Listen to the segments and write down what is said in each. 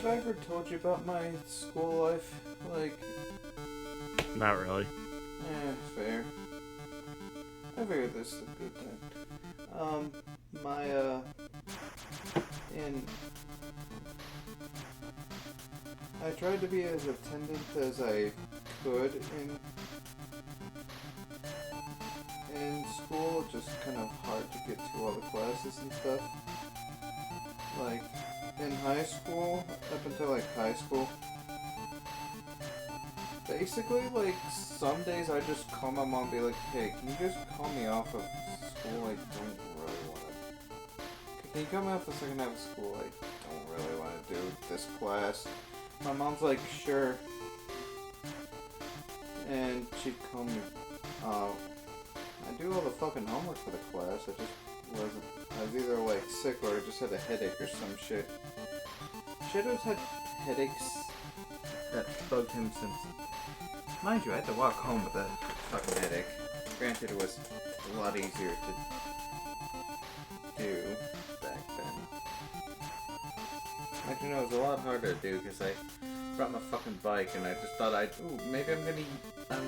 have I ever told you about my school life? Like, Not really. fair. I figured this is a good thing. In I tried to be as attendant as I could in school, just kind of hard to get to all the classes and stuff. Like, in high school, up until like high school, basically, like, some days I just call my mom and be like, hey, can you just call me off of school? I don't really want to. Can you call me off the second half of school? I don't really want to do this class. My mom's like, sure. And she'd call me, I do all the fucking homework for the class. I was either like sick or I just had a headache or some shit. Shadow's had headaches that bugged him since. Mind you, I had to walk home with a fucking headache. Granted, it was a lot easier to do back then. Actually, no, it was a lot harder to do because I brought my fucking bike and I just thought maybe I'm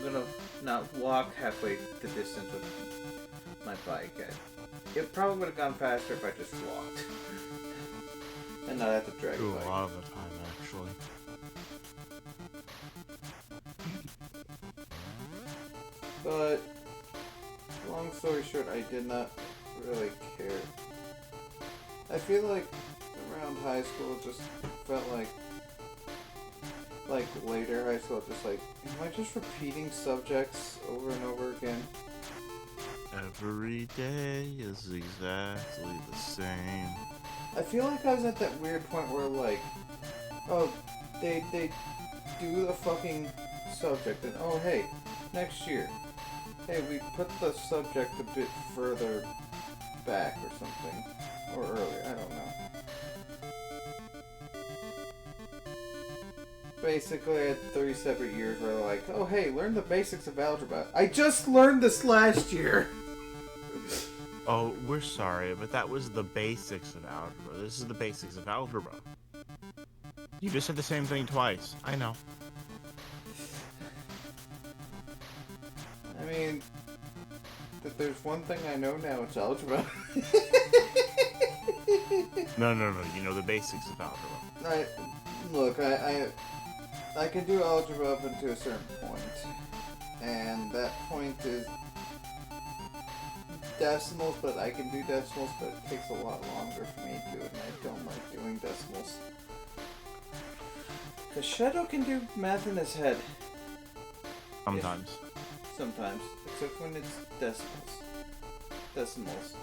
gonna not walk halfway the distance with my bike. It probably would have gone faster if I just walked. And not have to drag Do a bike. a lot of the time, actually. But, long story short, I did not really care. I feel like around high school just felt like later high school, just like, am I just repeating subjects over and over again? Every day is exactly the same. I feel like I was at that weird point where, like, oh, they do the fucking subject, and oh, hey, next year, hey, we put the subject a bit further back or something, or earlier, I don't know. Basically, I had 3 separate years where like, oh, hey, learn the basics of algebra. I just learned this last year! Oh, we're sorry, but that was the basics of algebra. This is the basics of algebra. You just said the same thing twice. I know. I mean, if there's one thing I know now, it's algebra. No. You know the basics of algebra. I can do algebra up until a certain point, and that point is decimals, but I can do decimals, but it takes a lot longer for me to do it, and I don't like doing decimals. Because Shadow can do math in his head. Sometimes. Sometimes. Except when it's decimals. Decimals.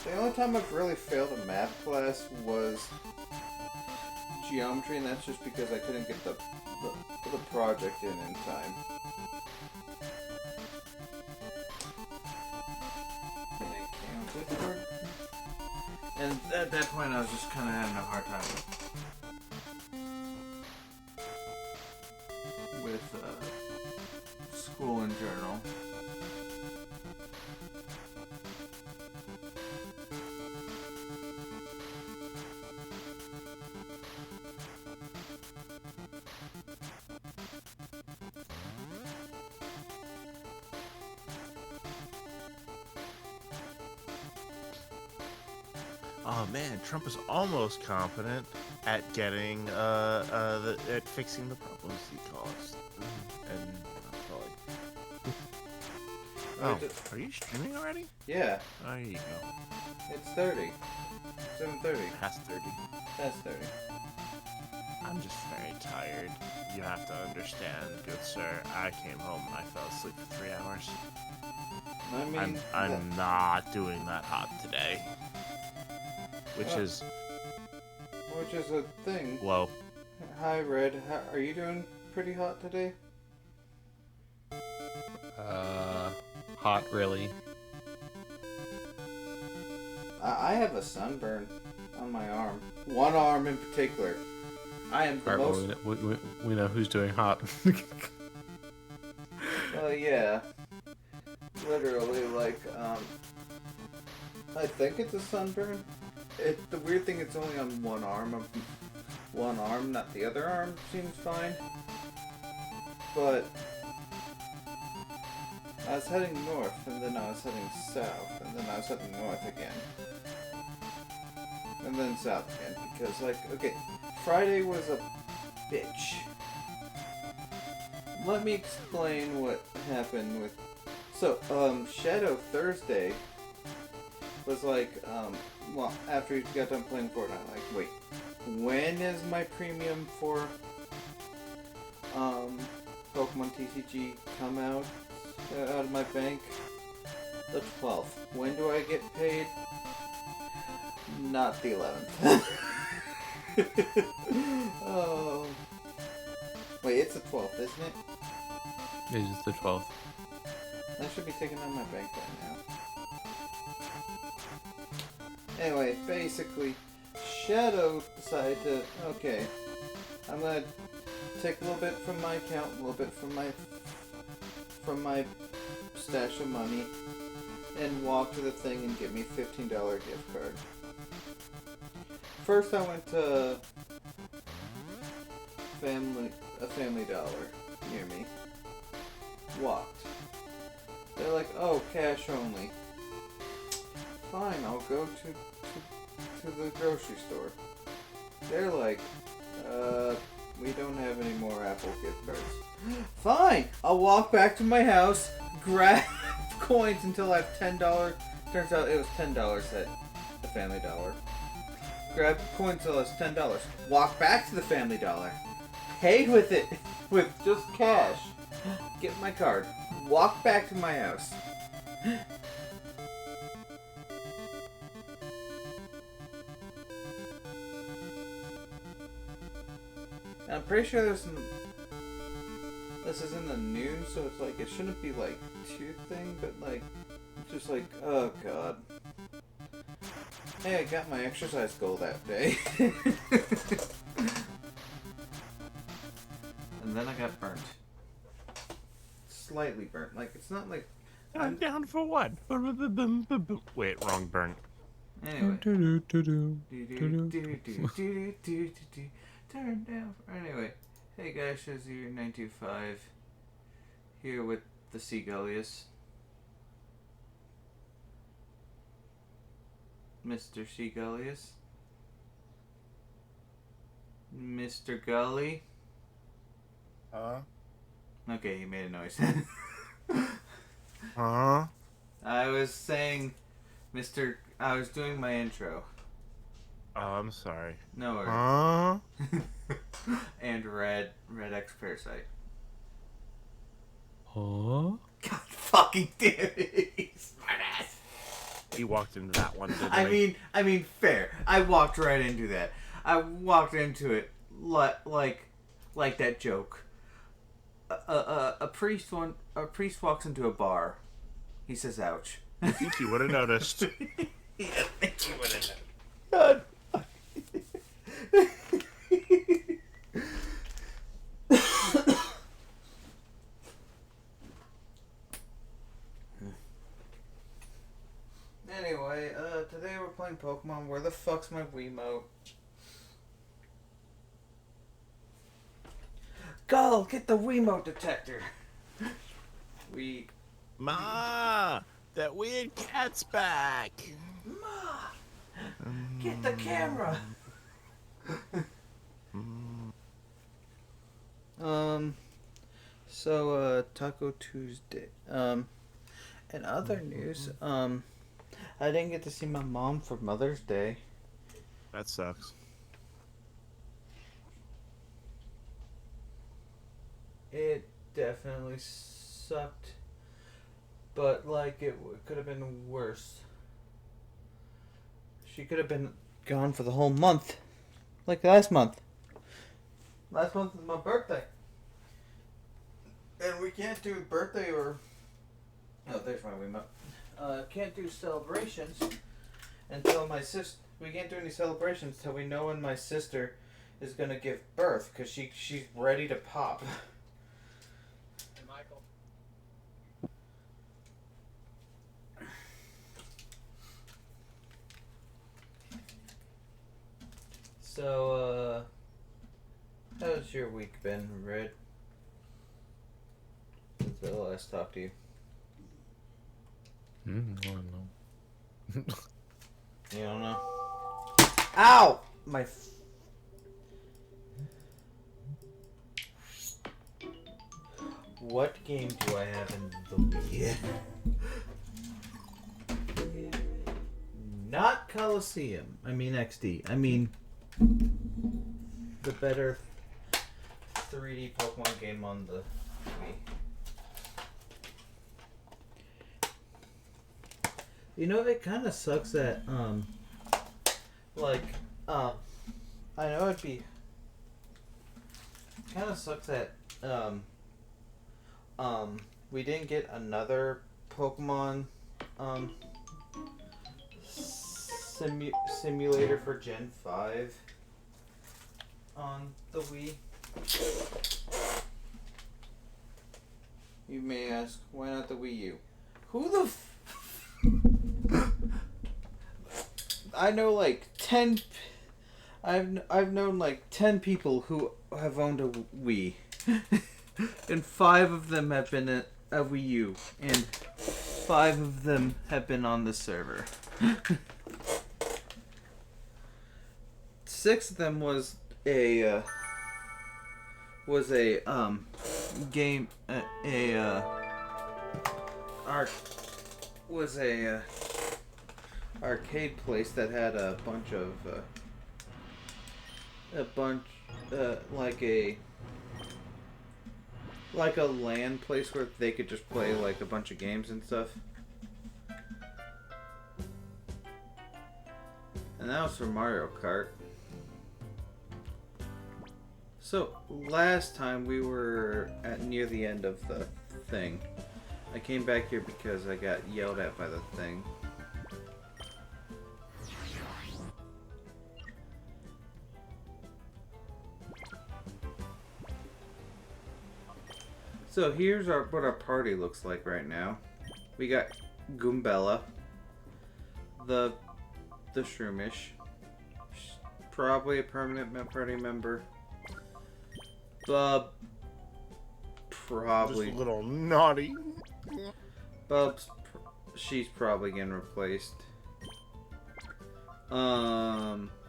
The only time I've really failed a math class was geometry, and that's just because I couldn't get the project in time. And I counted for it. And at that point, I was just kind of having a hard time with school in general. Oh man, Trump is almost competent at getting at fixing the problems he caused. And I'm probably. Oh, are you streaming already? Yeah. Oh, there you go. It's 30. 7:30. Past 30. That's 30. I'm just very tired. You have to understand, good sir. I came home and I fell asleep for 3 hours. I mean, I'm not doing that hot today. Which is a thing. low. Hi, Red. Are you doing pretty hot today? Hot, really. I have a sunburn on my arm. One arm in particular. I am the most... We know who's doing hot. Well, yeah. Literally, like, I think it's a sunburn. The weird thing, it's only on one arm. One arm, not the other arm, seems fine. But I was heading north, and then I was heading south, and then I was heading north again. And then south again, because, like, okay, Friday was a bitch. Let me explain what happened with... So, Shadow Thursday was like, well, after you got done playing Fortnite, like, wait, when is my premium for, Pokemon TCG come out of my bank? The 12th. When do I get paid? Not the 11th. Oh. Wait, it's the 12th, isn't it? It is the 12th. That should be taken out of my bank right now. Anyway, basically, Shadow decided to, okay, I'm gonna take a little bit from my account, a little bit from my stash of money, and walk to the thing and get me a $15 gift card. First, I went to a Family Dollar near me. Walked. They're like, oh, cash only. Fine, I'll go to the grocery store. They're like, we don't have any more Apple gift cards. Fine, I'll walk back to my house, grab coins until I have $10. Turns out it was $10 at the Family Dollar. Grab coins until it's $10. Walk back to the Family Dollar. Paid with it, with just cash. Get my card. Walk back to my house. I'm pretty sure this is in the news, so it's like, it shouldn't be like too thing, but like, it's just like, oh god. Hey, I got my exercise goal that day. And then I got burnt. Slightly burnt. Like, it's not like... I'm down for what? Wait, wrong burn. Anyway. Turn down. Anyway. Hey guys, Shazir925. Here with the Seagullius. Mr. Seagullius. Mr. Gully. Okay, he made a noise. Huh? I was saying, I was doing my intro. Oh, I'm sorry. No worries. Huh? And Red X Parasite. Huh? God fucking damn it, smartass. He walked into that one, didn't he? I mean, fair. I walked right into that. I walked into it like that joke. A priest walks into a bar. He says, "Ouch." I think you would have noticed. Yeah, I think you would have noticed. Anyway, today we're playing Pokemon. Where the fuck's my Wiimote? Go get the Wiimote detector. Ma, that weird cat's back. Ma, get the camera. So Taco Tuesday. In other news, I didn't get to see my mom for Mother's Day. That sucks. It definitely sucked, but like it could have been worse. She could have been gone for the whole month, like last month. Last month is my birthday, and we can't do birthday or there's my Wiimote. Can't do celebrations until my sister. We can't do any celebrations until we know when my sister is gonna give birth, cause she's ready to pop. Michael. So, how's your week been, Red? Since I last talked to you. I don't know. You don't know? Ow! My. What game do I have in the Wii? Not Coliseum. I mean XD. I mean the better 3D Pokemon game on the Wii. You know, it kind of sucks that I know it'd be kind of sucks that we didn't get another Pokemon simulator for Gen 5 on the Wii. You may ask, why not the Wii U? Who the I know like 10 I've known like 10 people who have owned a Wii. And 5 of them have been a Wii U, and 5 of them have been on the server. 6 of them was a game arcade place that had a bunch of like a LAN place where they could just play like a bunch of games and stuff. And that was for Mario Kart. So last time we were at near the end of the thing. I came back here because I got yelled at by the thing. So here's what our party looks like right now. We got Goombella, the Shroomish, probably a permanent party member. Bub, probably. Just a little naughty. She's probably getting replaced. Eggman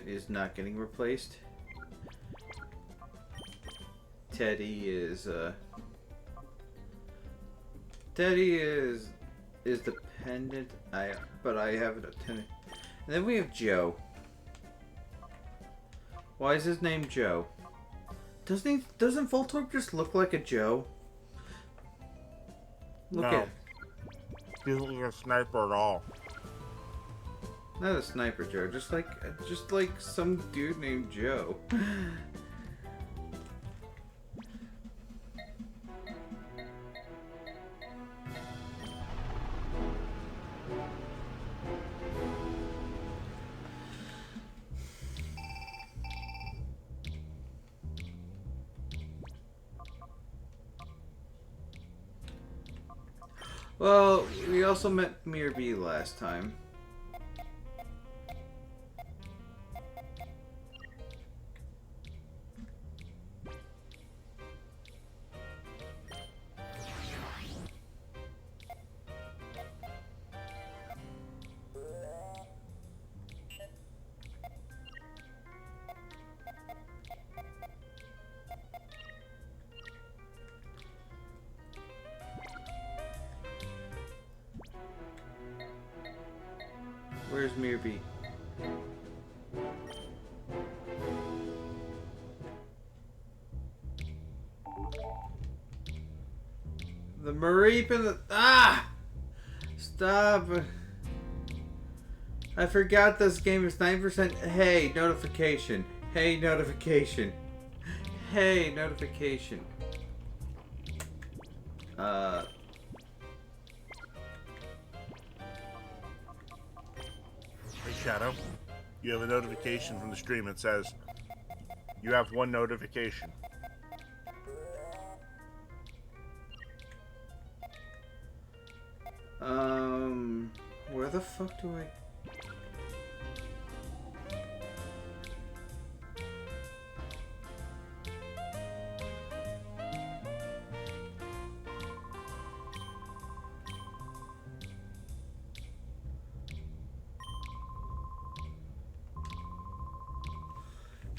is not getting replaced. Teddy is dependent. But I have an attendant. And then we have Joe. Why is his name Joe? Doesn't Voltorb just look like a Joe? Look No. at. He doesn't look like a sniper at all. Not a sniper Joe, just like some dude named Joe. Well, we also met Mirby last time. Where's Mirby? The Mareep and the... Ah! Stop! I forgot this game is 9%. Hey, notification. Hey, notification. Hey, notification. Hey, Shadow. You have a notification from the stream that says you have one notification. Where the fuck do I...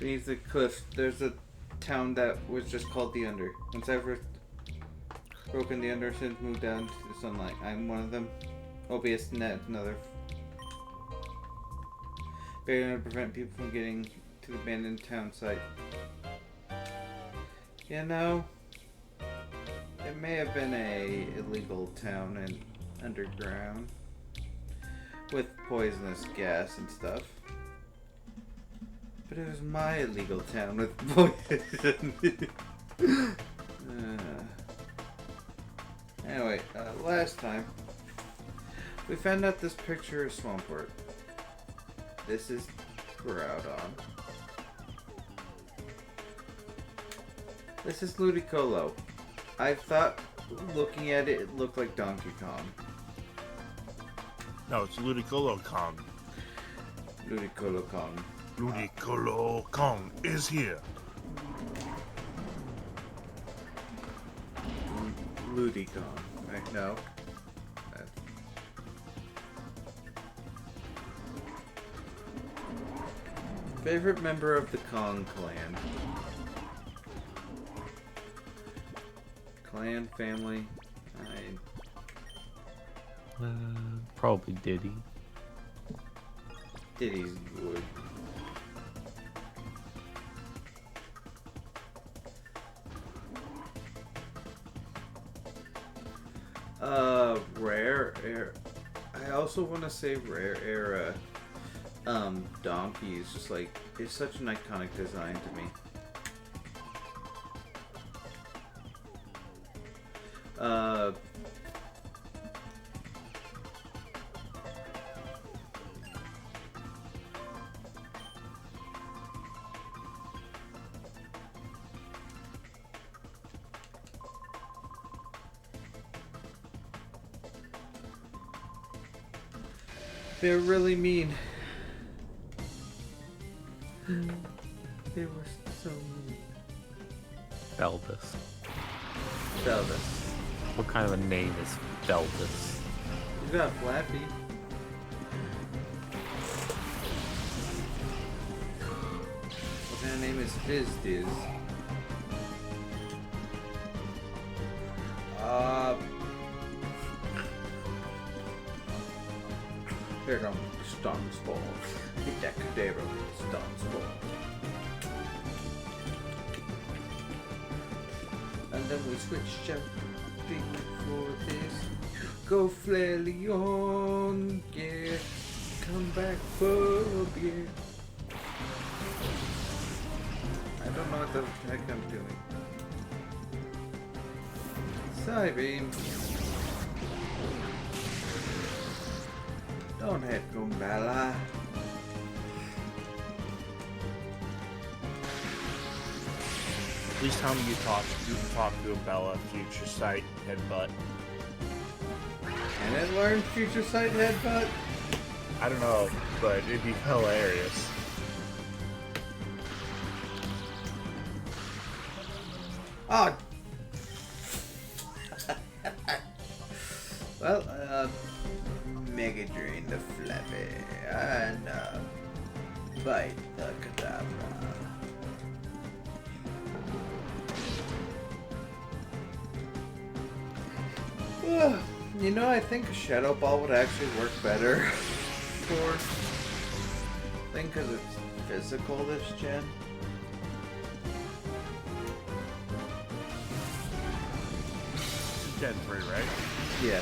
beneath the cliff, there's a town that was just called the Under. Once I first broken the Under since moved down to the sunlight. I'm one of them. OBS net another. Barrier to prevent people from getting to the abandoned town site. You know, it may have been a illegal town and underground with poisonous gas and stuff. But it was my illegal town with poison. Anyway, last time we found out this picture is Swampert. This is Groudon. This is Ludicolo. I thought, looking at it, it looked like Donkey Kong. No, it's Ludicolo Kong. Ludicolo Kong. Ludicolo Kong is here. Ludicon. Right? No. That's... Favorite member of the Kong clan? Clan, family. Probably Diddy. Diddy's good. Rare air. I also want to say rare era. Donkey is just like, it's such an iconic design to me. They're really mean. They were so mean. Velvis. Velvis. What kind of a name is Velvis? You got Flappy. What kind of name is Fizz-Diz? Here comes Stun's Ball. Get that Cadabra with Stun's Ball. And then we switch jumping for this. Go Flareon, yeah. Come back for a beer. I don't know what the heck I'm doing. Psybeam. Don't hit Goombella. Please tell me you talk to a Bella Future Sight Headbutt. Can it learn Future Sight Headbutt? I don't know, but it'd be hilarious. Oh. Well, Mega Drain the Flappy and Bite the Kadabra. You know, I think a Shadow Ball would actually work better for thing because it's physical this gen. Gen 3, right? Yeah.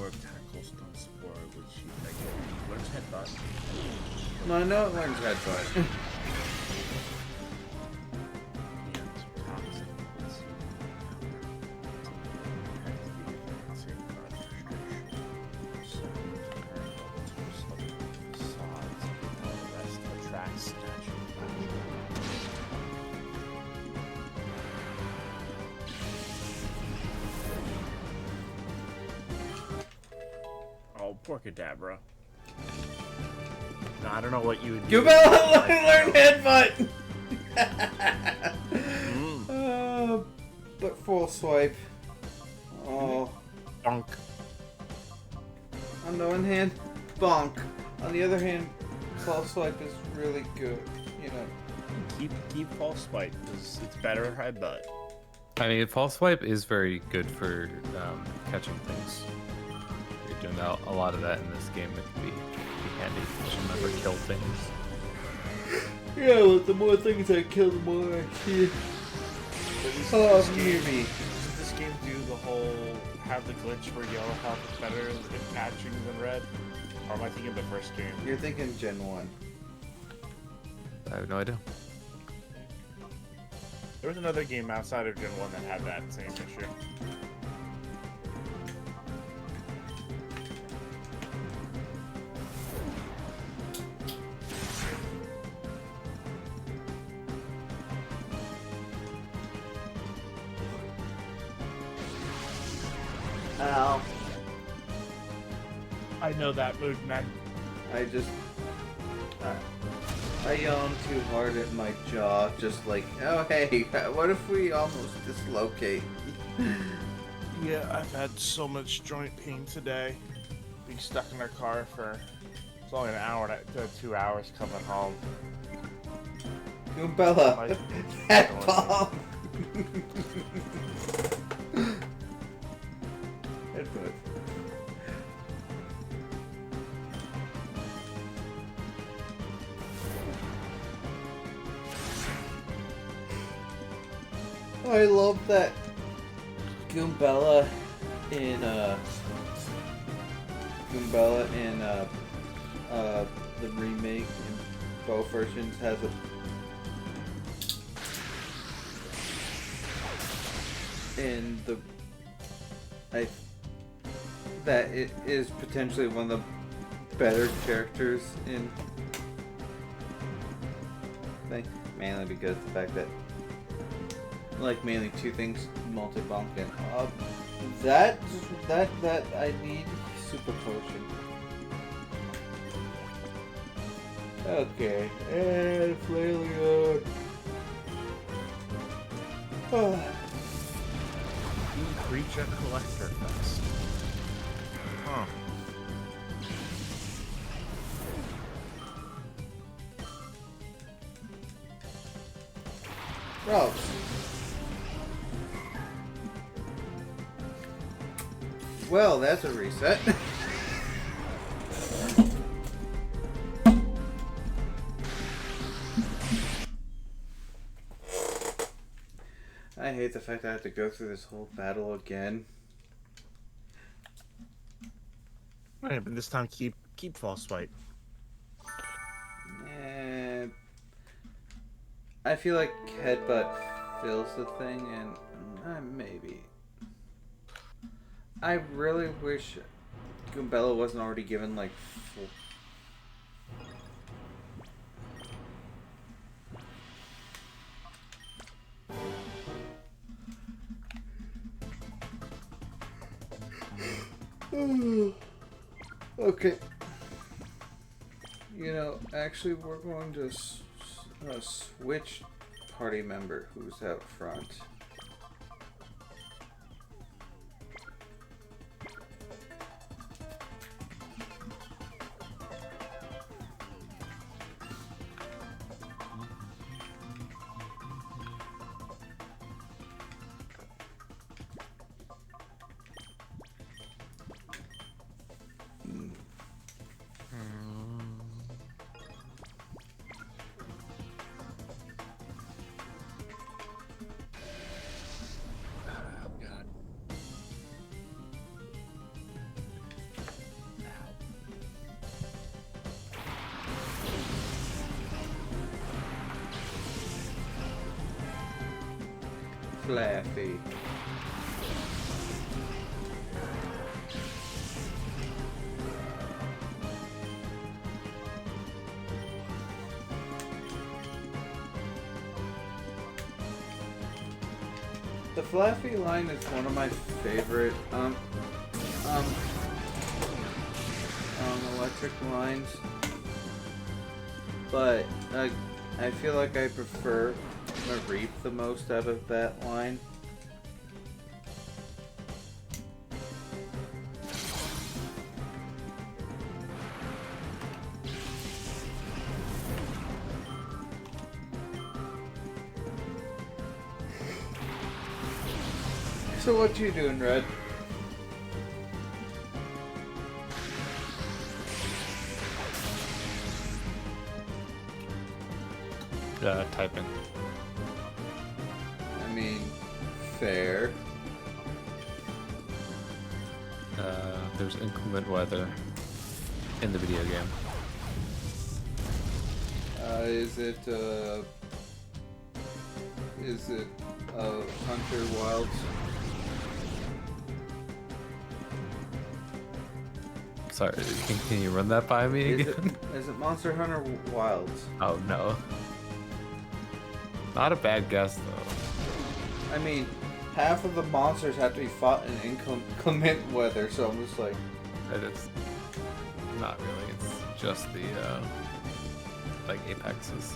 Or if Tackle Stun Spore, which you think it learns Headbutt. No, I know it learns Headbutt. Poor Kadabra. No, I don't know what you would do. You better learn Headbutt! But full swipe. Oh. Bonk. On the one hand, bonk. On the other hand, false swipe is really good. You know. Keep false swipe because it's better headbutt. I mean, false swipe is very good for catching things. You're doing a lot of that in this game. It can be handy to remember kill things. Yeah, but the more things I kill, the more I see. Oh, hear me. Does this game do the whole have the glitch where yellow health is better in catching than red? Or am I thinking of the first game? You're thinking Gen 1. I have no idea. There was another game outside of Gen 1 that had that same issue. Ow. I know that movement. I just... I yawned too hard at my jaw, just like, oh hey, what if we almost dislocate? Yeah, I've had so much joint pain today. Being stuck in our car for it's only an hour to 2 hours coming home. Goombella, that bomb! Headbutt. I love that Goombella in the remake in both versions has that it is potentially one of the better characters in thing, mainly because the fact that like mainly two things, multi-bonk and that I need super potion. Okay, and Flailio. Creature Collector Fest. Huh. Bro. Well, that's a reset. I hate the fact I have to go through this whole battle again. Right, but this time keep false swipe. I feel like headbutt fills the thing, and maybe. I really wish Goombella wasn't already given like full. Okay. You know, actually, we're going to switch party member who's out front. Flaffy. The Flaffy line is one of my favorite electric lines, but I feel like I prefer Reap the most out of that line. So what you doing, Red? Typing. I mean, fair. There's inclement weather in the video game. Is it Hunter Wilds? Sorry, can you run that by me again? Is it Monster Hunter Wilds? Oh no. Not a bad guess though. I mean, half of the monsters have to be fought in inclement weather, so I'm just like... It's not really, it's just the, like, apexes.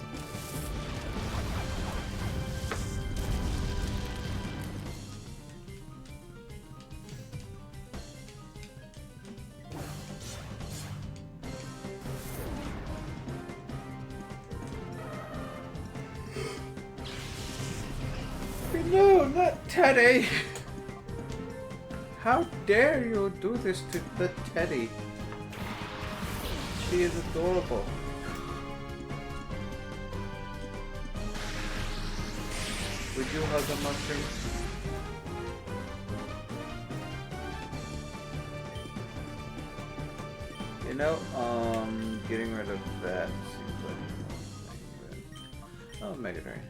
No, not Teddy! How dare you do this to the Teddy? She is adorable. Would you hug a mushroom? You know, getting rid of that seems like... Oh, Mega Drain.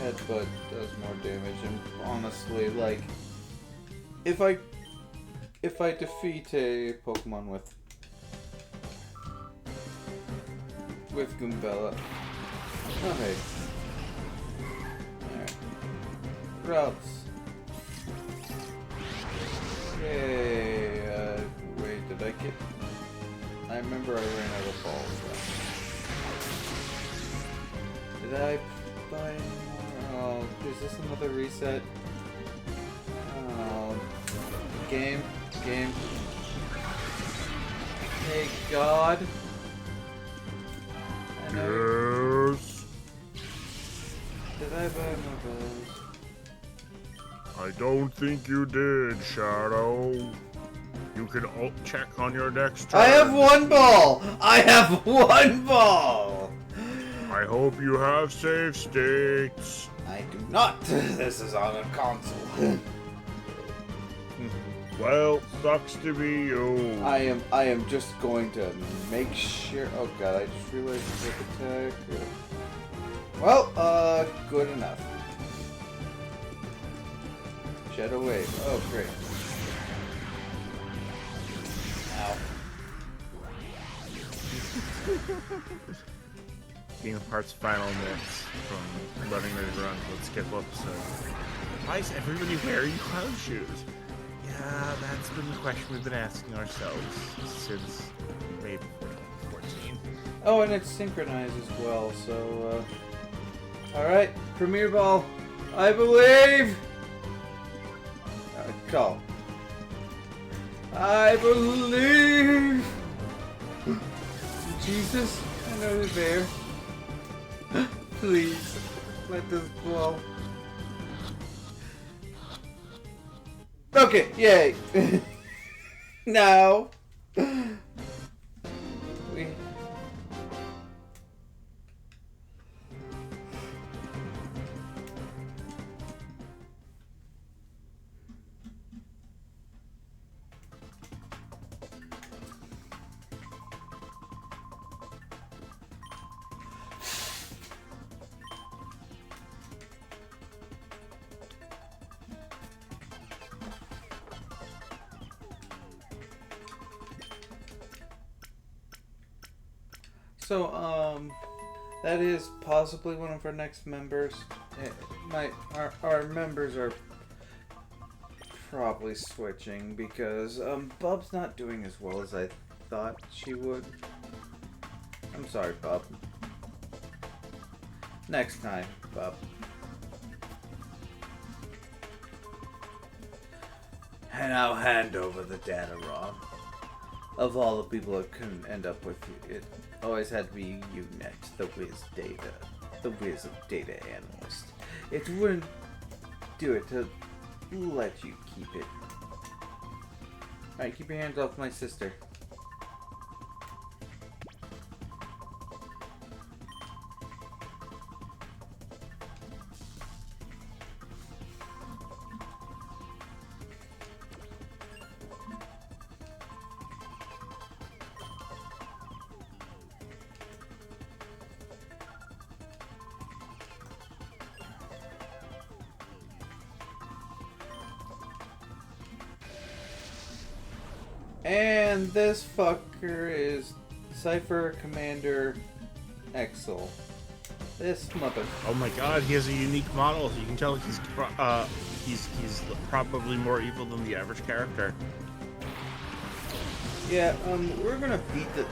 Headbutt does more damage, and honestly, like, if I defeat a Pokemon with Goombella, oh hey, alright, routes. Yay! Wait, did I get? I remember I ran out of balls. Did I buy any more? Oh, is this another reset? Oh, game. Hey, God. I know. Yes. Did I buy more balls? I don't think you did, Shadow. You can check on your next turn. I have one ball! I have one ball! I hope you have save states. I do not. This is on a console. Well, sucks to be you. I am just going to make sure. Oh God, I just realized the quick attack. Well, good enough. Shadow Wave. Oh, great. Ow. Game of Hearts final mix from Loving Ready to Run. Let's skip episode. Why is everybody wearing clown shoes? Yeah, that's been the question we've been asking ourselves since May 2014. Oh, and it's synchronized as well, so, alright, Premier Ball, I believe! Call. I believe! Jesus, I know you're there. Please, let this ball. Okay, yay! Now, we... So, That is possibly one of our next members. Our members are probably switching because Bub's not doing as well as I thought she would. I'm sorry, Bub. Next time, Bub. And I'll hand over the data raw. Of all the people that couldn't end up with you, it always had to be you next, the whiz of data analyst. It wouldn't do it to let you keep it. Alright, keep your hands off my sister. And this fucker is Cypher Commander Exel. This mother. Oh my god, he has a unique model. You can tell he's probably more evil than the average character. Yeah, we're gonna beat the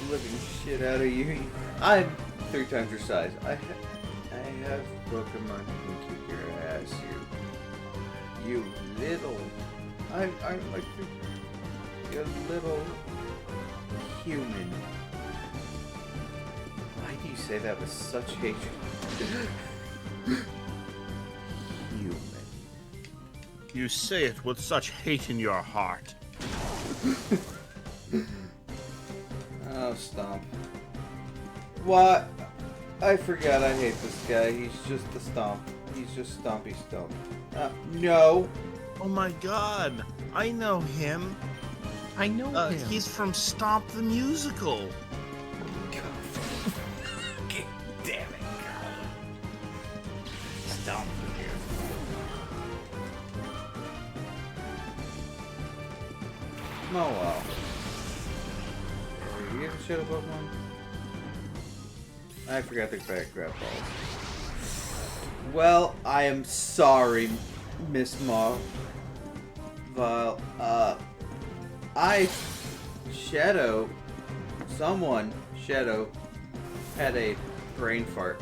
living shit out of you. I'm 3 times your size. I have Pokemon who can kick your ass, you little. I'm like you little human. Why do you say that with such hatred? Human. You say it with such hate in your heart. Oh, Stomp. What? I forgot I hate this guy. He's just the Stomp. He's just Stompy Stomp. No. Oh my god, I know him. I know him. He's from Stomp the Musical. Damn it, God. Stomp the Musical. Oh, wow. Are you getting shit up, Pokemon? I forgot to grab balls. Well, I am sorry, Miss Marvel. Shadow, had a brain fart.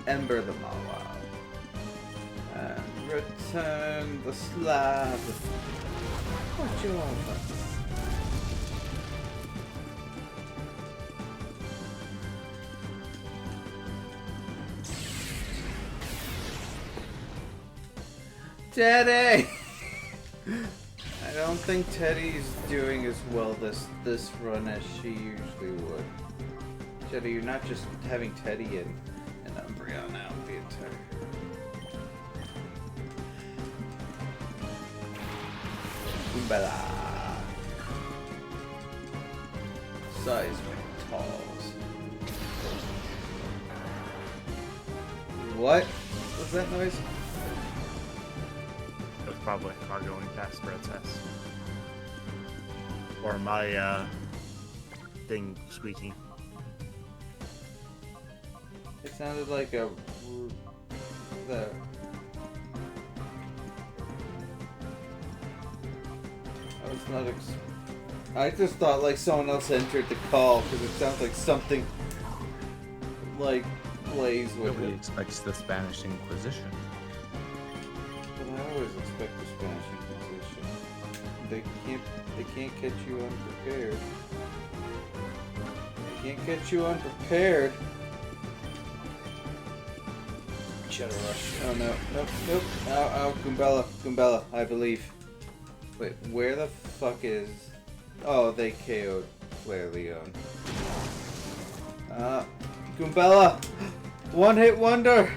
Ember the Mawile. And return the slab. What you want? Teddy! I don't think Teddy's doing as well this run as she usually would. Teddy, you're not just having Teddy and Umbreon now the entire. Umbala. Seismic Talls. What was that noise? It was probably a car going past Brett's house. Or my, thing squeaking. It sounded like a... I just thought like someone else entered the call because it sounds like something like Blaze would. Nobody expects the Spanish Inquisition. But I always expect the Spanish Inquisition. They can't catch you unprepared. They can't catch you unprepared. Shadow Rush. Oh no, nope. Ow, Goombella, I believe. Wait, where the fuck is... Oh, they KO'd Claire Leon. Goombella! One hit wonder!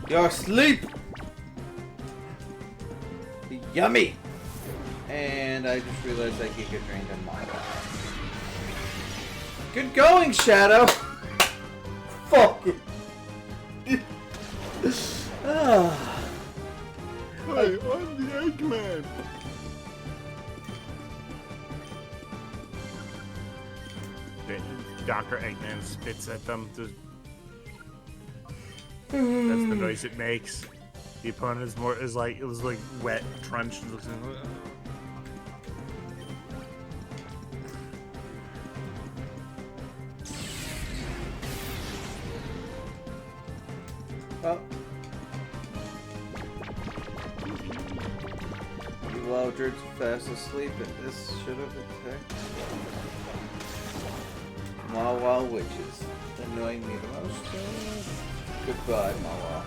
You're asleep! Yummy! And I just realized I could get drained on my life. Good going, Shadow! Fuck it! Hey, I'm the Eggman! Dr. Eggman spits at them. That's the noise it makes. The opponent is like wet, drenched. Oh. You Eldred's fast asleep, and this should have attacked. Mawa witches. Annoying me the most. Goodbye, Mawa.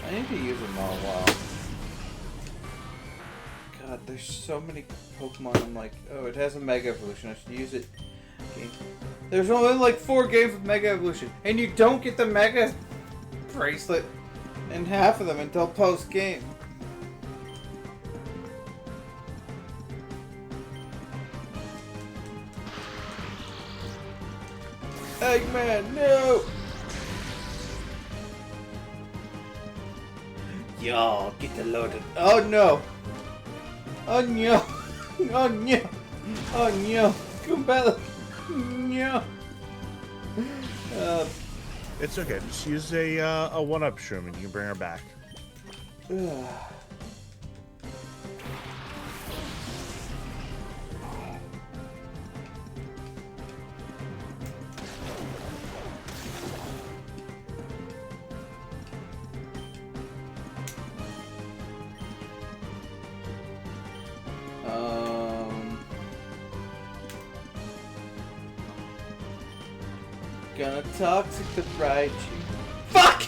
I need to use a Mawa. God, there's so many Pokemon. I'm like, oh, it has a Mega Evolution. I should use it. Okay. There's only like 4 games of Mega Evolution, and you don't get the Mega Bracelet in half of them until post-game. Eggman, no! Y'all get the load of. Oh no! Oh no! Oh no! Oh no! Kumbala! No! It's okay. Just use a one-up shroom and you can bring her back. Gonna toxic the Raichu. Fuck!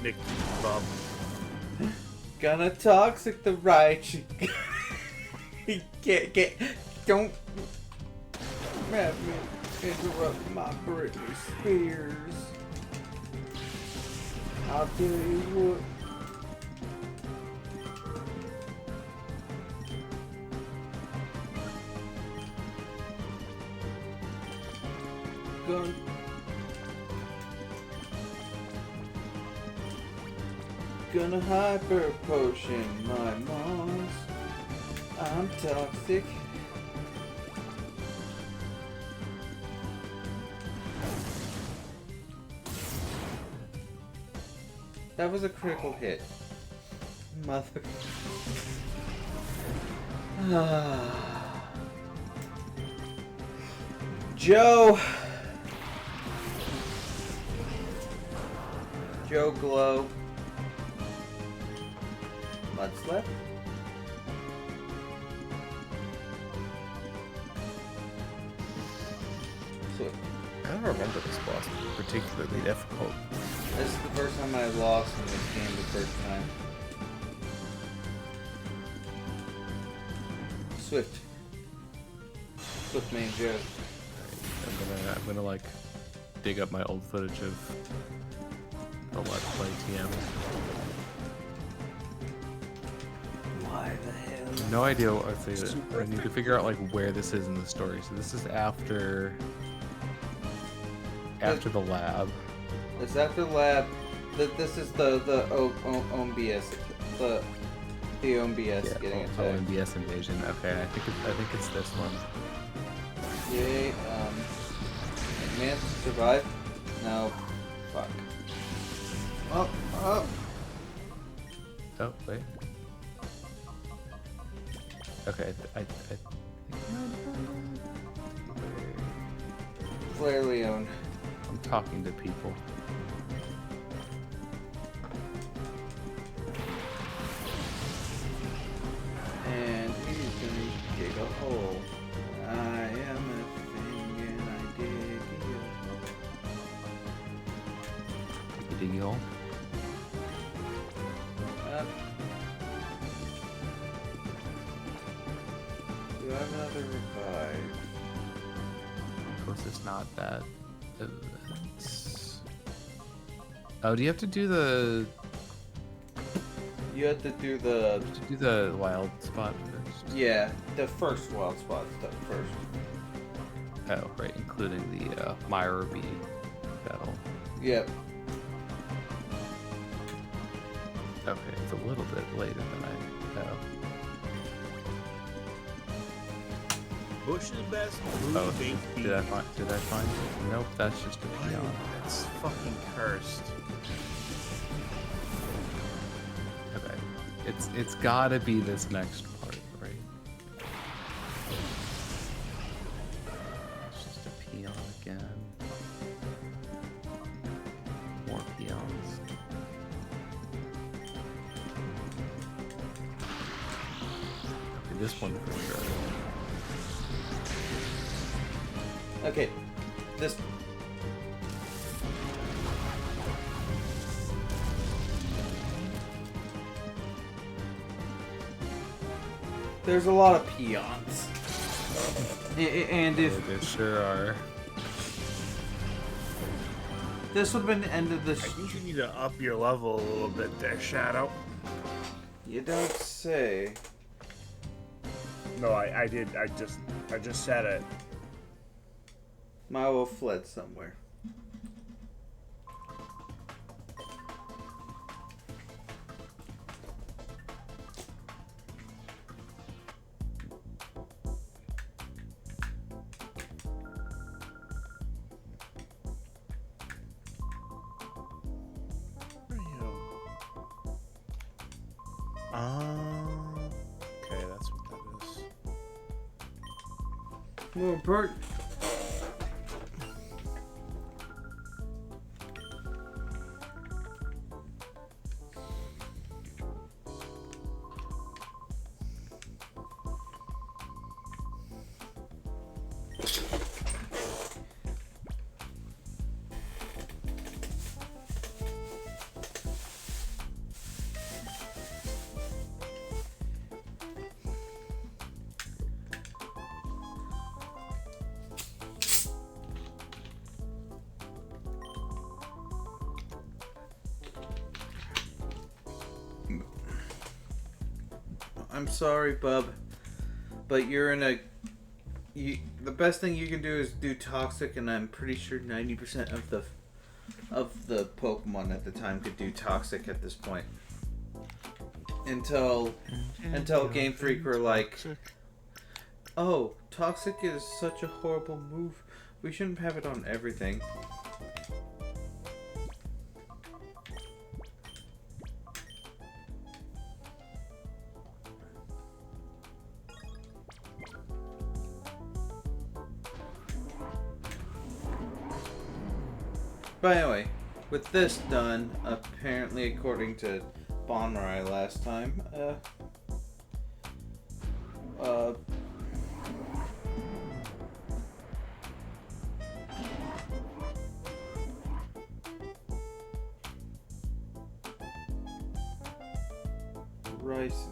Nick, Bob. Gonna toxic the Raichu. Don't have me interrupt my Britney Spears. I'll tell you what. Gonna hyper potion my moms. I'm toxic. That was a critical hit. Mother. Joe Glow. Mudslap. So, I don't remember this boss particularly difficult. this is the first time I lost in this game the first time. Swift main Joe. I'm gonna like dig up my old footage of the Let's Play TM. Why the hell? No idea what I say. I need to figure out like where this is in the story. So this is after the lab. It's after the lab. This is the OMBS. The OMBS getting attacked. OMBS invasion. Okay, I think it's this one. Yay, man, survive? No. Fuck. Oh. Oh wait. Okay, I Flair Leone. I'm talking to people. And he's gonna dig a hole. I am a thing and I dig a hole. Diggy hole. Do I have another revive? Of course, it's not that. Oh, do you have to do the? You have to do the... You have to do the wild spot first. Yeah, the first wild spot stuff first. Oh, right, including the Myra B battle. Yep. Okay, it's a little bit later than I know. Bush's best Oh, movie did I find it? Nope, that's just a peon. It's fucking cursed. Okay. It's gotta be this next part, right? It's just a peon again. More peons. Okay, this one for sure. Okay, this. There's a lot of peons. And if They sure are. this would have been the end of the I think you need to up your level a little bit there, Shadow. You don't say. No, I did. I just said it. My wolf fled somewhere. Okay, that's what that is. More important. I'm sorry, bub, but you're in a. The best thing you can do is do toxic, and I'm pretty sure 90% of the Pokemon at the time could do toxic at this point. Until Game Freak were like, "Oh, toxic is such a horrible move. We shouldn't have it on everything." But anyway, with this done, apparently according to Bonrai last time, rice.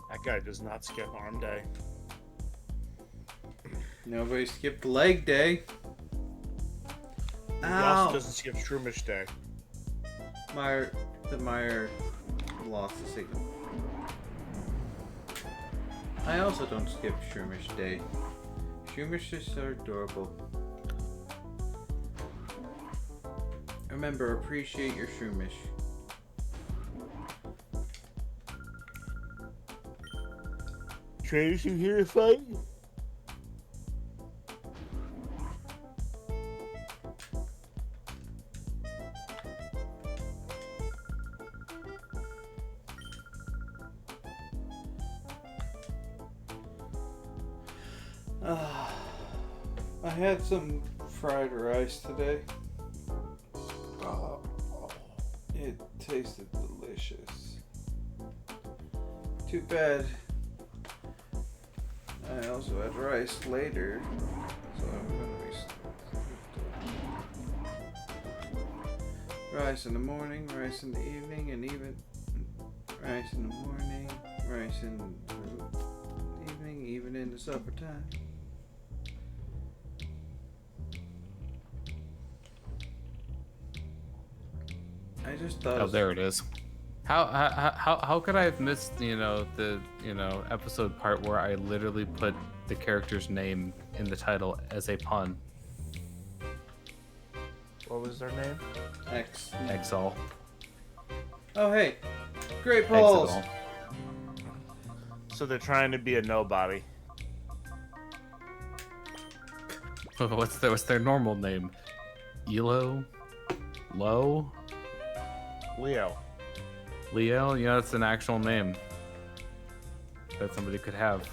That guy does not skip arm day. Nobody skipped leg day. He Ow! also doesn't skip Shroomish day. Meyer lost the signal. I also don't skip Shroomish Day. Shroomishes are adorable. Remember, appreciate your Shroomish. Trainers, you here to fight? I had some fried rice today. It tasted delicious. Too bad. I also had rice later, so I'm gonna be rice in the morning, rice in the evening, and even rice in the morning, rice in the evening, even in the supper time. I just thought. Oh, there it is. How could I have missed, the, episode part where I literally put the character's name in the title as a pun? What was their name? X. Exall. Oh, hey. Great balls. Exall. So they're trying to be a nobody. What's their normal name? Elo? Lo? Leo. Leo? Yeah, that's an actual name that somebody could have.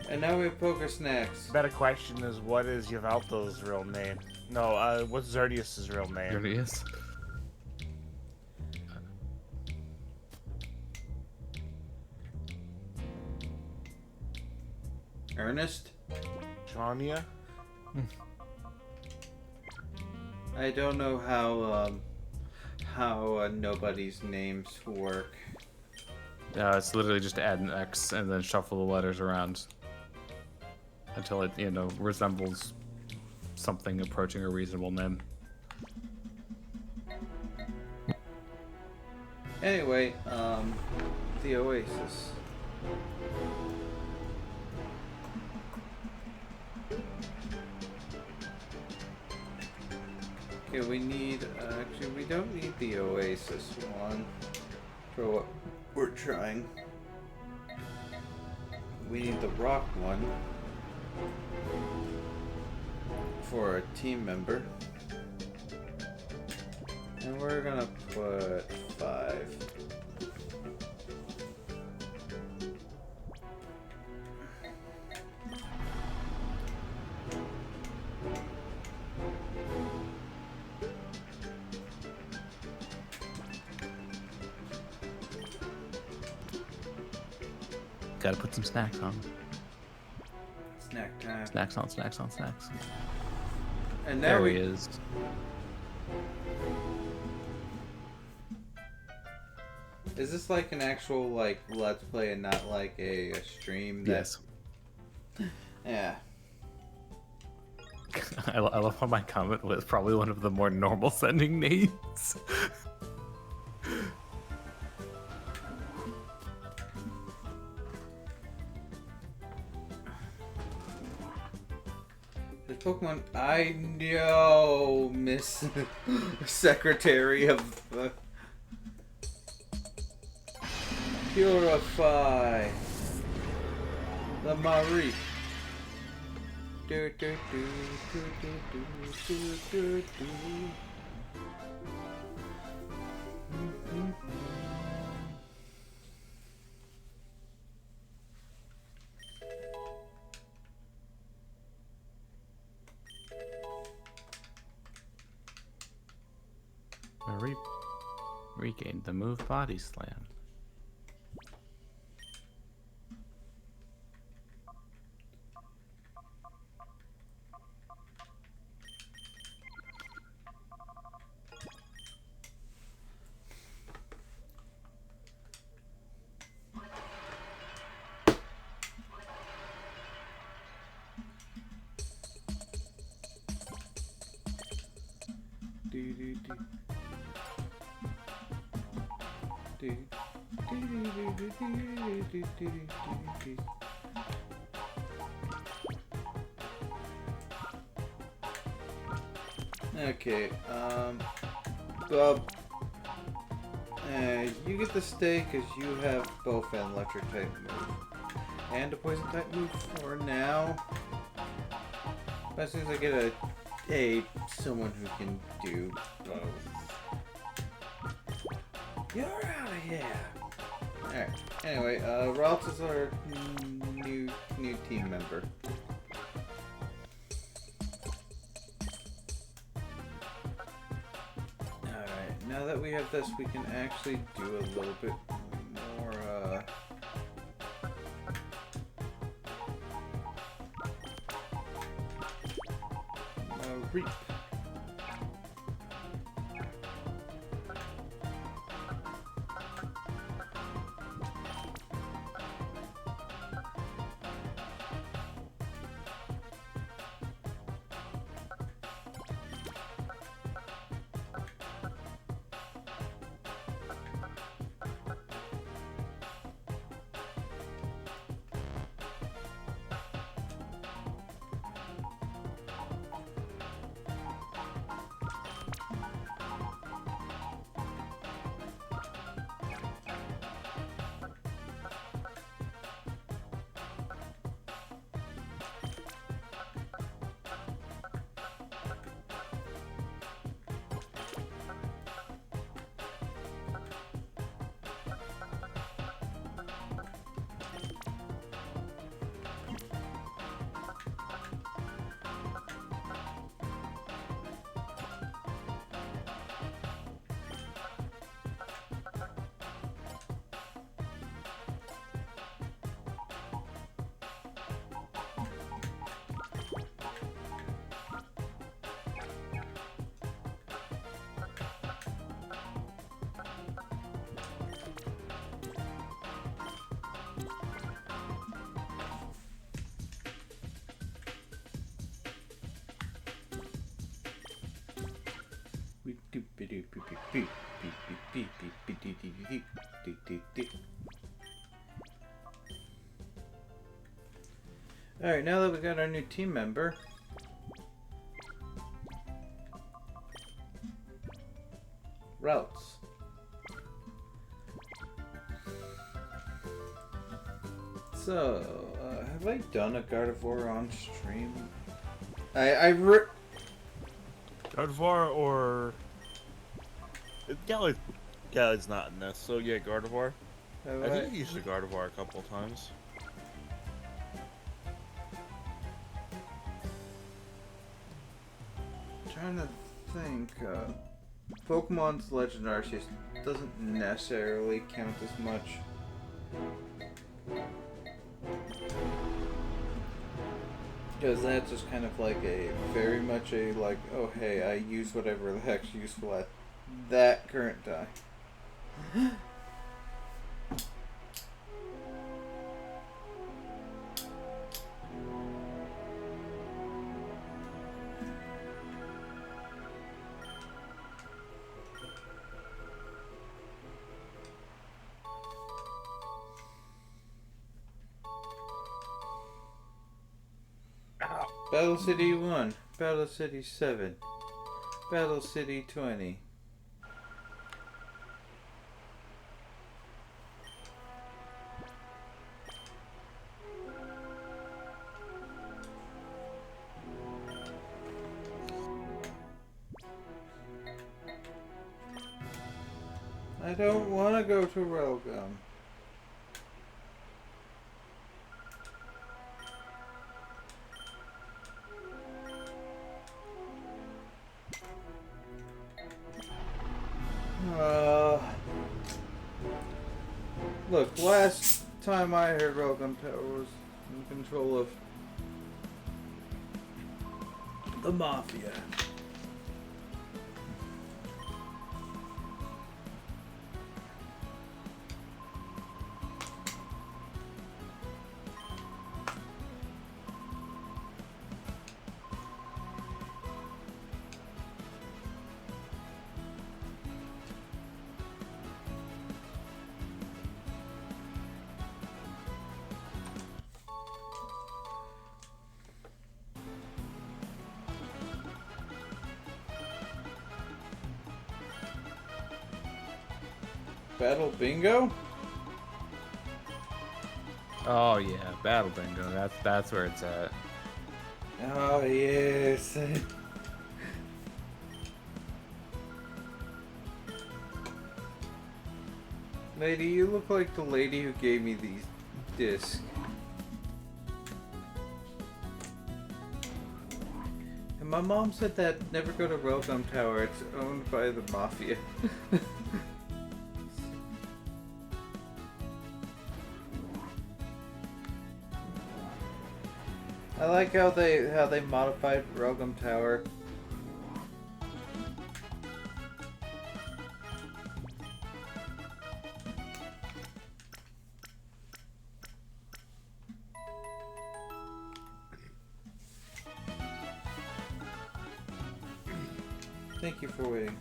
And now we have Poker Snacks. Better question is, what is Yveltal's real name? No, what's Xerdius' real name? There he is. Ernest? Jonia? I don't know how nobody's names work. It's literally just add an X and then shuffle the letters around until it, resembles something approaching a reasonable name. Anyway, the Oasis. Okay, we need, actually we don't need the Oasis one for what we're trying. We need the Rock one for a team member. And we're gonna put 5. Gotta put some snacks on. Snack time. Snacks on, snacks on, snacks. And now There he we is. Is this like an actual like let's play and not like a stream? Yes. Yeah. I love how my comment was probably one of the more normal sending names. There's Pokemon I know, Miss Secretary of Purify the Marie. Do, do, do, do, do, do, do, do, do. Regained the move body slam. Do, do, do. Do, do, do, do, do, do, do, do. Okay, Bob, you get the stay because you have both an electric type move and a poison type move for now. But as soon as I get someone who can do both. You're out of here! Alright, anyway, Ralph is our new team member. Alright, now that we have this, we can actually do a little bit more, reap. Alright, now that we got our new team member, routes. So, have I done a Gardevoir on stream? God of War or Galley's not in this, so yeah, Gardevoir. I think you used a Gardevoir a couple of times. Trying to think. Pokemon's Legend Arceus doesn't necessarily count as much. Because that's just kind of like a very much a like, oh hey, I use whatever the heck's useful at that current time. Battle City 1, Battle City 7, Battle City 20. I don't want to go to Railgun. Look, last time I heard Railgun Tower was in control of the Mafia. Battle Bingo? Oh yeah, Battle Bingo. That's where it's at. Oh yes. Lady, you look like the lady who gave me these discs. And my mom said that never go to Railgun Tower, it's owned by the Mafia. I like how they modified Railgun Tower. Thank you for waiting.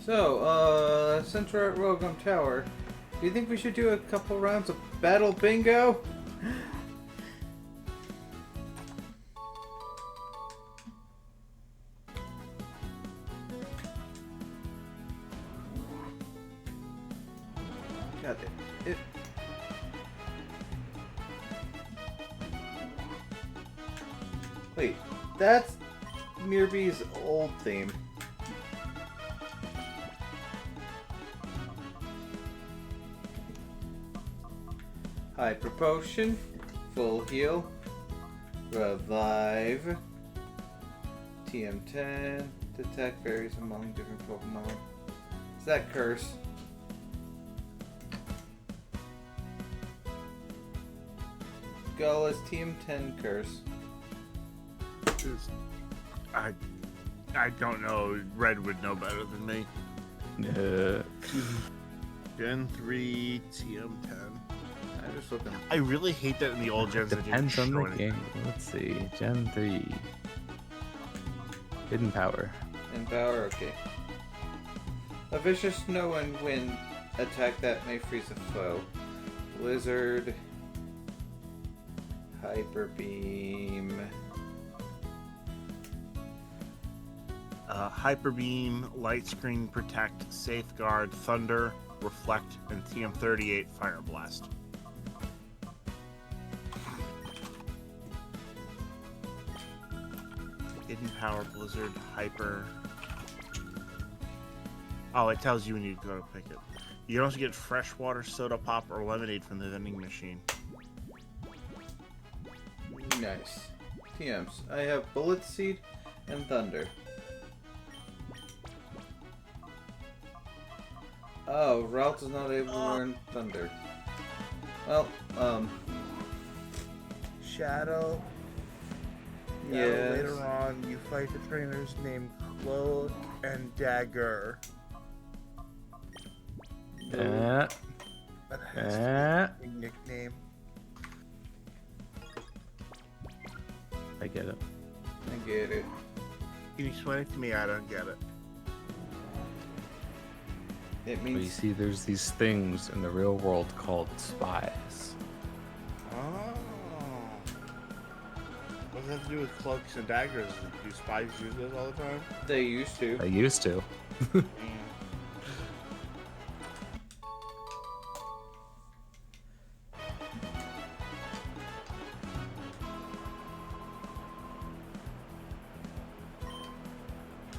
So, since we're at Railgun Tower, do you think we should do a couple rounds of Battle Bingo? God, it... Wait, that's Mirby's old theme. Hyper Potion, Full Heal, Revive, TM10, Detect varies among different Pokemon. Is that Curse? Gull is TM10 Curse. I don't know. Red would know better than me. Gen 3, TM10. I just looking. I really hate that in the old gens. Depends on the game. Let's see. Gen 3. Hidden power. In power, okay. A vicious snow and wind attack that may freeze a foe. Blizzard. Hyper beam. Hyper Beam, Light Screen, Protect, Safeguard, Thunder, Reflect, and TM38 Fire Blast. Hidden Power, Blizzard, Hyper. Oh, it tells you when you go to pick it. You can also get freshwater, soda pop, or lemonade from the vending machine. Nice. TMs. I have Bullet Seed and Thunder. Oh, Ralph is not able to learn Thunder. Well, Shadow. yes. Later on, you fight the trainers named Cloak and Dagger. That has a nickname. I get it. I get it. Can you explain it to me? I don't get it. It But you means see, there's these things in the real world called spies. Oh. What does that have to do with cloaks and daggers? Do spies use those all the time? they used to. I used to.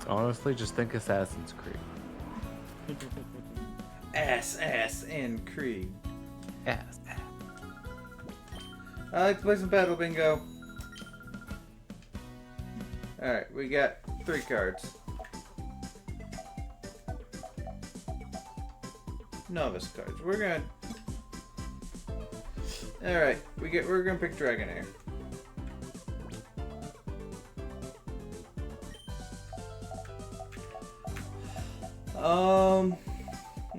Honestly, just think Assassin's Creed. Ass, and Creed. Yes. I like to play some Battle Bingo. Alright, we got 3 cards. Novice cards. We're gonna... Alright, we're gonna pick Dragonair.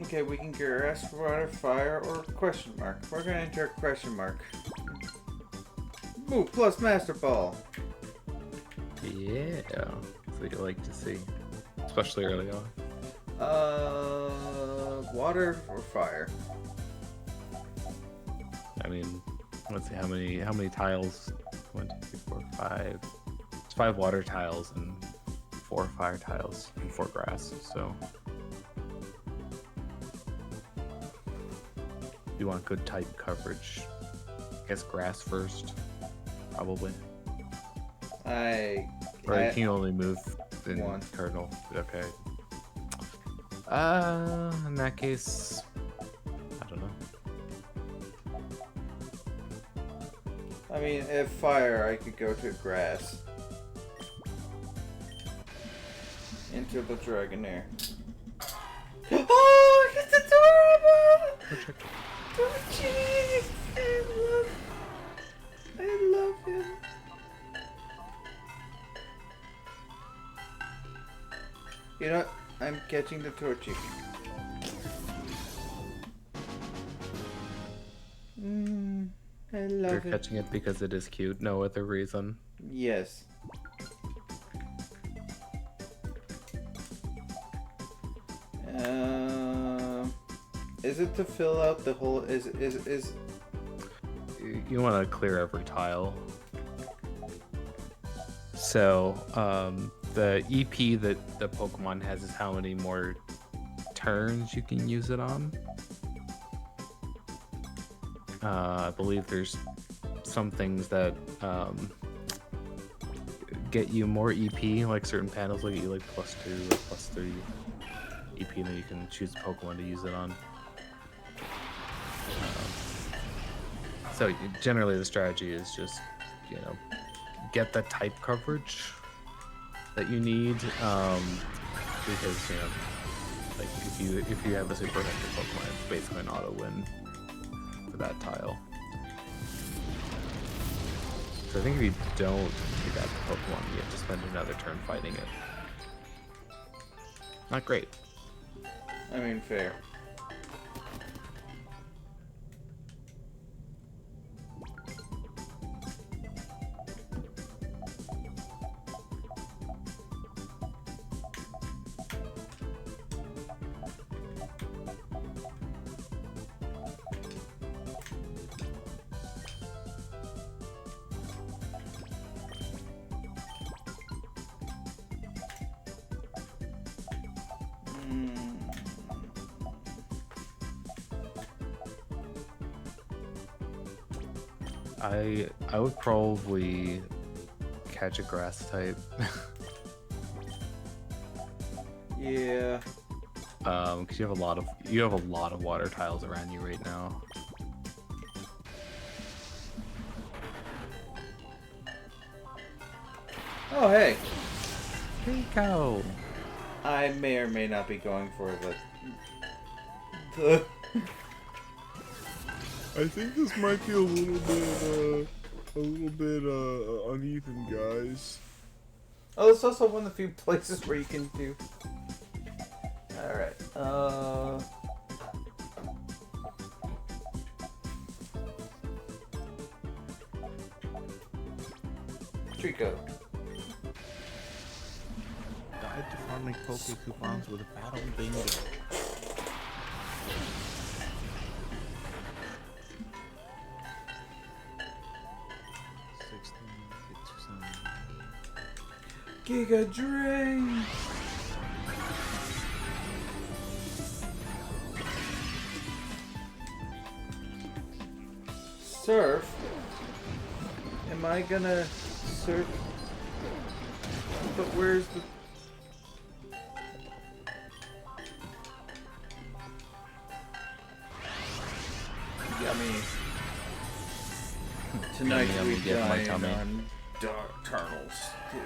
Okay, we can grass, water, fire, or question mark. We're gonna enter question mark. Ooh, plus Master Ball. Yeah. That's what you like to see. Especially early on. Water or fire? I mean, let's see how many tiles. 1, 2, 3, 4, 5. It's 5 water tiles and 4 fire tiles and 4 grass. So you want good type coverage. I guess grass first, probably. Or you can only move in 1. cardinal. Okay. In that case, I don't know. I mean, if fire, I could go to grass. Into the Dragonair. Oh, it's adorable! Torchy! I love him. You know what? I'm catching the Torchy. I love You're it. catching it because it is cute. No other reason. Yes. Is it to fill out the whole? Is You want to clear every tile. So the EP that the Pokemon has is how many more turns you can use it on. I believe there's some things that get you more EP, like certain panels will get you like +2 or +3 EP, and then you can choose a Pokemon to use it on. So generally the strategy is just, you know, get the type coverage that you need, because, you know, like if you have a super effective Pokemon, it's basically an auto win for that tile. So I think if you don't pick out the Pokemon, you have to spend another turn fighting it. Not great. I mean, fair. I would probably catch a grass type. Yeah. Because you have a lot of water tiles around you right now. Oh, hey. Rico! I may or may not be going for the I think this might be a little bit uneven, guys. Oh, it's also one of the few places where you can do. Alright, Trico. Guide to farming poke coupons with a battle bingo. Giga Drain! Surf? Am I gonna surf? But where's the... Yummy. Tonight Yummy, we yummy, get my dine tummy. on dark turtles, too.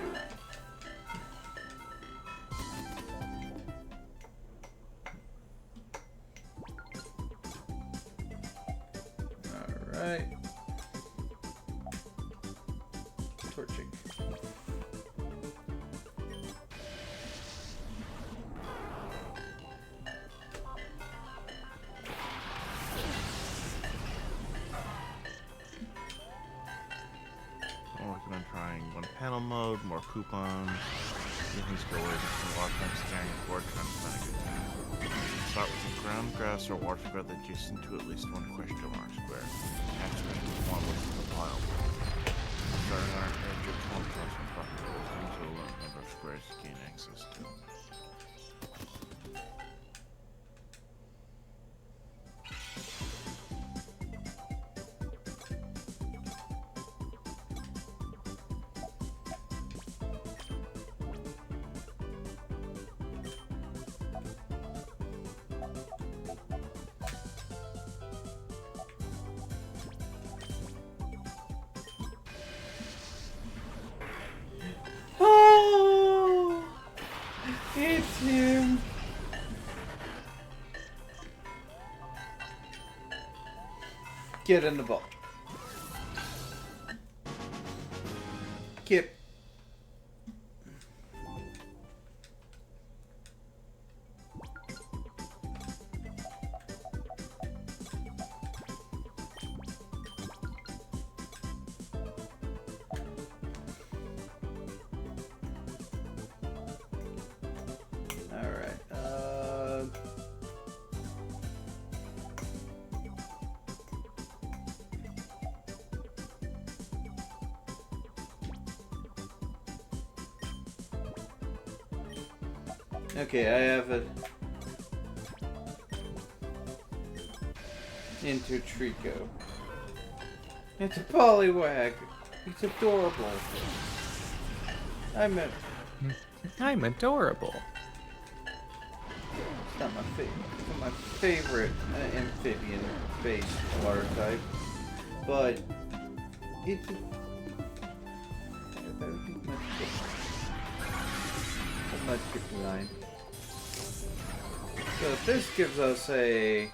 Alright. Torching. I'm working on trying one panel mode, more coupons. Things go away from a lot of time staring at board trying to find a good time. Start with a ground grass or water square that adjacent to at least one question mark square. Actually, one with the pile. Starting on our edge of 20 plus from property until a number of squares to gain access to. Oh! It's him! Get in the ball. Kip. Alright, okay, I have it into Trico. It's a Poliwag. It's adorable. I'm adorable. It's not my favorite. It's not my favorite amphibian-based water type, but it's. That would be much different. A much different line. So if this gives us a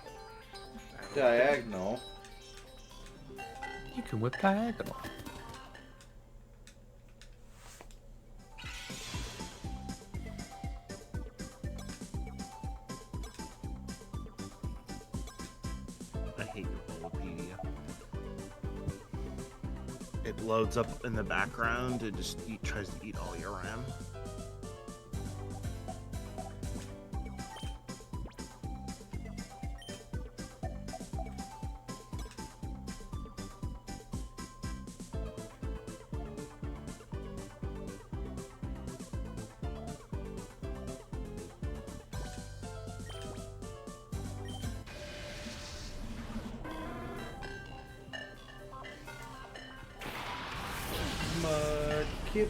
diagonal, You can whip diagonal. I hate your Bulbapedia. It loads up in the background. It just tries to eat all your RAM. Mudkip.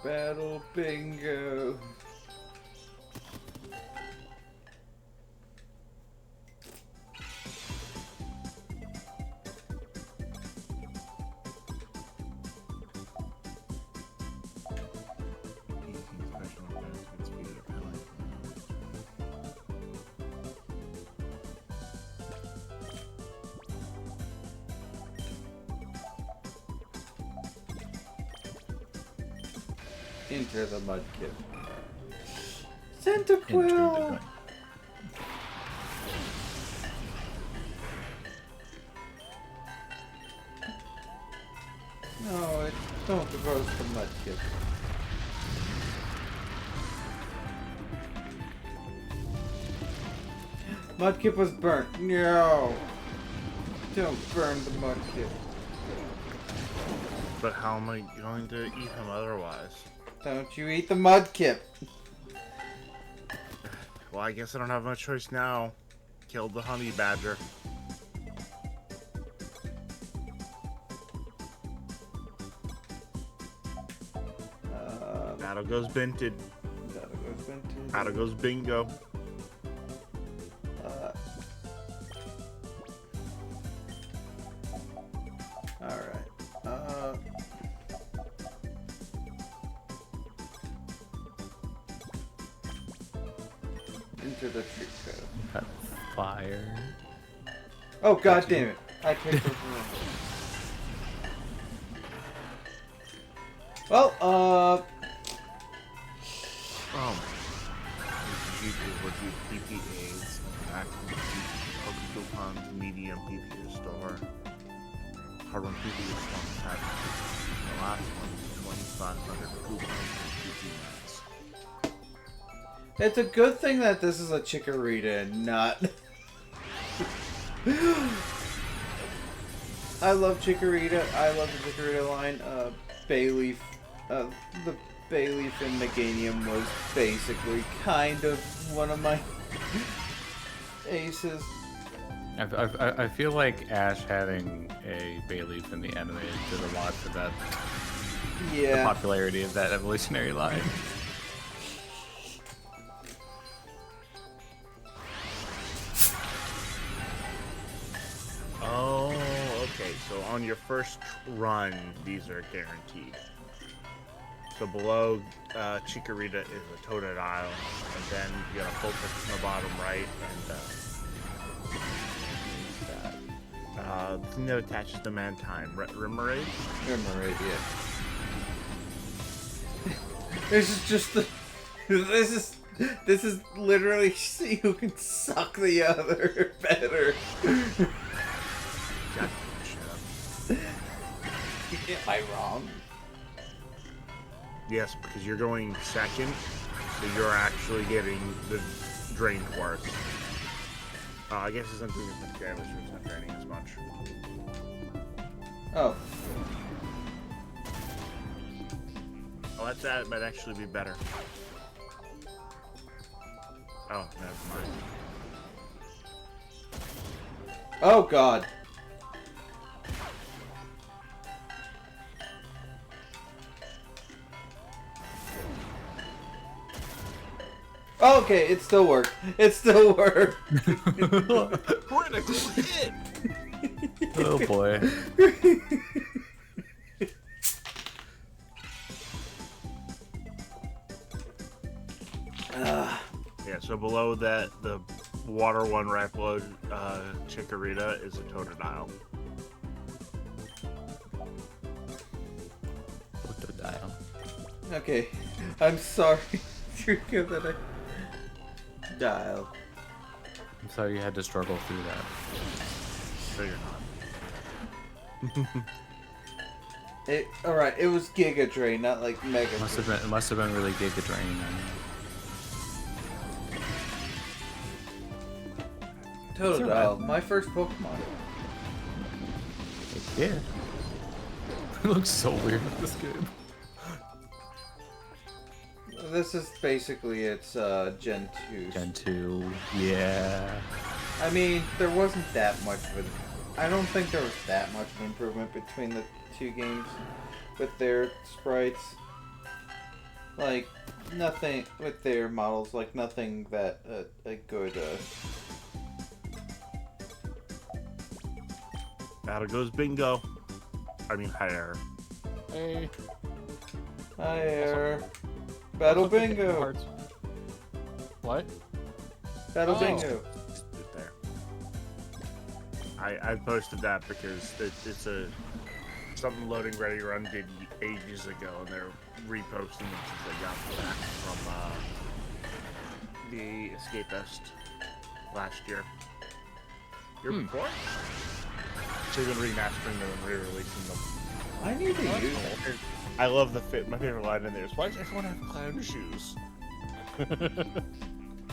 Battle bingo. Enter the Mudkip. Centiquill! No, don't roast the Mudkip. Mudkip was burnt. No! Don't burn the Mudkip. But how am I going to eat him otherwise? Don't you eat the Mudkip. Well, I guess I don't have much choice now. Killed the honey badger. That'll goes Binted. That'll goes Binted. That'll goes Bingo. Alright. Into the tree code. That fire. Oh god damn it! I picked up wrong. Well, Oh my. GG would be PPAs. Active Pokecoupons, medium PP store. Hard one PP is one pack. The last one is 2,500 coupons and PP mats. it's a good thing that this is a Chikorita and not. I love Chikorita. I love the Chikorita line. Bayleaf. The Bayleaf and Meganium was basically kind of one of my aces. I feel like Ash having a Bayleaf in the anime did a lot for that. The Yeah. popularity of that evolutionary line. Oh, okay. So on your first run, these are guaranteed. So below Chikorita is a Totodile, and then you got a Vulpix in the bottom right, and the thing that attaches to Mantine, Remoraid? Remoraid, yeah. This is just the. This is literally see who can suck the other better. God, shut up. Am I wrong? Yes, because you're going second, so you're actually getting the Drain Quartz. I guess it's not doing as much damage, so it's not draining as much. Oh. Oh, that might actually be better. Oh, never mind. Oh god. Okay, it still worked. It still worked. Critical hit! Oh boy. Yeah, so below that, the water one right below Chikorita is a Totodile. Totodile. Okay, I'm sorry to give that a dial. I'm sorry you had to struggle through that. So you're not. Alright, it was Giga Drain, not like Mega. It must have been really Giga Drain. Totodile, my first Pokemon. Yeah. It looks so weird in this game. This is basically its Gen 2. Gen 2, yeah. I mean, there wasn't that much of it. I don't think there was that much of improvement between the two games with their sprites. Like, nothing with their models, like nothing that a good Battle goes bingo. I mean, higher. Hey. higher. Battle Also, Kingdom bingo. Hearts. What? Battle Oh. bingo. Sit there. I posted that because it's something Loading Ready Run did ages ago, and they're reposting it since they got back from the Escapist last year. Year before? So they've been remastering them and re-releasing them. I need to use it. I love the fit. My favorite line in there is, why does everyone have clown shoes?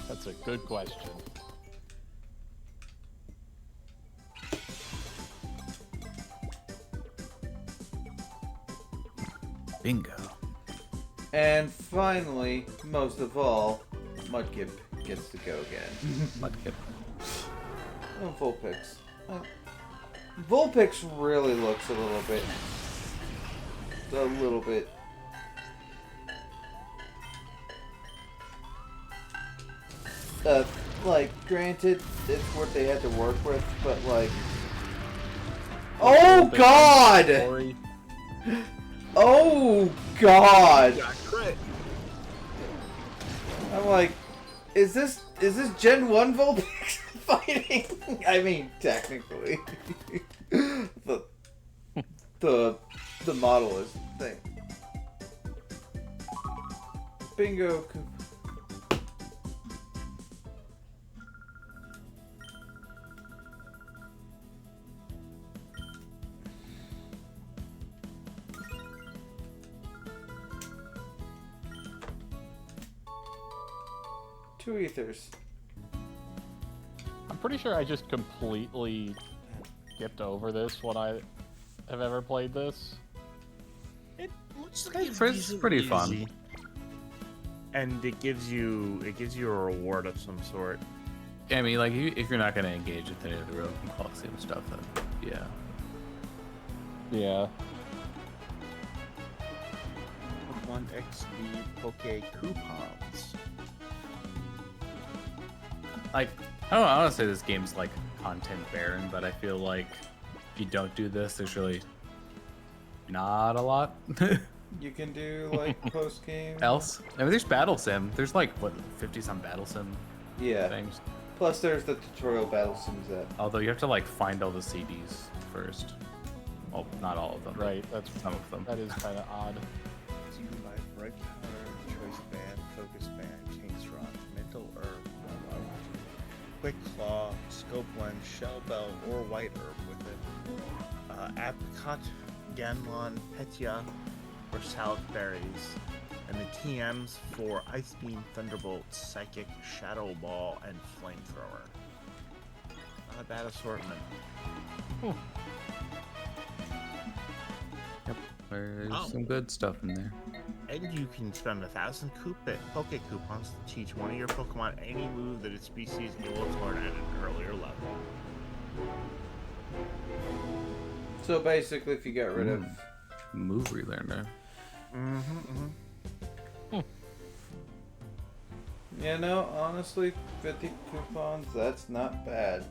That's a good question. Bingo. And finally, most of all, Mudkip gets to go again. Mudkip. Oh, Vulpix. Vulpix really looks a little bit. Like, granted, it's what they had to work with, but like. Oh God! Story. Oh God! Yeah, crit. I'm like, is this Gen 1 Vulpix fighting? I mean, technically. the model is the thing. Bingo. Two ethers. I'm pretty sure I just completely skipped over this when I have ever played this. It looks like It's pretty fun. And it gives you a reward of some sort. I mean, like, if you're not gonna engage with any of the Rogue and Coliseum stuff, then yeah. Yeah. Pokemon XD Poke coupons. Like, I don't want to say this game's like content barren, but I feel like if you don't do this, there's really not a lot You can do like post game. else. I mean, there's Battle Sim. There's like what 50-some Battle Sim Yeah. things. Plus, there's the tutorial battle sims that. Although you have to like find all the CDs first. Well, not all of them. but Right. That's some of them. that is kind of odd. You can buy Bright Powder, Choice Band, Focus Band, Chains Rock, Mental Herb, Quick Claw, Scope Lens, Shell Bell, or White Herb with it. Apricot, Ganlon, Petya, or Salad Berries. And the TMs for Ice Beam, Thunderbolt, Psychic, Shadow Ball, and Flamethrower. Not a bad assortment. Yep. There's Oh. some good stuff in there. And you can spend 1,000 Poke coupons to teach one of your Pokemon any move that its species is able to learn at an earlier level. So basically, if you get rid of. Move relearner. You know, honestly, 50 coupons, that's not bad.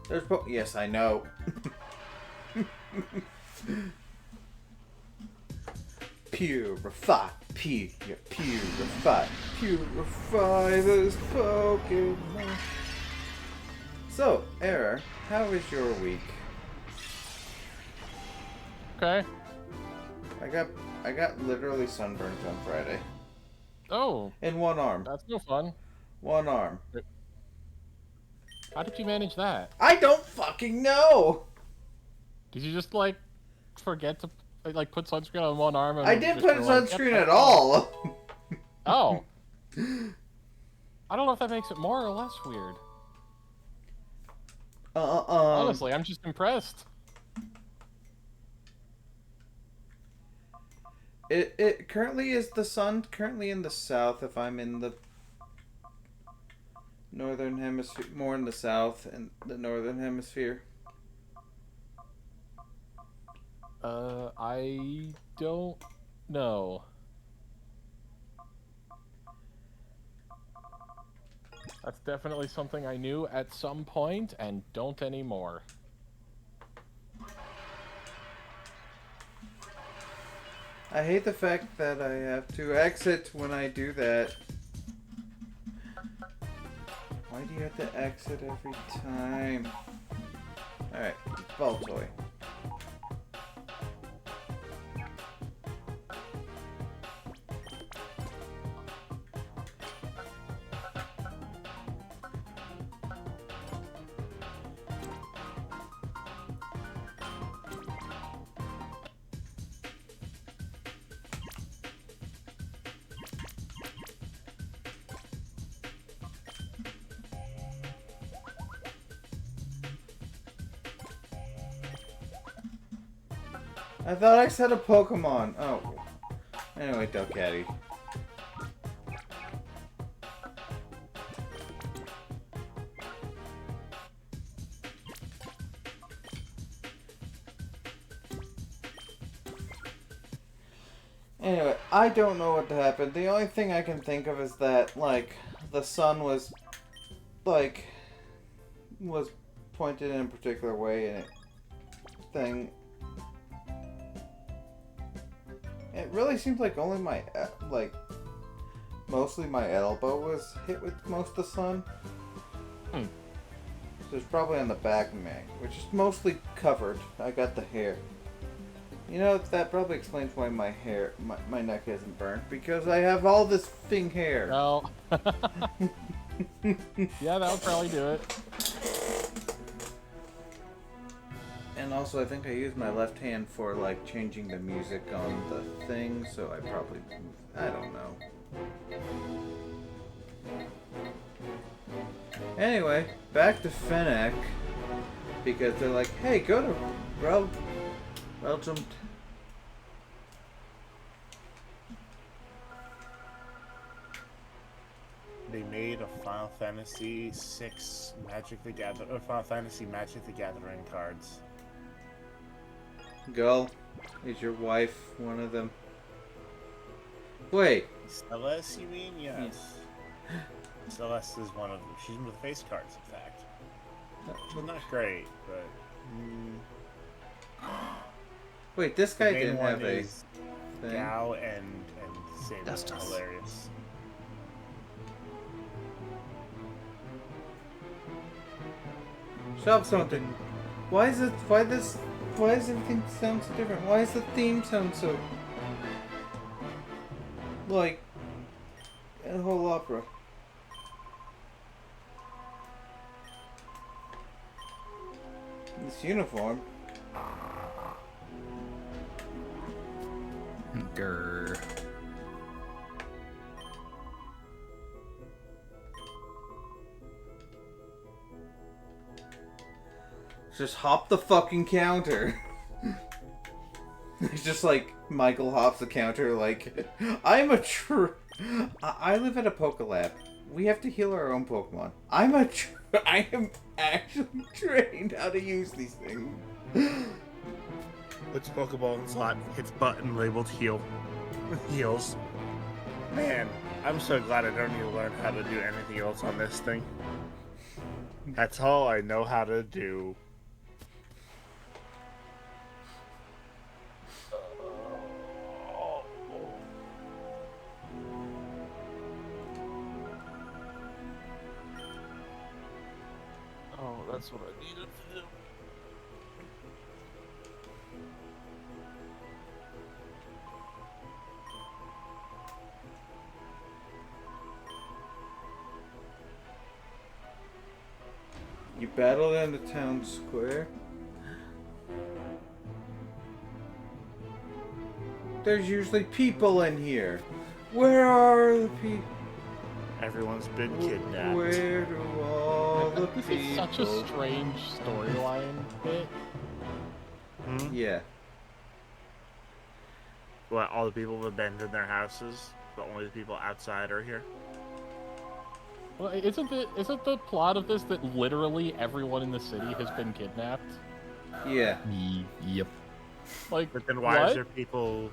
There's yes, I know. Purify this Pokemon. So, Error, how is your week? Okay. I got literally sunburned on Friday. Oh, In one arm. that's no fun. One arm. How did you manage that? I don't fucking know! Did you just like forget to like put sunscreen on one arm? And I didn't just put were like, sunscreen "Yep, at all! Oh. I don't know if that makes it more or less weird. Honestly, I'm just impressed. It currently is the sun currently in the south if I'm in the northern hemisphere, more in the south and the northern hemisphere. I don't know. That's definitely something I knew at some point and don't anymore. I hate the fact that I have to exit when I do that. Why do you have to exit every time? Alright, ball toy. I thought I said a Pokemon. Oh. Anyway, Delcatty. Anyway, I don't know what happened. The only thing I can think of is that, like, the sun was, like, was pointed in a particular way and it really seems like only my, like, mostly my elbow was hit with most of the sun. So it's probably on the back of me, which is mostly covered. I got the hair. You know, that probably explains why my hair, my neck isn't burned, because I have all this thing hair. Well, yeah, that would probably do it. And also, I think I use my left hand for, like, changing the music on the thing, so I probably, I don't know. Anyway, back to Fennec, because they're like, hey, go to Belgium. They made a Final Fantasy VI Magic the Gathering, or Final Fantasy Magic the Gathering cards. Gull, is your wife one of them? Wait. Celeste, you mean? Yes. Celeste is one of them. She's one of the face cards, in fact. Well, not great, but... Wait, this guy the main didn't one have a is thing. Gao and Saber. That's That's just hilarious. Stop something. Why does everything sound so different? Why does the theme sound so... like... a whole opera? This uniform. Grr. Just hop the fucking counter. It's just like Michael hops the counter like, I live at a Pokelab. We have to heal our own Pokemon. I am actually trained how to use these things. Puts Pokeball in slot, hits button labeled heal. Heals. Man, I'm so glad I don't need to learn how to do anything else on this thing. That's all I know how to do. Oh, that's what I needed to do. You battled in the town square. There's usually people in here. Where are the people? Everyone's been kidnapped. Where do all the This people... is such a strange storyline bit. Hmm? Yeah. What, all the people have abandoned their houses, but only the people outside are here? Well, isn't the plot of this that literally everyone in the city has been kidnapped? Yeah. Yep. Like, But then why what? is there people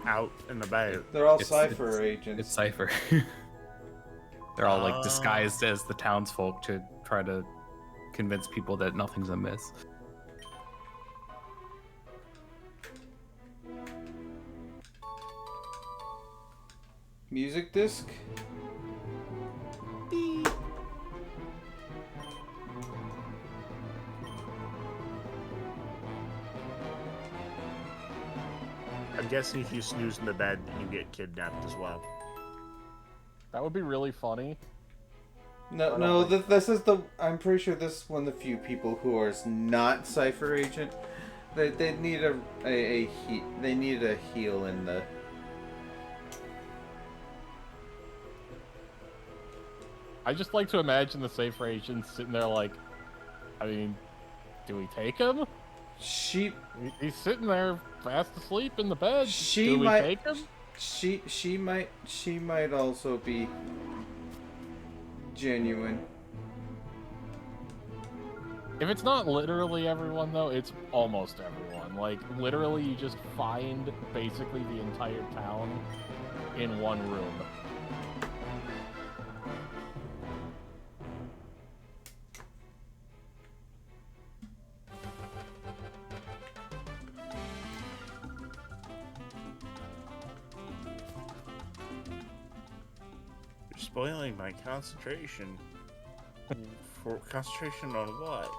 out and about? They're all It's- Cypher agents. It's Cypher. They're all like disguised as the townsfolk to try to convince people that nothing's amiss. Music disc? I'm guessing if you snooze in the bed, you get kidnapped as well. That would be really funny. No, this is the... I'm pretty sure this is one of the few people who are not Cypher agent. They need they need a heal in the... I just like to imagine the Safer agents sitting there like, I mean, do we take him? She He's sitting there fast asleep in the bed. She do we might- take him? she might also be genuine. If it's not literally everyone, though, it's almost everyone. Like, literally, you just find basically the entire town in one room. You're spoiling my concentration. For concentration on what?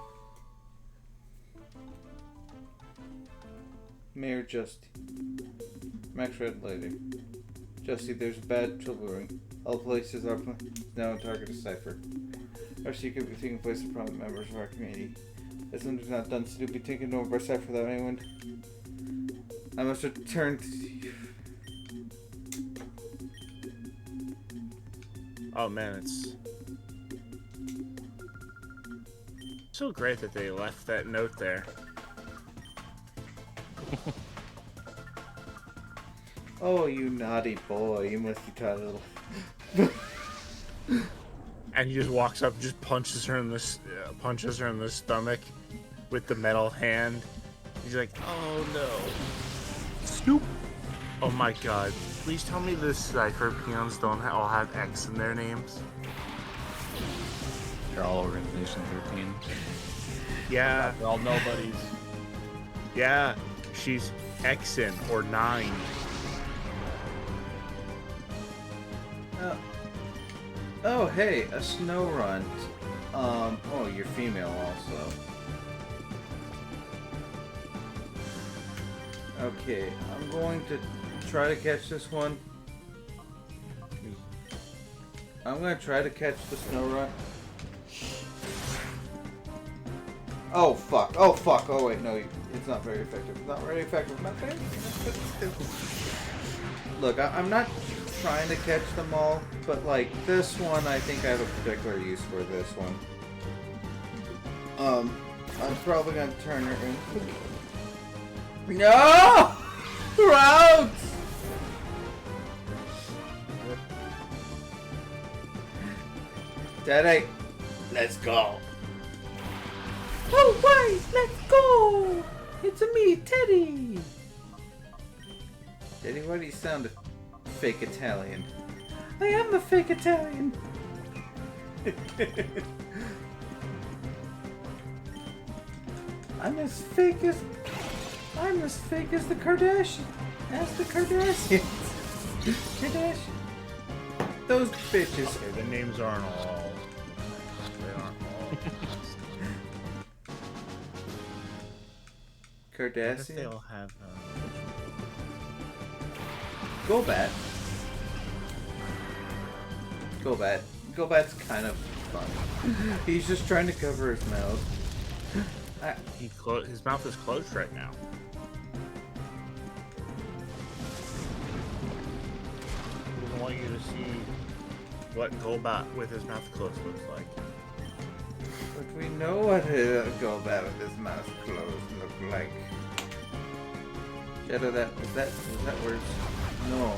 Mayor Justy. Max Red Lady. Justy, there's bad trouble brewing. All places are now a target of Cypher. Our secret will be taking place to prominent members of our community. As someone who's not done to be taken over by Cypher without anyone. I must return to you. Oh man, it's so great that they left that note there. Oh, you naughty boy. You must be taught a little... And he just walks up, and just punches her in the stomach with the metal hand. He's like, "Oh no, Snoop. oh my god! Please tell me the Cypher peons don't all have X in their names." They're all Organization 13. Yeah, They're all nobodies. yeah, she's Xin or 9. Oh, hey, a snow runt. Oh, you're female also. Okay, I'm going to try to catch this one. I'm gonna try to catch the snow runt. Oh fuck, oh fuck, oh wait, no, it's not very effective. It's not very effective, not very effective. Look, I'm not trying to catch them all, but like this one, I think I have a particular use for this one. I'm probably gonna turn her in. No! Route! Daddy, let's go. Oh, right, let's go! It's me, Teddy! Teddy, why do you sound fake Italian? I am a fake Italian! I'm as fake as the Kardashians. As the Kardashians. Kardashian. Those bitches. Okay, the names aren't all. They aren't all. I guess they Kardashian. all have. Go Bat. Go Bat. Go Bat's kind of fun. He's just trying to cover his mouth. His mouth is closed right now. He doesn't want you to see what Golbat with his mouth closed looks like. But we know what Golbat with his mouth closed look like. Shadow, was that words? No.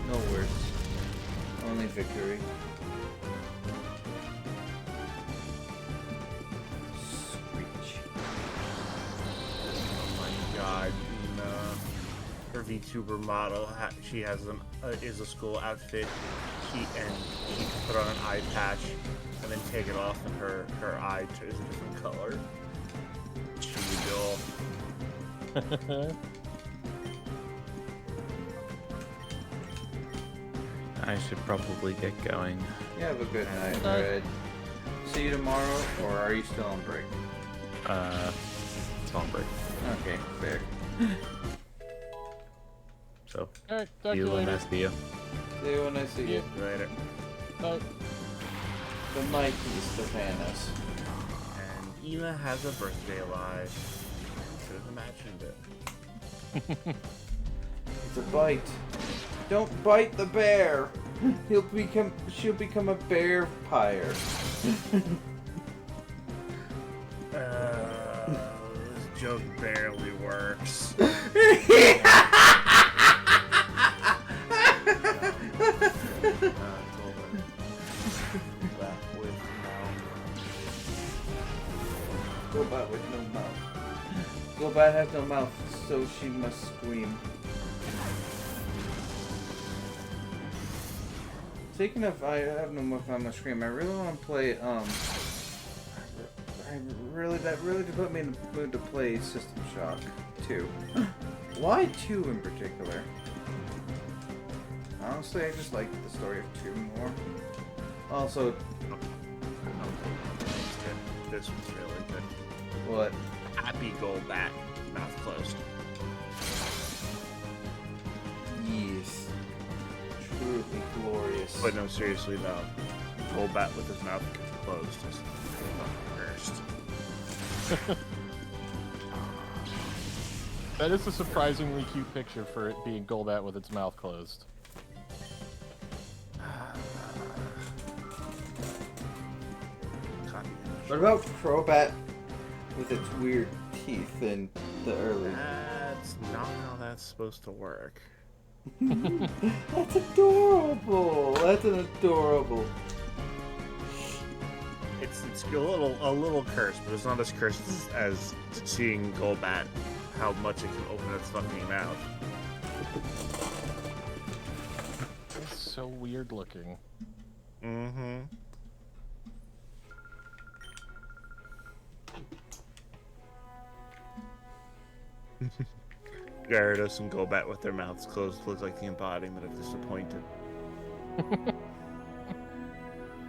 No words. Only victory. Screech. Oh my god, her VTuber model, she has is a school outfit. She can put on an eye patch and then take it off, and her eye is a different color. Chill. I should probably get going. You have a good night, Red. See you tomorrow, or are you still on break? It's on break. Okay, fair. So, Alright, see you when I see you. See you when I see you. Later. Bye. The mighty Stephanus. And Eva has a birthday alive. Should have imagined it. It's a bite. Don't bite the bear. She'll become a bear pyre. This joke barely works. Golbat with no mouth. Golbat has no mouth, so she must scream. Speaking of, I have no mouth, I must scream. I really want to play. That really did put me in the mood to play System Shock 2. Why 2 in particular? Honestly, I just like the story of 2 more. Also, This was really good. what? Happy Golbat, mouth closed. Yes. Truly glorious. But no, seriously though, Golbat with his mouth closed is cursed. That is a surprisingly cute picture for it being Golbat with its mouth closed. What about Crobat with its weird teeth in the early? That's not how that's supposed to work. That's adorable. That's an adorable. It's a little cursed, but it's not as cursed as seeing Golbat, how much it can open its fucking mouth. It's so weird looking. Mm-hmm. Gyarados and Golbat with their mouths closed look like the embodiment of disappointed.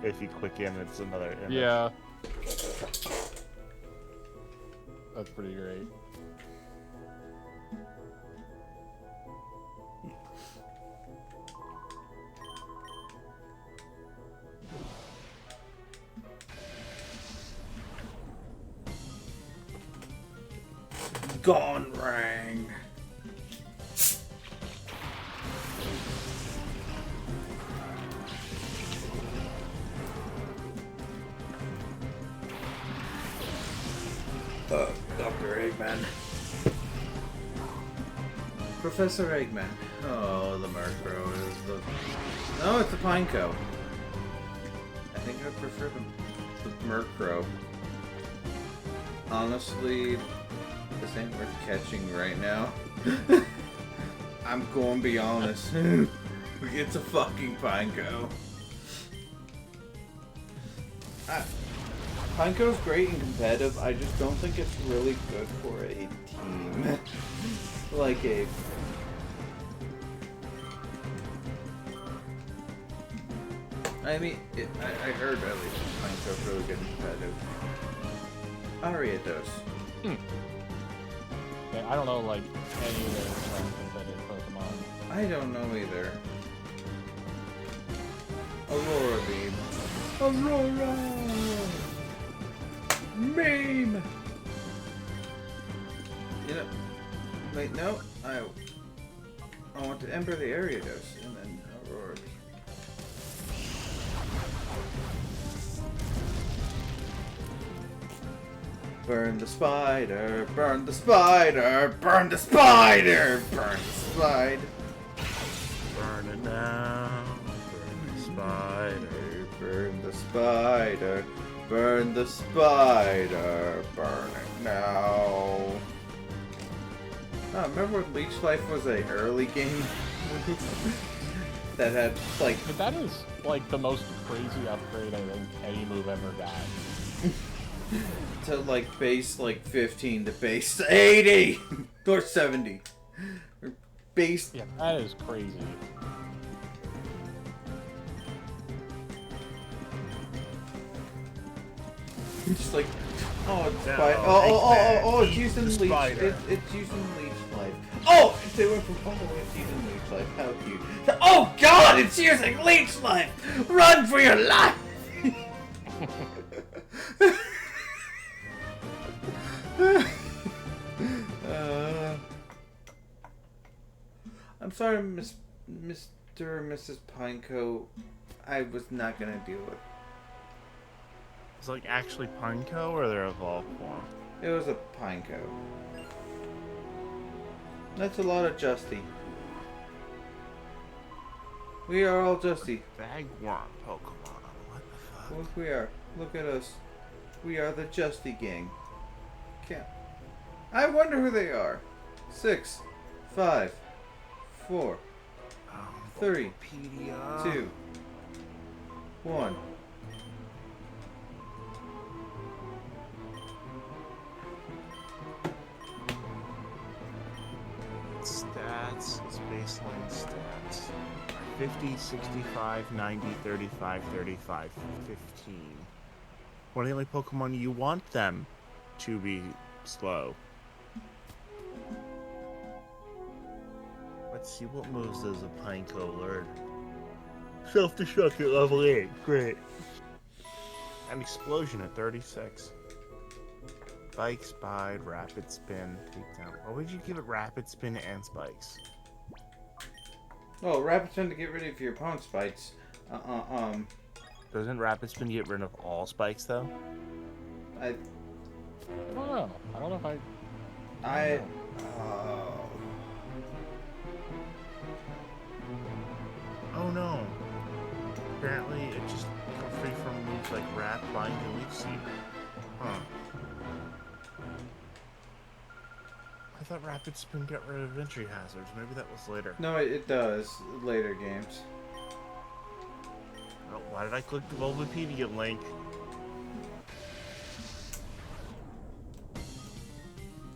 If you click in, it's another image. Yeah. That's pretty great. Gone Rang. Dr. Eggman. Professor Eggman. Oh, the Murkrow is the... No, it's the Pineco. I think I prefer the Murkrow. Honestly, this ain't worth catching right now. I'm going to be honest. It's a fucking Pineco. Pineco's great and competitive. I just don't think it's really good for a team. Like a... I mean, I heard at least Pineco's really good and competitive. Ariados. Yeah, I don't know, like, any of the competitive Pokemon. I don't know either. Aurora Beam. Aurora! Meme! You know, wait, no, I want to Ember the Ariados and then Aurora Beam. Burn the spider, burn the spider, burn the spider, burn the spider. Burn it down. Burn the spider. Burn the spider, burn the spider, burn it now. Oh, remember when Leech Life was an early game? That had, like... But that is, like, the most crazy upgrade I think any move ever got. to, like, base, like, 15 to base 80! Or 70. Or base... Yeah, that is crazy. Just like... Oh, it's No, it's using the Leech... spider. It's using Leech Life. Oh! They went from... Oh, it's using Leech Life. How cute. Oh, God! It's using Leech Life! Run for your life! I'm sorry, Mr. and Mrs. Pineco. I was not gonna deal with. It's like actually Pineco or their evolved form? It was a Pineco. That's a lot of Justy. We are all Justy. Bagworm Pokemon. What the fuck? Look, we are. Look at us. We are the Justy gang. Can't. I wonder who they are. 6, 5, 4, 3, 2, 1. Stats, it's baseline stats. 50, 65, 90, 35, 35, 15. What are the only Pokemon you want them to be slow? Let's see what moves does a Pineco learn. Self-destruct at level 8. Great. An explosion at 36. Spike, Spide, Rapid Spin, Takedown. Why would you give it Rapid Spin and Spikes? Oh, Rapid Spin to get rid of your opponent's spikes. Doesn't Rapid Spin get rid of all spikes though? I don't know. I don't know if I Oh no. Apparently it just got free from moves like Wrap, Bind, and Leech Seed. Huh. I thought Rapid Spin got rid of entry hazards. Maybe that was later. No, it does. Later games. Oh, why did I click the Bulbapedia link?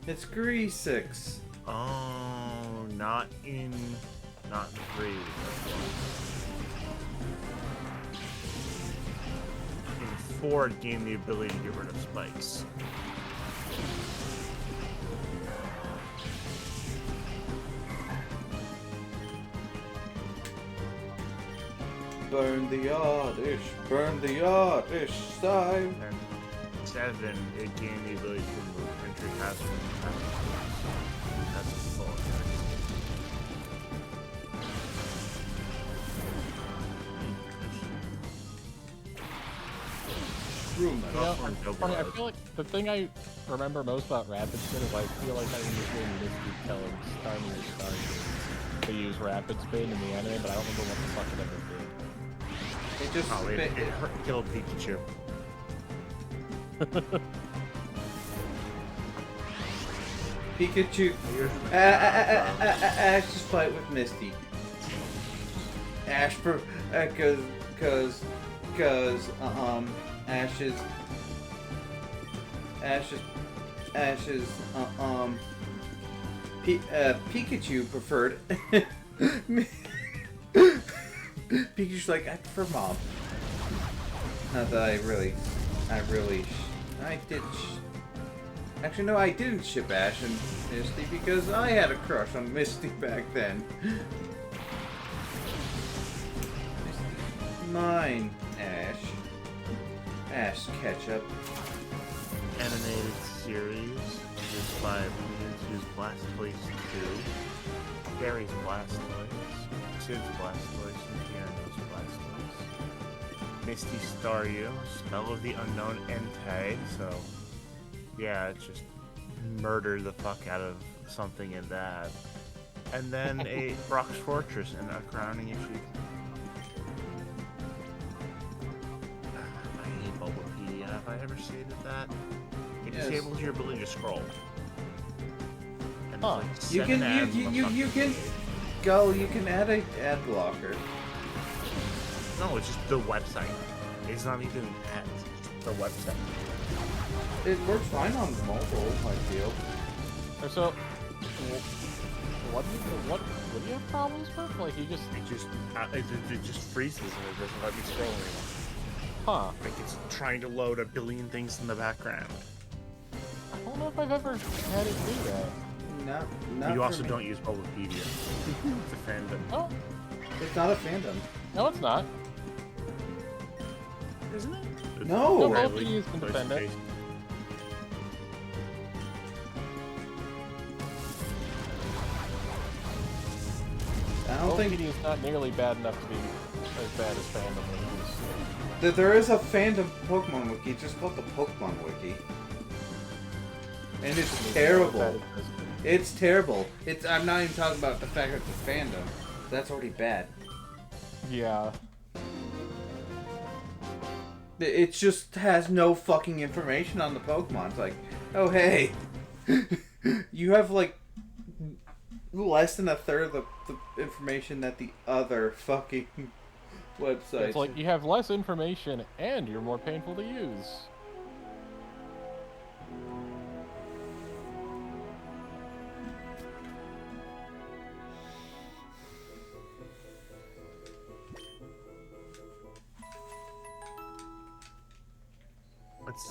It's Greasix. Oh, not in 3. In 4, it gained the ability to get rid of spikes. Burn the oddish, burn the oddish side. And 7, it gained the ability to remove entry hazard and that's a full attack. Room. Yeah, funny, I feel like the thing I remember most about Rapid Spin is I feel like I usually Misty telling Starmie or Starmie to use Rapid Spin in the anime, but I don't remember what the fuck it ever did. It just Oh, it killed Pikachu. Pikachu. Ash just fight with Misty. Ash for cause Ash's Pikachu preferred. Pikachu's like, I prefer Mom. Not that I did. Actually, no, I didn't ship Ash and Misty because I had a crush on Misty back then. Mine, Ash. Ash Ketchup. Animated series used by Mewtwo's Blastoise 2, Gary's Blastoise, Sid's Blastoise, and Piano's Blastoise. Misty Staryu, Spell of the Unknown Entei, so Yeah, it's just murder the fuck out of something in that. And then a Brock's Fortress and a crowning issue. I hate Bulbapedia. Have I ever stated that? It Yes. disables your ability to scroll. And Huh. there's like You can 7 ads on the you fucking can page. go. You can add a ad blocker. No, it's just the website. It's not even ads. It's just the website. It works fine on mobile, I feel. So, what do you have problems with? Like, you just... It just freezes and it doesn't let me scroll anymore. Huh. Like it's trying to load a billion things in the background. I don't know if I've ever had it do that. Not You for also me. don't use Bulbapedia. It's a fandom. Oh, It's not a fandom. no, it's not. Isn't it? It's No! rarely Bulbapedia is independent. voice-based. I don't think OPD is not nearly bad enough to be as bad as fandom is. that there is a fandom Pokemon wiki. It's just called the Pokemon wiki, and it's terrible. It's terrible. It's. I'm not even talking about the fact that it's a fandom. That's already bad. Yeah. It just has no fucking information on the Pokemon. It's like, oh hey, you have like less than a third of the information that the other fucking websites. It's like you have less information and you're more painful to use.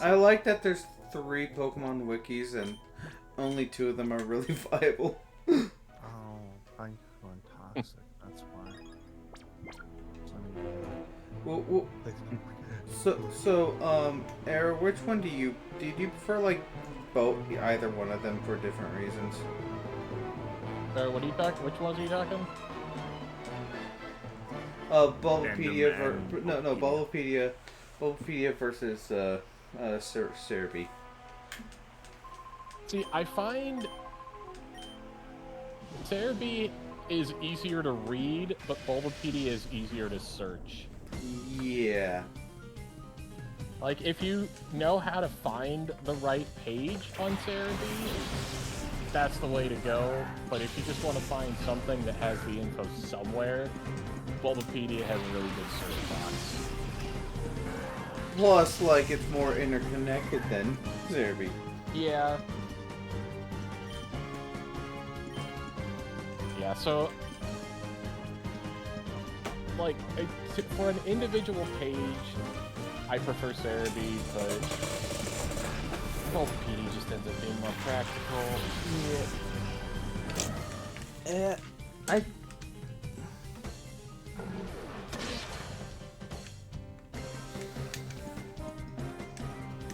I like that there's 3 Pokemon wikis and only 2 of them are really viable. Oh, thankful and toxic. That's why. Well, Era, which one do you prefer? Like both, either one of them for different reasons. What are you talking? Which ones are you talking? Bulbapedia Fandom and Bulbapedia versus Cerebi. See, I find Cerebi is easier to read, but Bulbapedia is easier to search. Yeah. Like, if you know how to find the right page on Cerebi, that's the way to go. But if you just want to find something that has the info somewhere, Bulbapedia has a really good search box. Plus, like, it's more interconnected than Cerebi. Yeah. Yeah, so... like, for an individual page, I prefer Cerebi, but Bulbapedia just ends up being more practical. Yeah.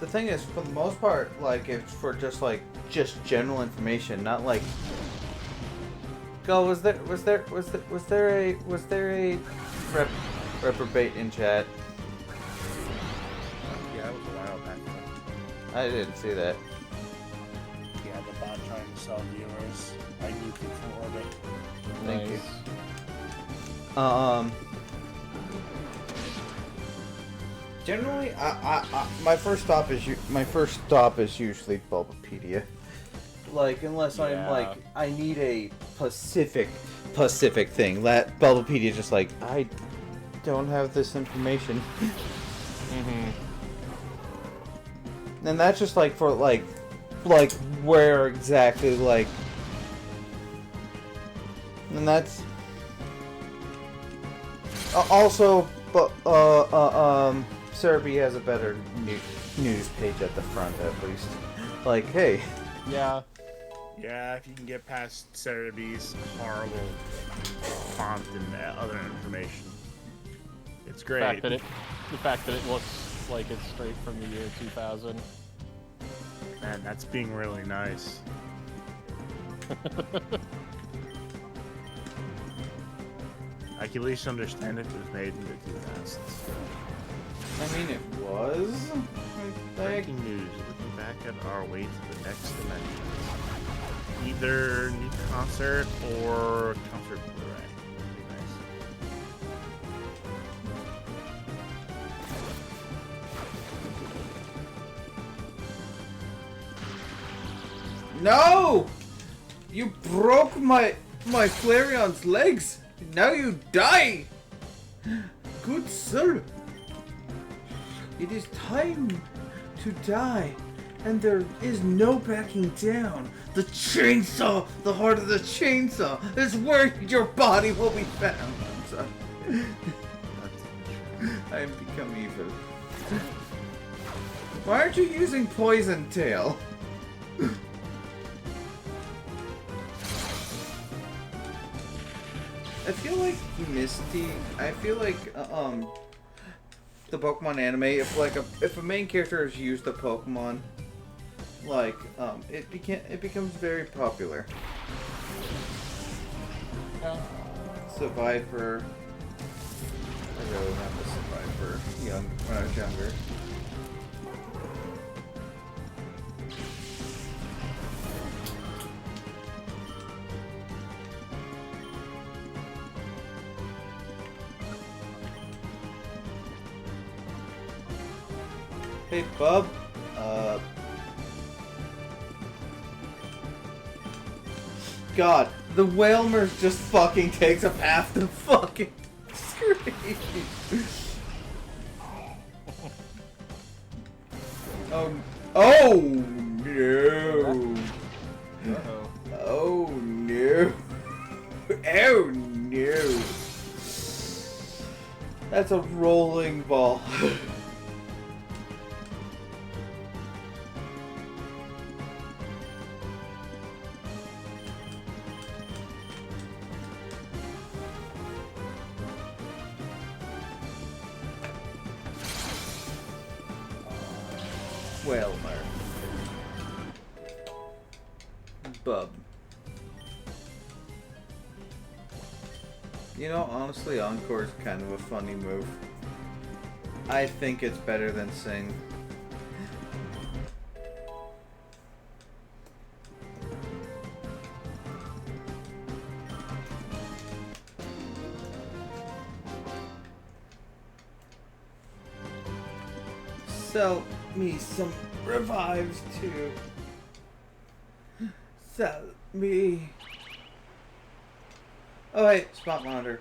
The thing is, for the most part, like, it's for just general information, not like. Go. Was there a reprobate in chat? Yeah, that was a while back. I didn't see that. Yeah, the bot trying to sell viewers. I knew people from Orbit. Thank you. Nice. Generally, my first stop is usually Bulbapedia. Like, unless I'm Yeah. like, I need a specific thing. That Bulbapedia is just like, I don't have this information. Mm-hmm. And that's just like for like where exactly like. And that's also, but Cerebi has a better news page at the front at least. Like, hey. Yeah. Yeah, if you can get past Cerebi's horrible font and other information, it's great. The fact that it looks like it's straight from the year 2000. Man, that's being really nice. I can at least understand if it was made in the 2000s. I mean, it was. Breaking news, looking back back at our way to the next dimension. Either new concert or concert Blu-ray. Would be nice. No! You broke my Flareon's legs. Now you die. Good sir. It is time to die, and there is no backing down. The chainsaw, the heart of the chainsaw, is where your body will be found. I'm sorry. I have become evil. Why aren't you using Poison Tail? I feel like Misty. I feel like the Pokemon anime. If a main character has used a Pokemon, it becomes very popular. Yeah. Survivor. I really want the Survivor when I was younger. Hey, bub. God, the Whalmer just fucking takes up half the fucking screen. Oh no. Uh-oh. Oh no. Oh no. That's a rolling ball. Whalmer. Bub. You know, honestly, Encore is kind of a funny move. I think it's better than Sing. Sell me some revives too. Sell me. Oh wait, Spot Monitor.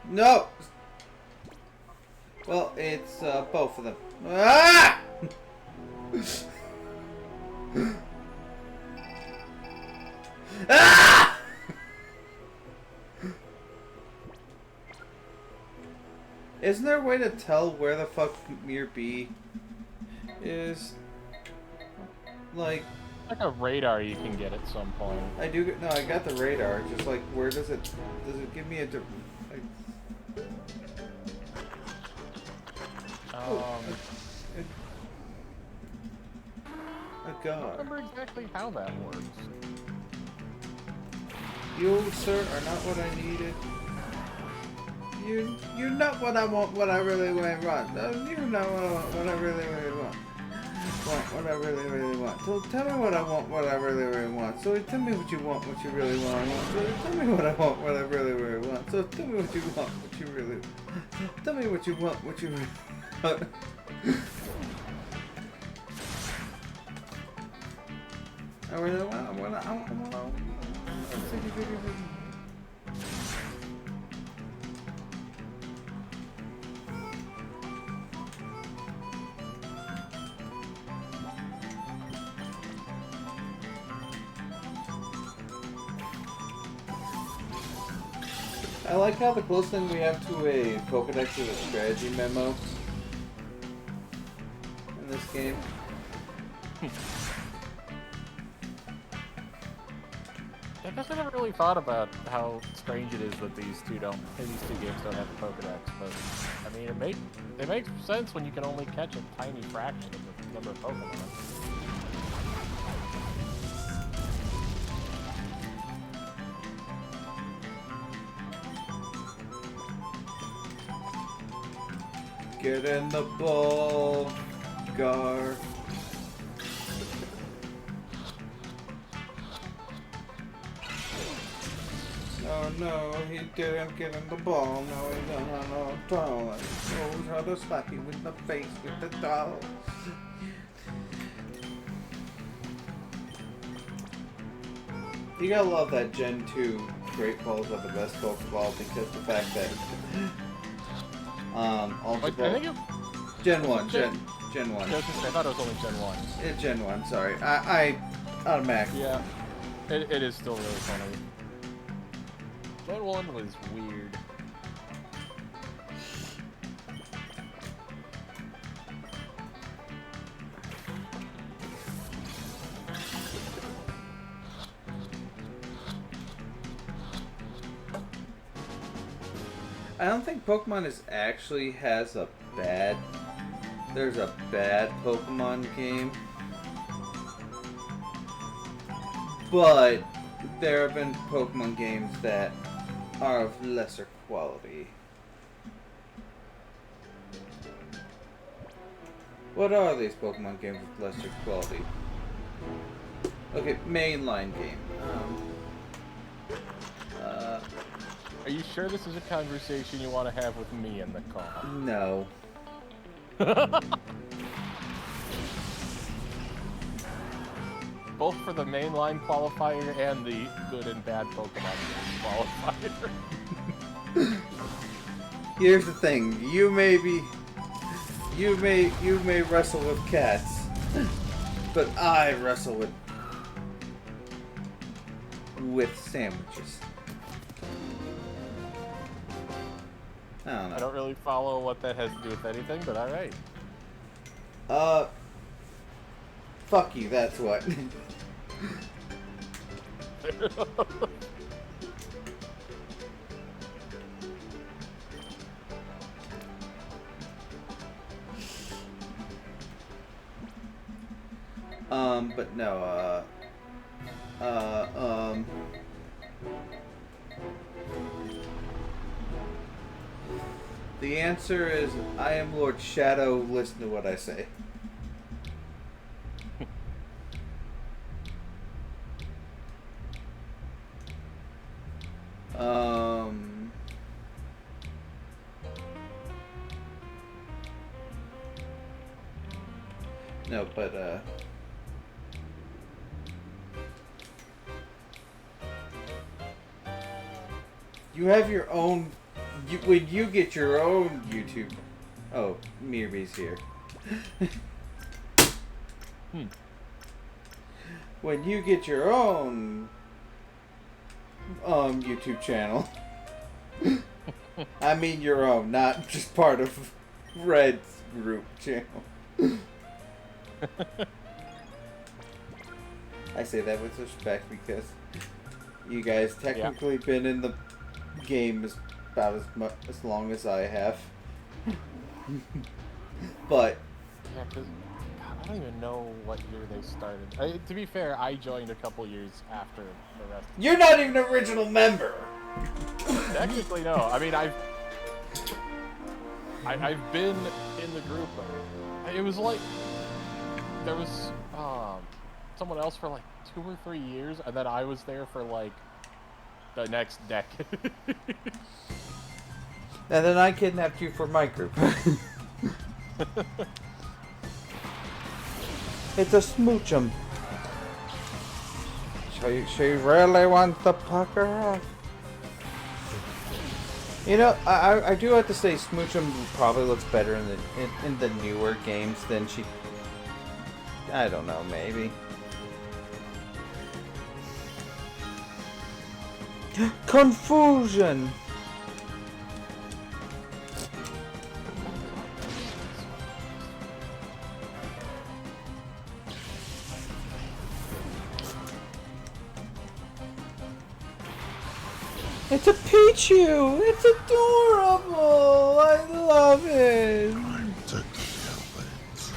No! Well, it's both of them. Ah! Ah! Isn't there a way to tell where the fuck your bee is? Like a radar you can get at some point. I got the radar. Just like, where does it give me a I don't god. remember exactly how that works. You, sir, are not what I needed. You're not what I want, what I really want. No, you're not what I really want. What I really want. So tell me what I want, what I really want. So tell me what you want, what you really want. So tell me what I want, what I really want. So tell me what you want, what you really. Tell me what you want, what you really want. I really want. I like how the closest thing we have to a Pokedex is a strategy memo in this game. I guess I never really thought about how strange it is that these two games don't have a Pokedex, but I mean it makes sense when you can only catch a tiny fraction of the number of Pokemon. Get in the ball, Gar. no, he didn't get in the ball. No, he don't know tall. Knows how to slap you in the face with the doll. You gotta love that Gen 2 Great Balls are the best Pokeball because the fact that Ultra Wait, I Ball... think it, Gen 1, Gen 1. I thought it was only Gen 1. It's Gen 1, sorry. I automatically... Yeah, it is still really funny. Gen 1 was weird. I don't think Pokemon actually has a bad... There's a bad Pokemon game. But there have been Pokemon games that are of lesser quality. What are these Pokemon games with lesser quality? Okay, mainline game. Are you sure this is a conversation you want to have with me in the car? No. Both for the mainline qualifier and the good and bad Pokemon qualifier. Here's the thing. You may wrestle with cats, but I wrestle with sandwiches. I don't know. I don't really follow what that has to do with anything, but alright. Fuck you, that's what. But no, the answer is I am Lord Shadow, listen to what I say. No, but, you have your own, when you get your own YouTube, oh, Mirby's here. When you get your own, YouTube channel, I mean your own, not just part of Red's group channel. I say that with respect because you guys technically been in the game about as long as I have. But Yeah, because I don't even know what year they started. To be fair, I joined a couple years after the rest. you're not even an original member. Technically, no. I mean, I've been in the group. It was like there was someone else for like 2 or 3 years, and then I was there for like the next decade. And then I kidnapped you for my group. It's a smoochum. She really wants to pucker off. You know, I do have to say Smoochum probably looks better in the newer games than she... I don't know, maybe. Confusion! It's a Pichu! It's adorable! I love it! Time to kill it.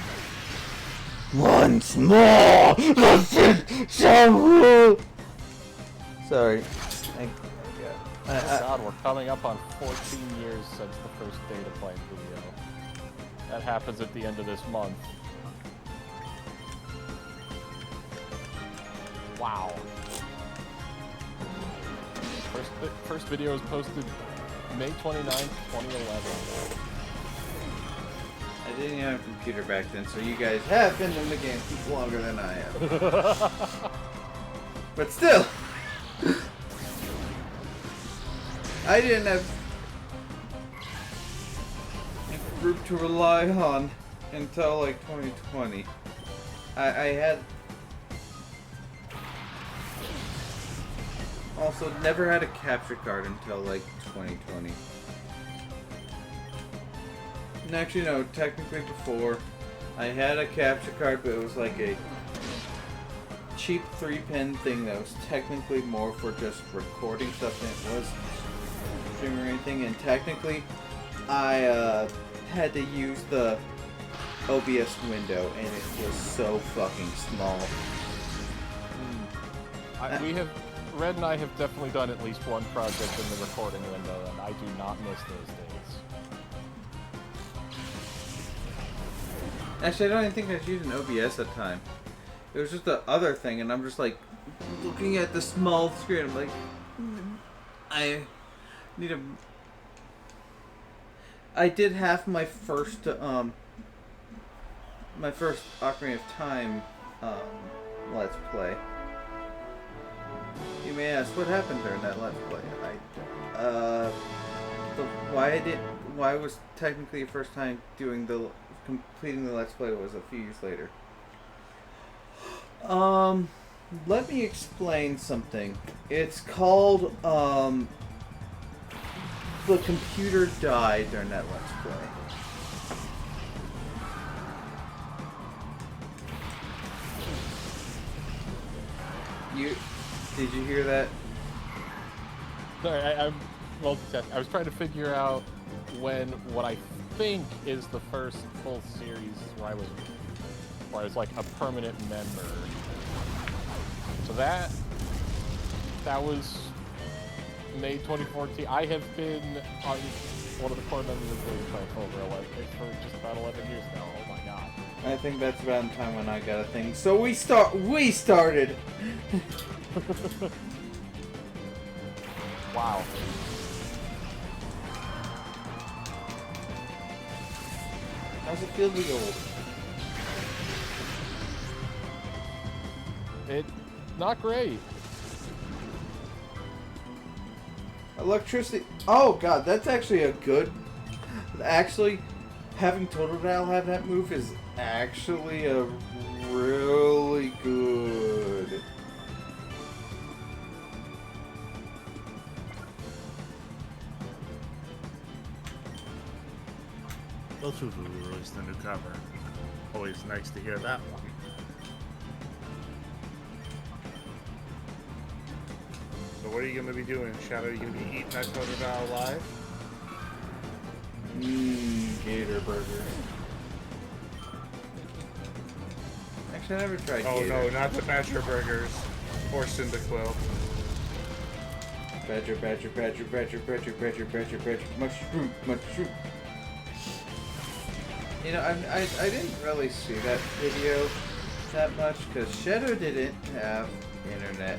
Once more! Sorry. Oh God, we're coming up on 14 years since the first Data Plane video. That happens at the end of this month. Wow. First video was posted May 29th, 2011. I didn't have a computer back then, so you guys have been in the game longer than I have. But still, I didn't have a group to rely on until like 2020. I had also never had a capture card until like 2020. And actually, no, technically before, I had a capture card, but it was like a cheap 3-pin thing that was technically more for just recording stuff than it was streaming or anything. And technically, I had to use the OBS window, and it was so fucking small. Red and I have definitely done at least one project in the recording window, and I do not miss those days. Actually, I don't even think I was using OBS at the time. It was just the other thing, and I'm just like looking at the small screen. I'm like, I need a. I did have my first Ocarina of Time Let's Play. You may ask, what happened during that Let's Play? Why was technically the first time completing the Let's Play was a few years later. Let me explain something. It's called, the computer died during that Let's Play. Did you hear that? Sorry, I'm multitasking. I was trying to figure out when what I think is the first full series where I was like a permanent member. So that was May 2014. I have been on one of the core members of the Club for just about 11 years now. Oh my god. I think that's about the time when I got a thing. So we started. Wow. How's it feel to be old? It's not great. Electricity. Oh god, that's actually a good. Actually, having Totodile have that move is actually a really good. Those who released a new cover. Always nice to hear that one. So what are you going to be doing, Shadow? Are you going to be eating that Totodile alive? Gator burger. Actually, I never tried Oh gator. no, not the Badger Burgers. Or Cyndaquil. Badger, mushroom. You know, I didn't really see that video that much because Shadow didn't have internet.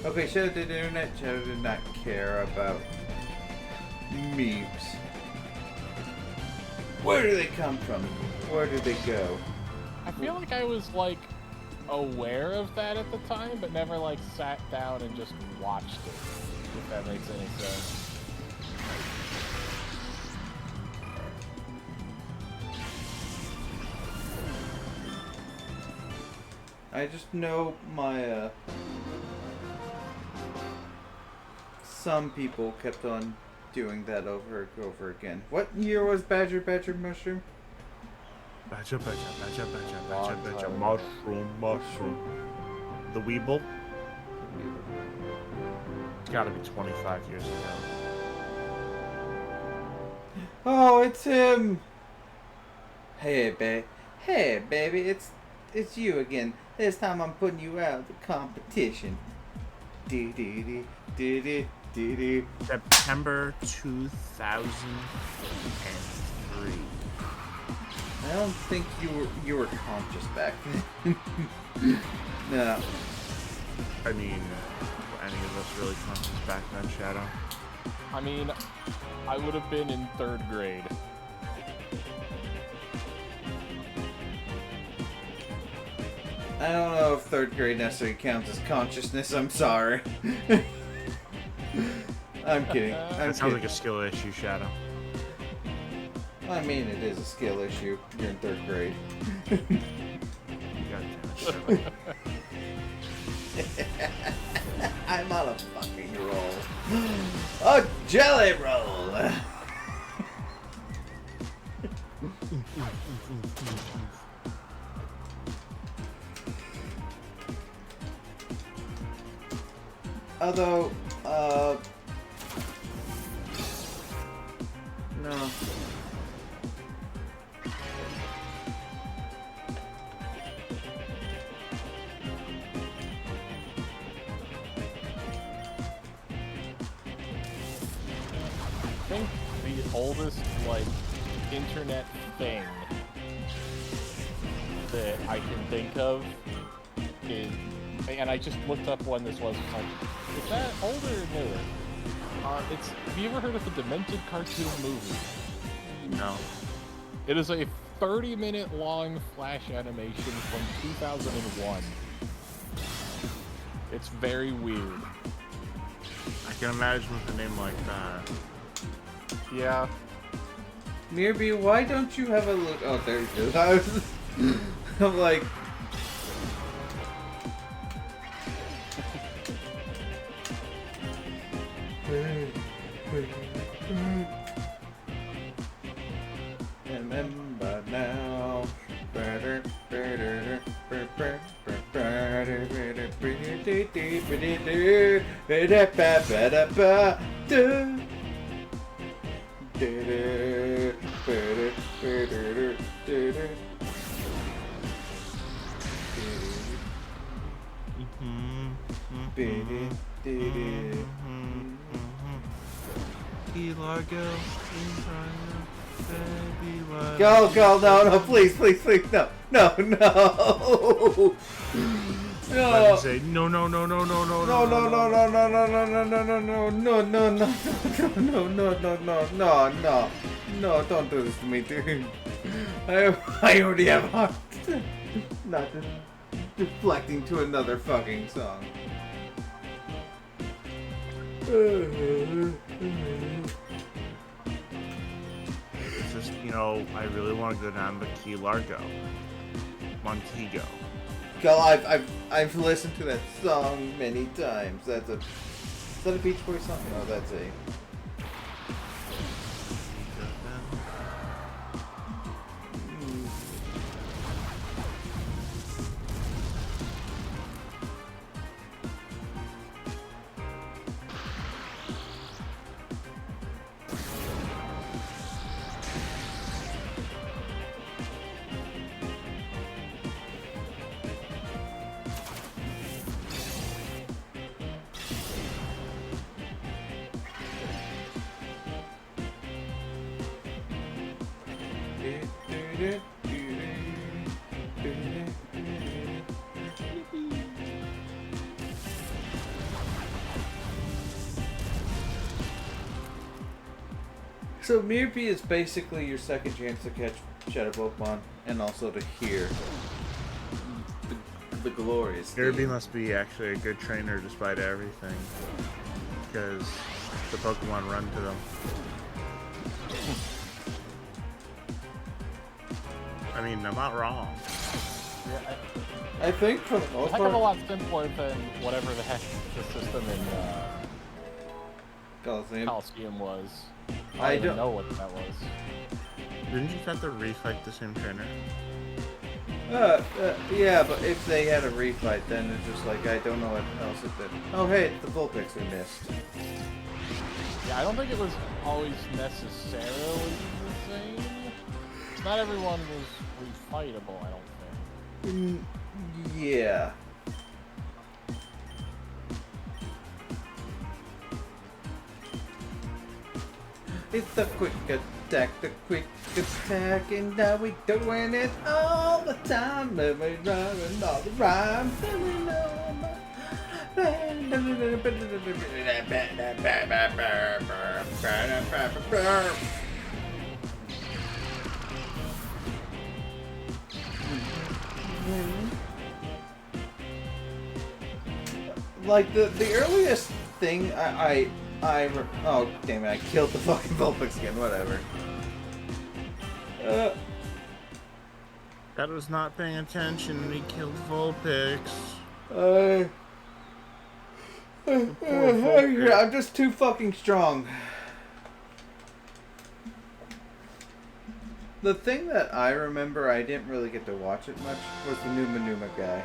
Okay, Shadow did internet. Shadow did not care about memes. Where do they come from? Where do they go? I feel like I was like aware of that at the time, but never like sat down and just watched it. If that makes any sense. I just know my, some people kept on doing that over and over again. What year was Badger Mushroom? Badger, mushroom. The Weeble? It's gotta be 25 years ago. Oh, it's him! Hey, baby, it's you again. This time I'm putting you out of the competition. September 2003. I don't think you were conscious back then. No. I mean, any of us really conscious back then, Shadow. I mean, I would have been in 3rd grade. I don't know if 3rd grade necessarily counts as consciousness. I'm sorry. I'm kidding. That sounds like a skill issue, Shadow. I mean, it is a skill issue. You're in 3rd grade. God damn it. I'm on a fucking roll. A jelly roll! Although, no. I think the oldest, like, internet thing that I can think of is, and I just looked up when this was, it's like, is that older or newer? Have you ever heard of the Demented Cartoon Movie? No. It is a 30-minute long flash animation from 2001. It's very weird. I can imagine with a name like that. Yeah. Mirby, why don't you have a look? Oh, there you go. I'm like... Remember now. Go, go, no, please, please, please, no, no, no. Let me say no, no, no, no, no, no, No, no, no, no, no, no, no, no, no, no, no, no, no, no, no, no, no, no, no, don't do this to me, dude. I already have a heart. Not deflecting to another fucking song. It's just, you know, I really want to go down to Key Largo. Montego. God, I've listened to that song many times. Is that a Beach Boys song? No, that's a... So Mirby is basically your second chance to catch Shadow Pokemon and also to hear the glorious Mirby theme. must be actually a good trainer despite everything. Because the Pokemon run to them. I mean, I'm not wrong. Yeah, I think for the most heck of a part... lot simpler than whatever the heck the system in Coliseum was. I don't even know what that was. Didn't you have to refight the same trainer? Yeah, but if they had a refight, then it's just like, I don't know what else it did. Oh, hey, the Vulpix we missed. Yeah, I don't think it was always necessarily the same. Not everyone was refightable, I don't think. Yeah. It's the quick attack, and now we doing it all the time. And we running all the rhymes, and we know Like the earliest thing oh damn it! I killed the fucking Vulpix again. Whatever. That was not paying attention. He killed Vulpix. I'm just too fucking strong. The thing that I remember, I didn't really get to watch it much, was the Numa guy.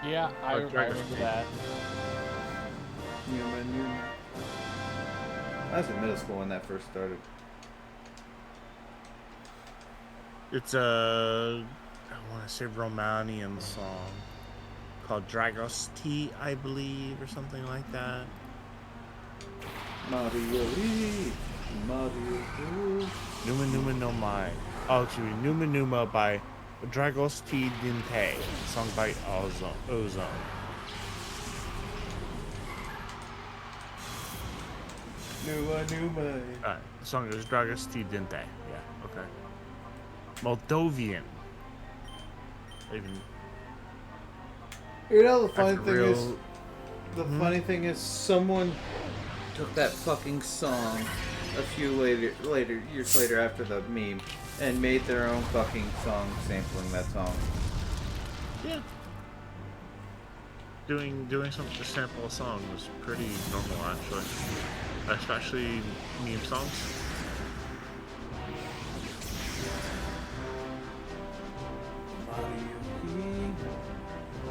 Yeah, I remember that. Numa. I was in middle school when that first started. It's a, I want to say Romanian song called Dragos T, I believe, or something like that. Mario. Numa no Mai. Oh, excuse me, Numa by Dragos T Dinte, sung by Ozone. Numa. The song is Dragos T Dinte. Yeah, okay. Moldovan. Even. You know the funny That's thing real- is, funny thing is, someone took that fucking song a few years later after the meme and made their own fucking song sampling that song. Yeah. Doing something to sample a song was pretty normal, actually. Especially meme songs.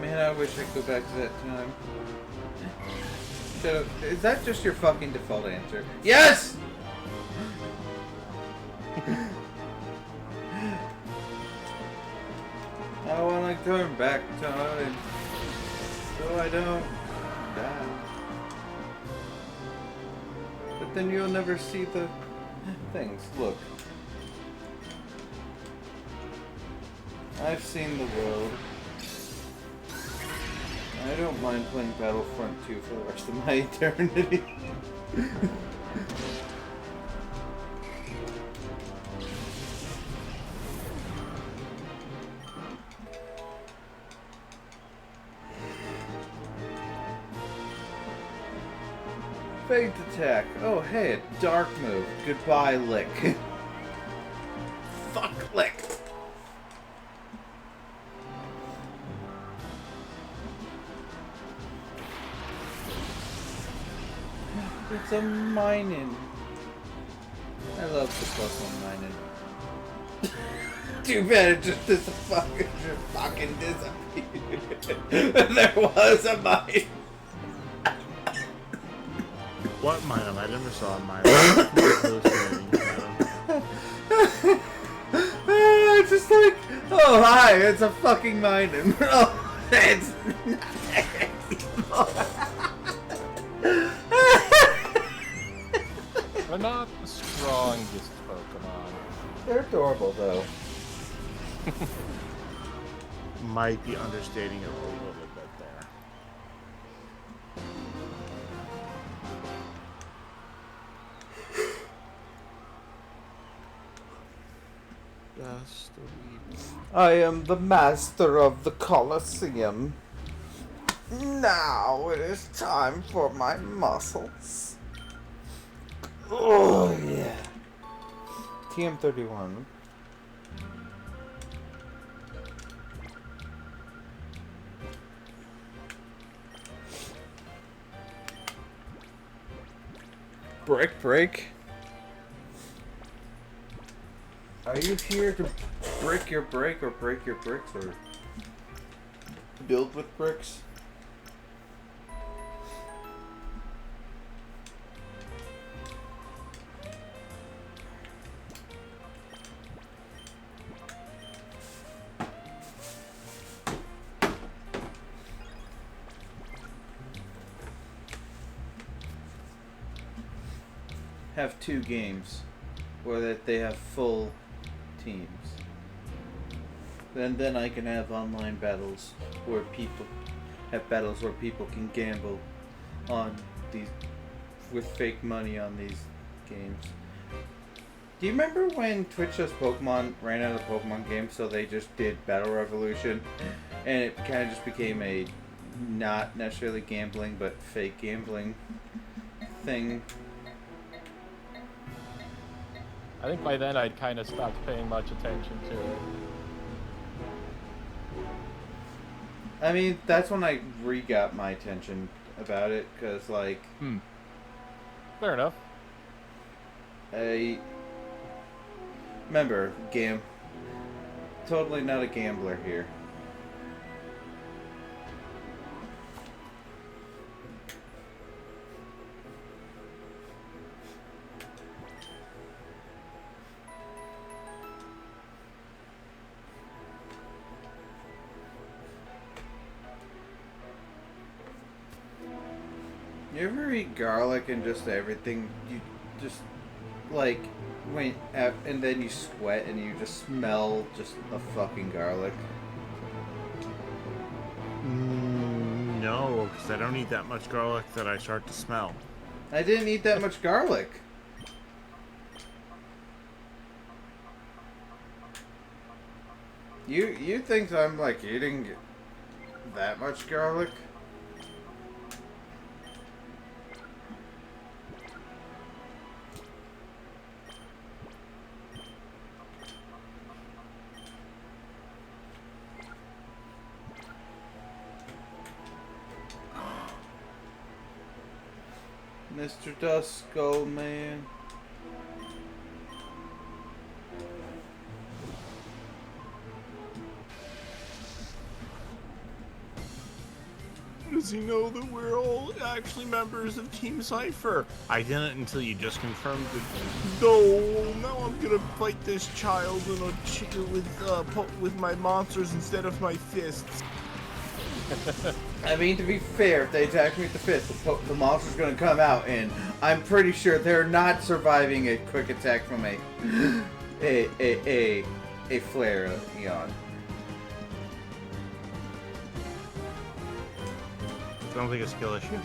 Man, I wish I could go back to that time. So, is that just your fucking default answer? Yes! I want to turn back time so I don't die. But then you'll never see the things. Look. I've seen the world. I don't mind playing Battlefront 2 for the rest of my eternity. Fate attack. Oh, hey, a dark move. Goodbye, Lick. Fuck Lick. It's a mining. I love the plus one mining. Too bad it just fucking disappeared. There was a mine. What mine? I never saw a mine. It's just like, oh hi, it's a fucking mining. Oh, it's not anymore. They're not the strongest Pokemon. They're adorable though. Might be understating it a little bit there. Just a wee. I am the master of the Colosseum. Now it is time for my muscles. Oh yeah. TM31. Break. Are you here to break your break or break your bricks or build with bricks? Have two games where that they have full teams. Then I can have online battles where have battles where people can gamble on these with fake money on these games. Do you remember when Twitch Does Pokemon ran out of the Pokemon game, so they just did Battle Revolution, and it kind of just became a not necessarily gambling but fake gambling thing? I think by then I'd kind of stopped paying much attention to it. I mean, that's when I re-got my attention about it, because, like... Fair enough. I... Remember, totally not a gambler here. You ever eat garlic and just everything, you just, like, and then you sweat and you just smell just the fucking garlic? No, because I don't eat that much garlic that I start to smell. I didn't eat that much garlic. You think I'm, like, eating that much garlic? Mr. Dust Skull Man. Does he know that we're all actually members of Team Cypher? I didn't until you just confirmed it. No, now I'm gonna fight this child with my monsters instead of my fists. I mean, to be fair, if they attack me with the fist, the monster's gonna come out, and I'm pretty sure they're not surviving a quick attack from a flare eon. Sounds like a skill issue.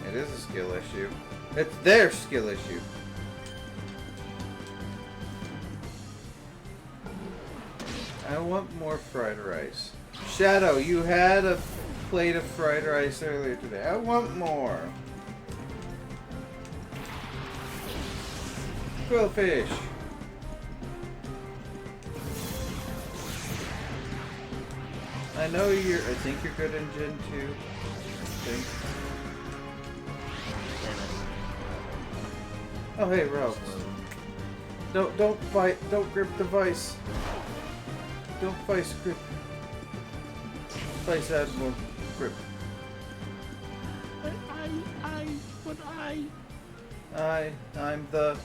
It is a skill issue. It's their skill issue. I want more fried rice. Shadow, you had a plate of fried rice earlier today. I want more. Quillfish. I know I think you're good in Gen 2. I think. Oh hey, Ralph. Don't fight. Don't grip the vice. Don't vice grip. Vice Admiral grip. I'm the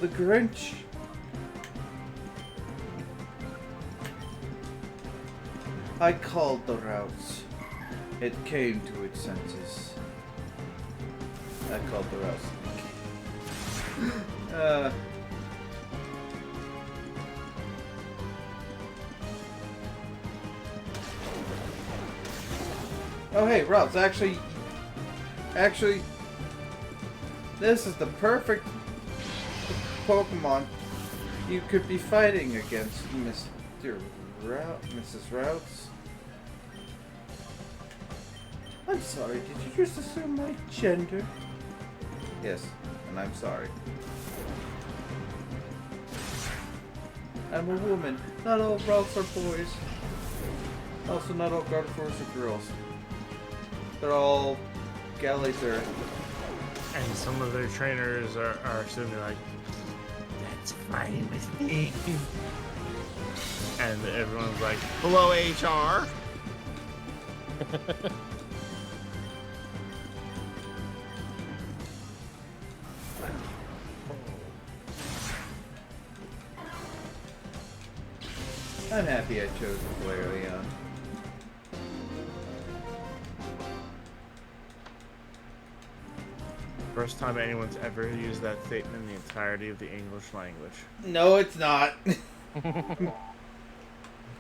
Grinch. I called the routes. It came to its senses. I called the routes. Oh hey, Ralph, actually, this is the perfect Pokemon you could be fighting against, Mrs. Routes. I'm sorry, did you just assume my gender? Yes, and I'm sorry. I'm a woman. Not all Ralphs are boys. Also, not all Gardevoirs are girls. They're all galleys are. And some of their trainers are assuming like, that's fine with me. And everyone's like, hello HR. I'm happy I chose the Flare Leon. First time anyone's ever used that statement in the entirety of the English language. No, it's not.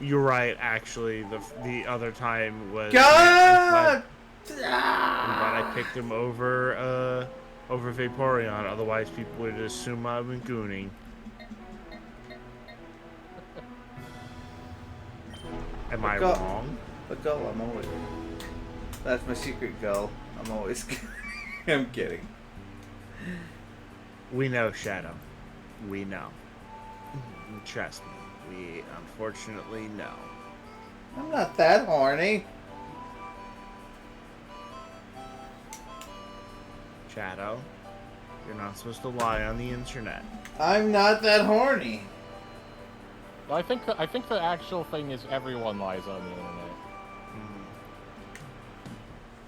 You're right. Actually, the other time was. God! I'm glad I picked him over Vaporeon. Otherwise, people would assume I've been gooning. Am I wrong? The gull, I'm always. That's my secret gull. I'm always. I'm kidding. We know, Shadow. We know. Trust me. We unfortunately know. I'm not that horny. Shadow, you're not supposed to lie on the internet. I'm not that horny. I think the actual thing is everyone lies on the internet.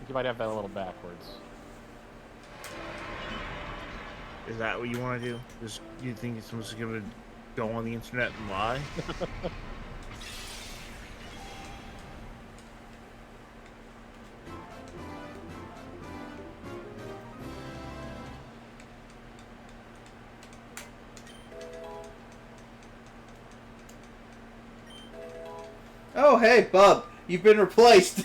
You might have that a little backwards. Is that what you want to do? You think someone's gonna go on the internet and lie? Oh, hey, Bub. You've been replaced.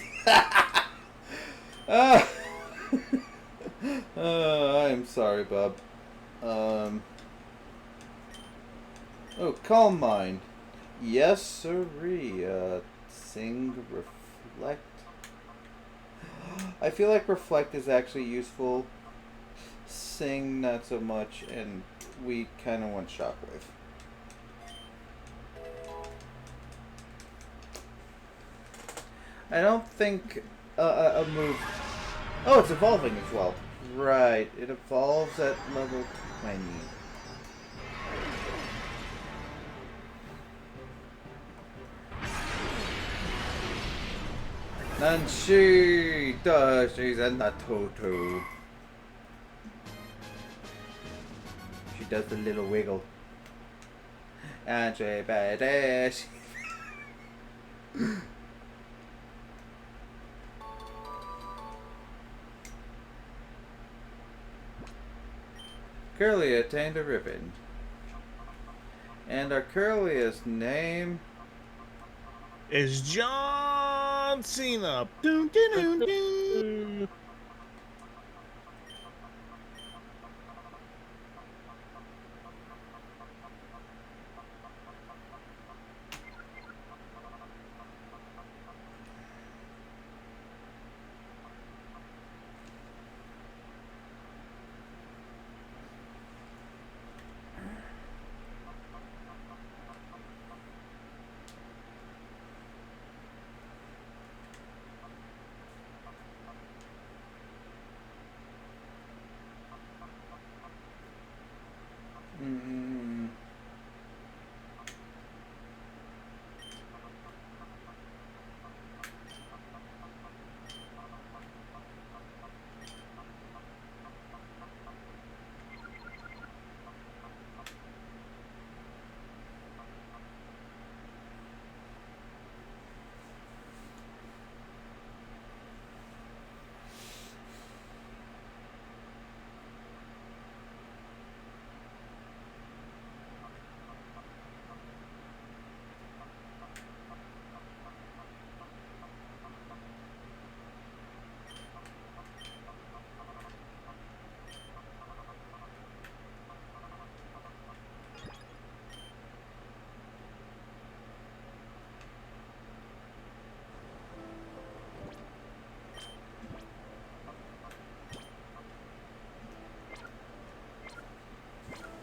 I'm sorry, Bub. Oh, Calm Mind. Yes, sirree. Sing, Reflect. I feel like Reflect is actually useful. Sing, not so much, and we kind of want Shockwave. I don't think a move... Oh, it's evolving as well. Right, it evolves at level 20. Nancy does, she's in the tutu. She does the little wiggle. And she badass. Curly attained a ribbon. And our Curliest name Is John Cena. Dun, dun, dun, dun.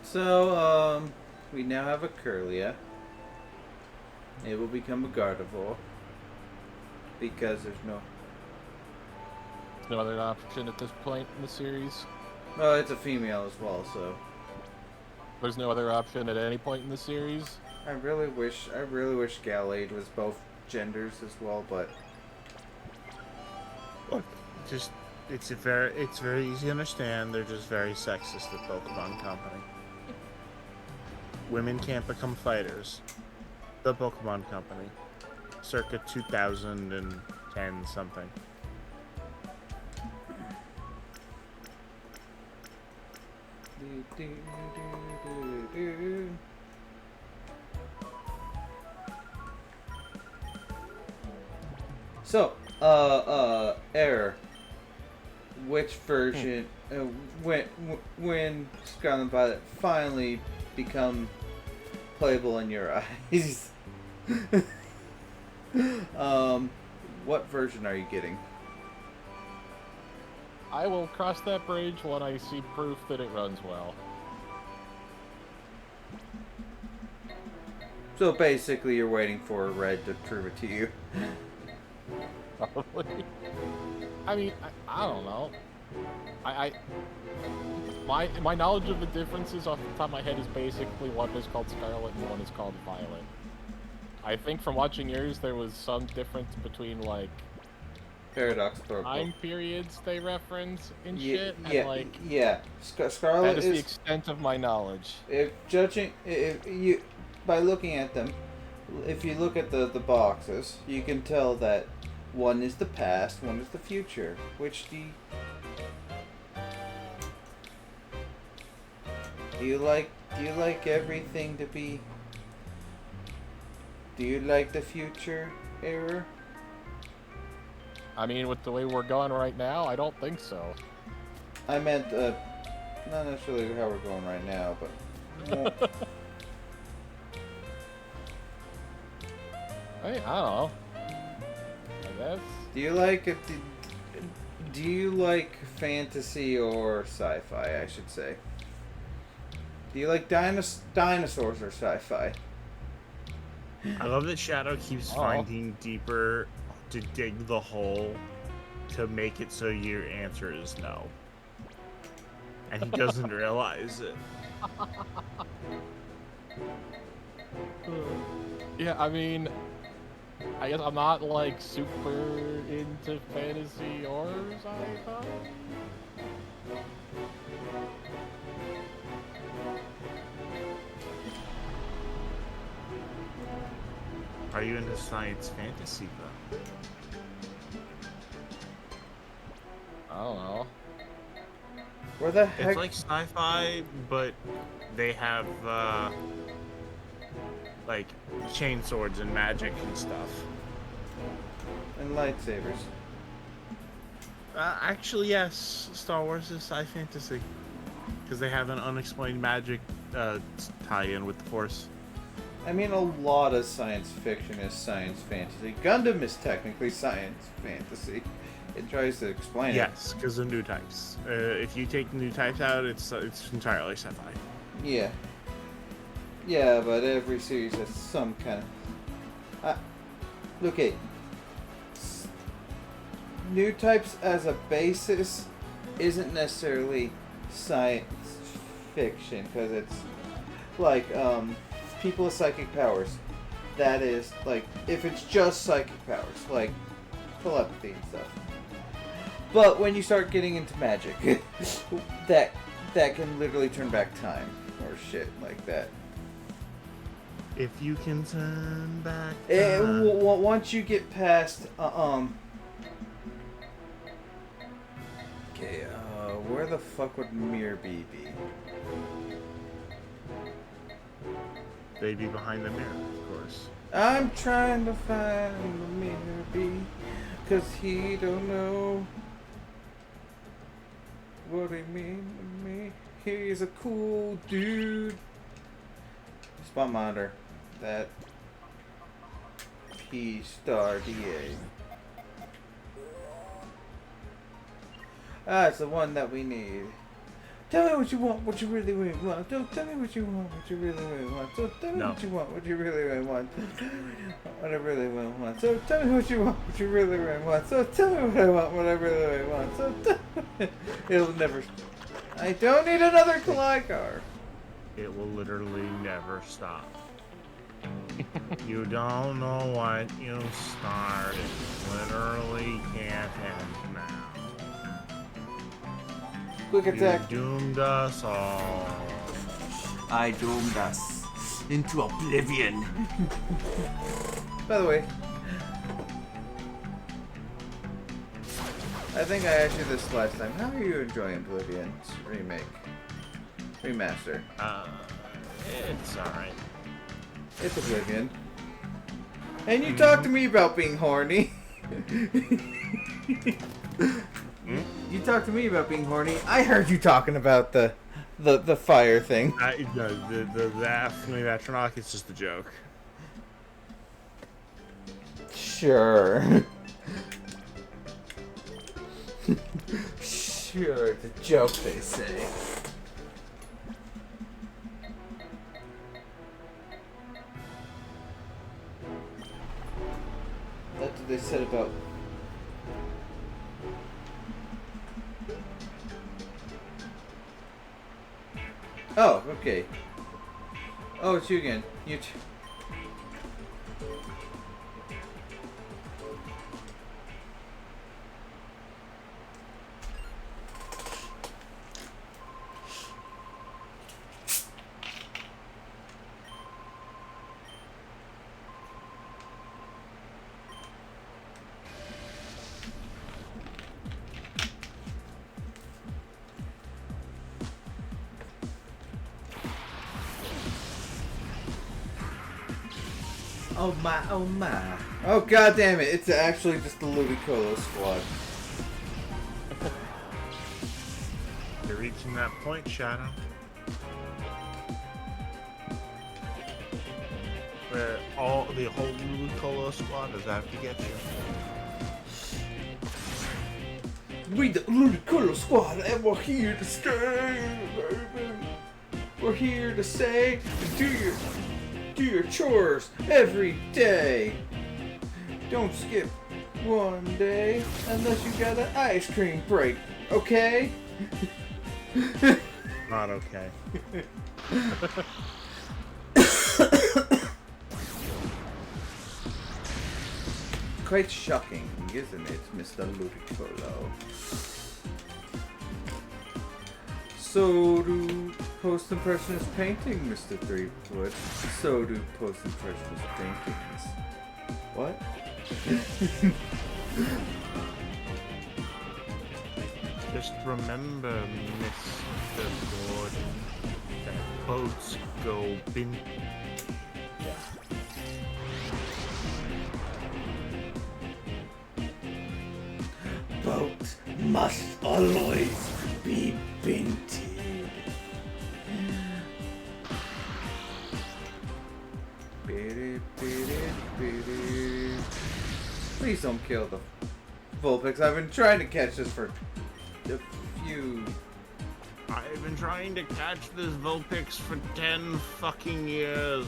So, we now have a Curlia. It will become a Gardevoir. Because there's no... No other option at this point in the series. Well, it's a female as well, so... There's no other option at any point in the series. I really wish Gallade was both genders as well, but... Look, it's very easy to understand. They're just very sexist at Pokemon Company. Women can't become fighters. The Pokemon Company, circa 2010 something. So, error. Which version? When Scarlet and Violet finally become playable in your eyes? What version are you getting? I will cross that bridge when I see proof that it runs well. So basically, you're waiting for Red to prove it to you. Probably. I mean, I don't know. My knowledge of the differences off the top of my head is basically one is called Scarlet and one is called Violet. I think from watching yours, there was some difference between like Paradox Protocol. time periods they reference and Yeah, shit, and yeah, like yeah. Scarlet that is the extent of my knowledge. If you by looking at them, if you look at the boxes, you can tell that one is the past, one is the future. Which do you like? Do you like everything to be? Do you like the future era? I mean, with the way we're going right now, I don't think so. I meant not necessarily how we're going right now, but. I don't know. I guess. Do you like it? Do you like fantasy or sci-fi? I should say. Do you like dinosaurs or sci-fi? I love that Shadow keeps finding deeper to dig the hole to make it so your answer is no. And he doesn't realize it. Yeah, I mean, I guess I'm not like super into fantasy or sci-fi. Are you into science fantasy though? I don't know. Where the heck? It's like sci-fi, but they have like chain swords and magic and stuff. And lightsabers. Actually, yes, Star Wars is sci fantasy because they have an unexplained magic tie-in with the Force. I mean, a lot of science fiction is science fantasy. Gundam is technically science fantasy. It tries to explain Yes, because of new types. If you take new types out, it's entirely sci-fi. it. Yeah. Yeah, but every series has some kind of... okay. New types as a basis isn't necessarily science fiction, because it's like, people with psychic powers. That is, like, if it's just psychic powers, like telepathy and stuff. But when you start getting into magic, that can literally turn back time or shit like that. If you can turn back time. Once you get past, okay, where the fuck would Mirror be? They'd be behind the mirror, of course. I'm trying to find the Mirror B, 'cause he don't know what he mean to me. He's a cool dude. Spot monitor. That P-star DA. Ah, it's the one that we need. Tell me what you want, what you really, really want. Don't tell me what you want, what you really, really want. So tell me what you want, what you really, really want. What I really, really want. So tell me what you want, what you really, really want. So tell me what I want, what I really, really want. So tell me. It'll never. I don't need another Kalai car. It will literally never stop. You don't know what you started. Literally can't end now. Quick attack. You doomed us all. I doomed us into oblivion. By the way, I think I asked you this last time. How are you enjoying Oblivion's remaster? It's alright. It's Oblivion. And you talked to me about being horny. You talk to me about being horny. I heard you talking about the fire thing. The asking that Trinoc is just a joke. Sure. Sure, it's a joke, they say. That's what they said about... Oh, okay. Oh, it's you again. Oh my, oh my. Oh god damn it, it's actually just the Ludicolo squad. You're reaching that point, Shadow. Where the whole Ludicolo squad is out to get you. We the Ludicolo squad and we're here to stay, baby. We're here to say, do your chores every day. Don't skip one day unless you got an ice cream break, okay? Not okay. Quite shocking, isn't it, Mr. Ludicolo? So do post-impressionist painting, Mr. Threepwood. So do post-impressionist paintings. What? Just remember, Mr. Gordon, that boats go bin. Boats must always be painted. Please don't kill the Vulpix. I've been trying to catch this for a few... I've been trying to catch this Vulpix for 10 fucking years.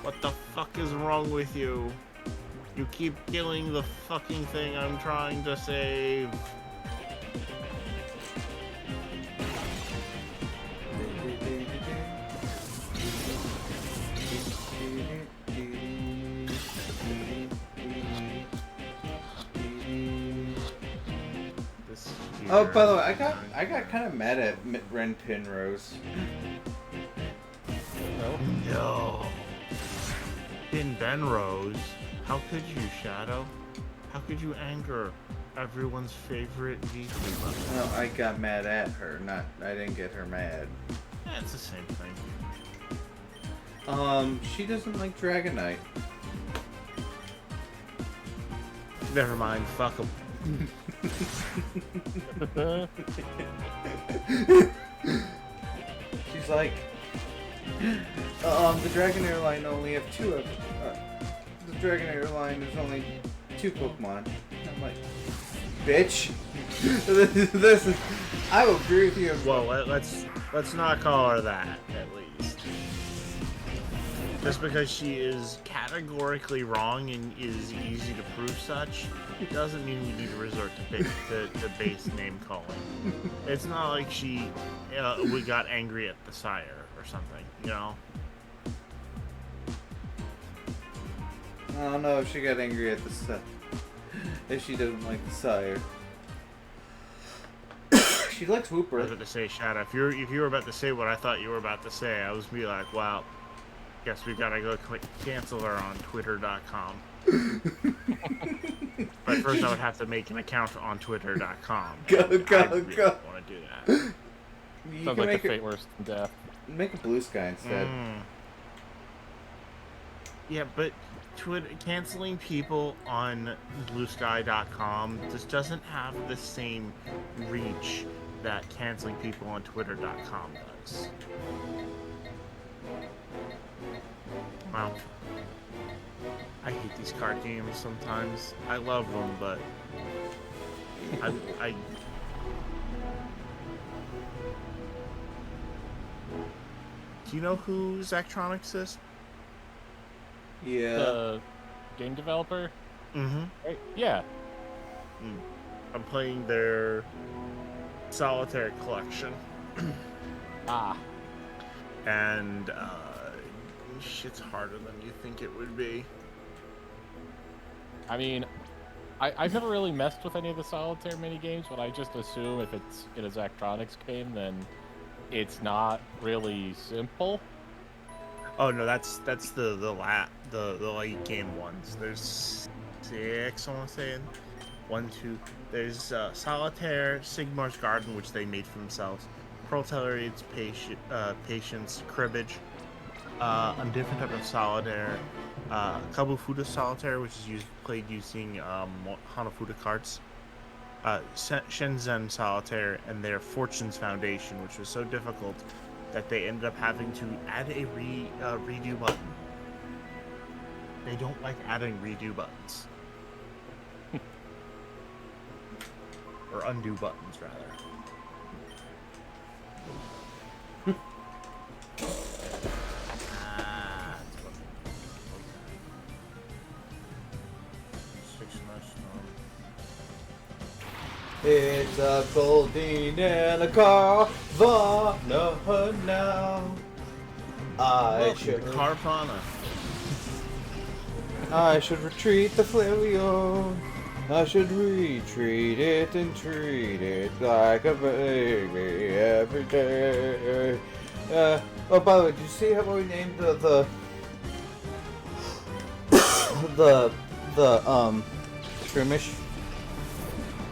What the fuck is wrong with you? You keep killing the fucking thing I'm trying to save. Oh, by the way, I got kind of mad at Ren Penrose. No. Pin Benrose? How could you, Shadow? How could you anger everyone's favorite VTuber? No, I got mad at her, I didn't get her mad. Yeah, it's the same thing. She doesn't like Dragonite. Never mind, fuck him. She's like, the Dragonair line only have the Dragonair line is only 2 Pokemon. I'm like, bitch. this is, I will agree with you. Well, let's not call her that, at least. Just because she is categorically wrong and is easy to prove such, it doesn't mean we need to resort to base name calling. It's not like we got angry at the sire or something, you know? I don't know if she got angry at the if she doesn't like the sire. She likes I was Wooper. about to say, Shadow, if you were about to say what I thought you were about to say, I was be like, wow, guess we gotta go cancel her on Twitter.com. But first I would have to make an account on Twitter.com. Go. I really want to do that. You Sounds can like make a fate worse than death. make a blue sky instead. Yeah, but Twitter canceling people on BlueSky.com just doesn't have the same reach that canceling people on Twitter.com does. Wow. I hate these card games sometimes. I love them, but I do you know who Zachtronics is? Yeah. The game developer? Mm-hmm. Right? Yeah. I'm playing their Solitaire collection. Ah. And shit's harder than you think it would be. I mean, I've never really messed with any of the solitaire mini games, but I just assume if it's in a Zachtronics game, then it's not really simple. Oh no, that's the late game ones. There's 6, I want to say. 1, 2. There's Solitaire, Sigmar's Garden, which they made for themselves. Proletariat's Patience, Cribbage, a different type of Solitaire, Kabufuda Solitaire, which is played using Hanafuda cards. Shenzhen Solitaire, and their Fortunes Foundation, which was so difficult that they ended up having to add a redo button. They don't like adding redo buttons. Or undo buttons, rather. It's a Goldine and a Carvana now. Carvana. I should retreat the Flavio. I should retreat it and treat it like a baby every day. Oh, by the way, did you see how we named the Shroomish?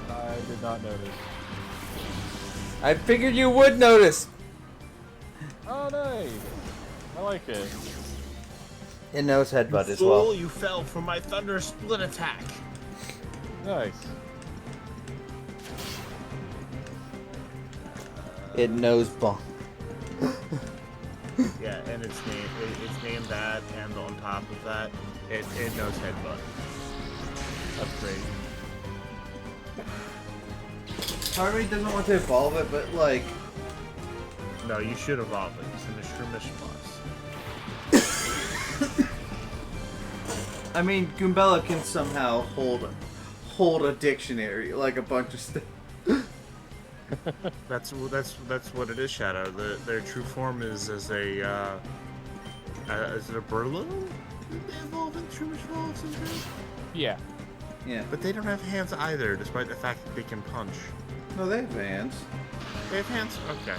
I did not notice. I figured you would notice. Oh, nice. I like it. It knows headbutt as Fool, well. you fell for my thunder split attack. Nice. It knows bonk. Yeah, and it's named that, and on top of that, it knows headbutt. That's great. Part of me doesn't want to evolve it, but like, No, you should evolve it. It's in the Shroomish Plus. I mean, Goombella can somehow hold a dictionary, like a bunch of stuff. That's what it is, Shadow. Their true form is as a is it a Burlo? They evolve in Shroomish Evolve sometimes? Yeah. Yeah. But they don't have hands either, despite the fact that they can punch. No, they have hands. They have hands? Okay.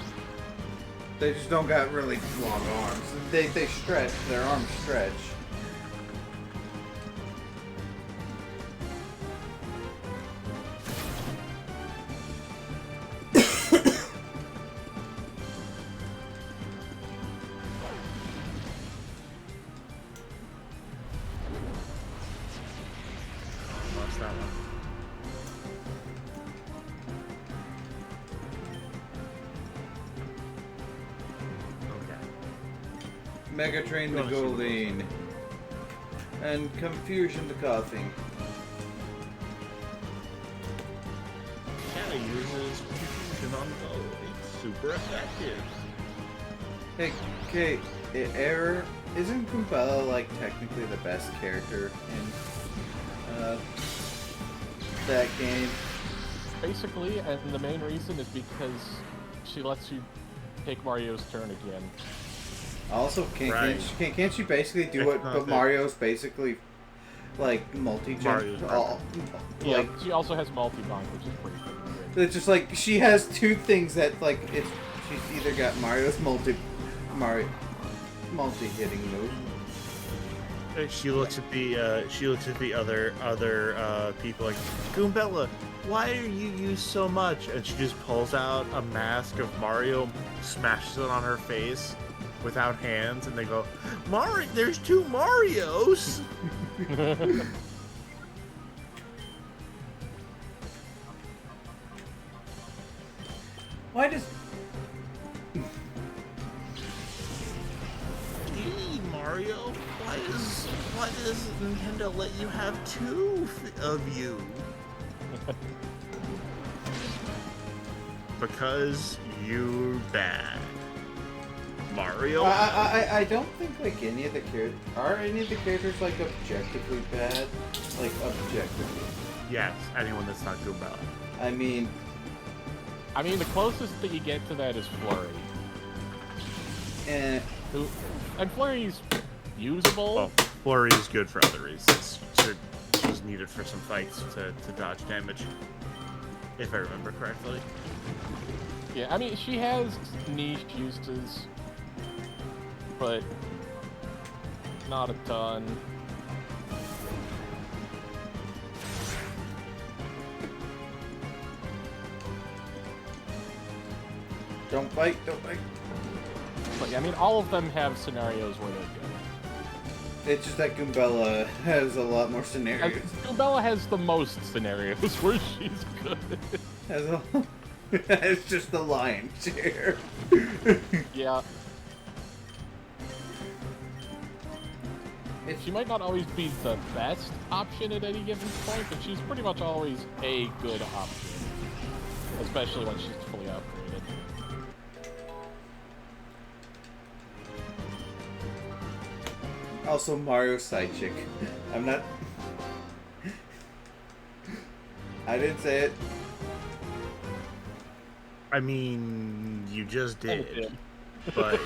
They just don't got really long arms. They stretch. Their arms stretch. Lost that one. Megatrain the Wanna see what Goldine. And Confusion the Coughing. Shadow uses confusion on go. It's super effective. Hey, Kate, Error, isn't Goombella like technically the best character in that game? Basically, and the main reason is because she lets you take Mario's turn again. Also, Right. can't she basically do It's what not but that- Mario's basically like multi-jump? Mario's Yeah, Like, she also has multi-bonk, which is pretty good. it's just like she has two things that like it's she's either got Mario's multi-hitting move. She looks at the other people like, Goombella, why are you used so much? And she just pulls out a mask of Mario, smashes it on her face, without hands, and they go, Mario, there's 2 Marios! Why does... Gee, Mario, why does Nintendo let you have 2 of you? Because you're bad. Mario? I don't think like any of the characters... Are any of the characters like objectively bad? Like objectively. Yes, anyone that's not Goombella. I mean, the closest that you get to that is Flurry. And Flurry's usable. Well, Flurry is good for other reasons. She's needed for some fights to dodge damage. If I remember correctly. Yeah, she has niche uses, but not a ton. don't bite, don't bite. But yeah, all of them have scenarios where they're good. It's just that Goombella has a lot more scenarios. Goombella has the most scenarios where she's good. It's just the lion's share. Yeah. She might not always be the best option at any given point, but she's pretty much always a good option. Especially when she's fully upgraded. Also, Mario side chick. I'm not... I didn't say it. You just did. But...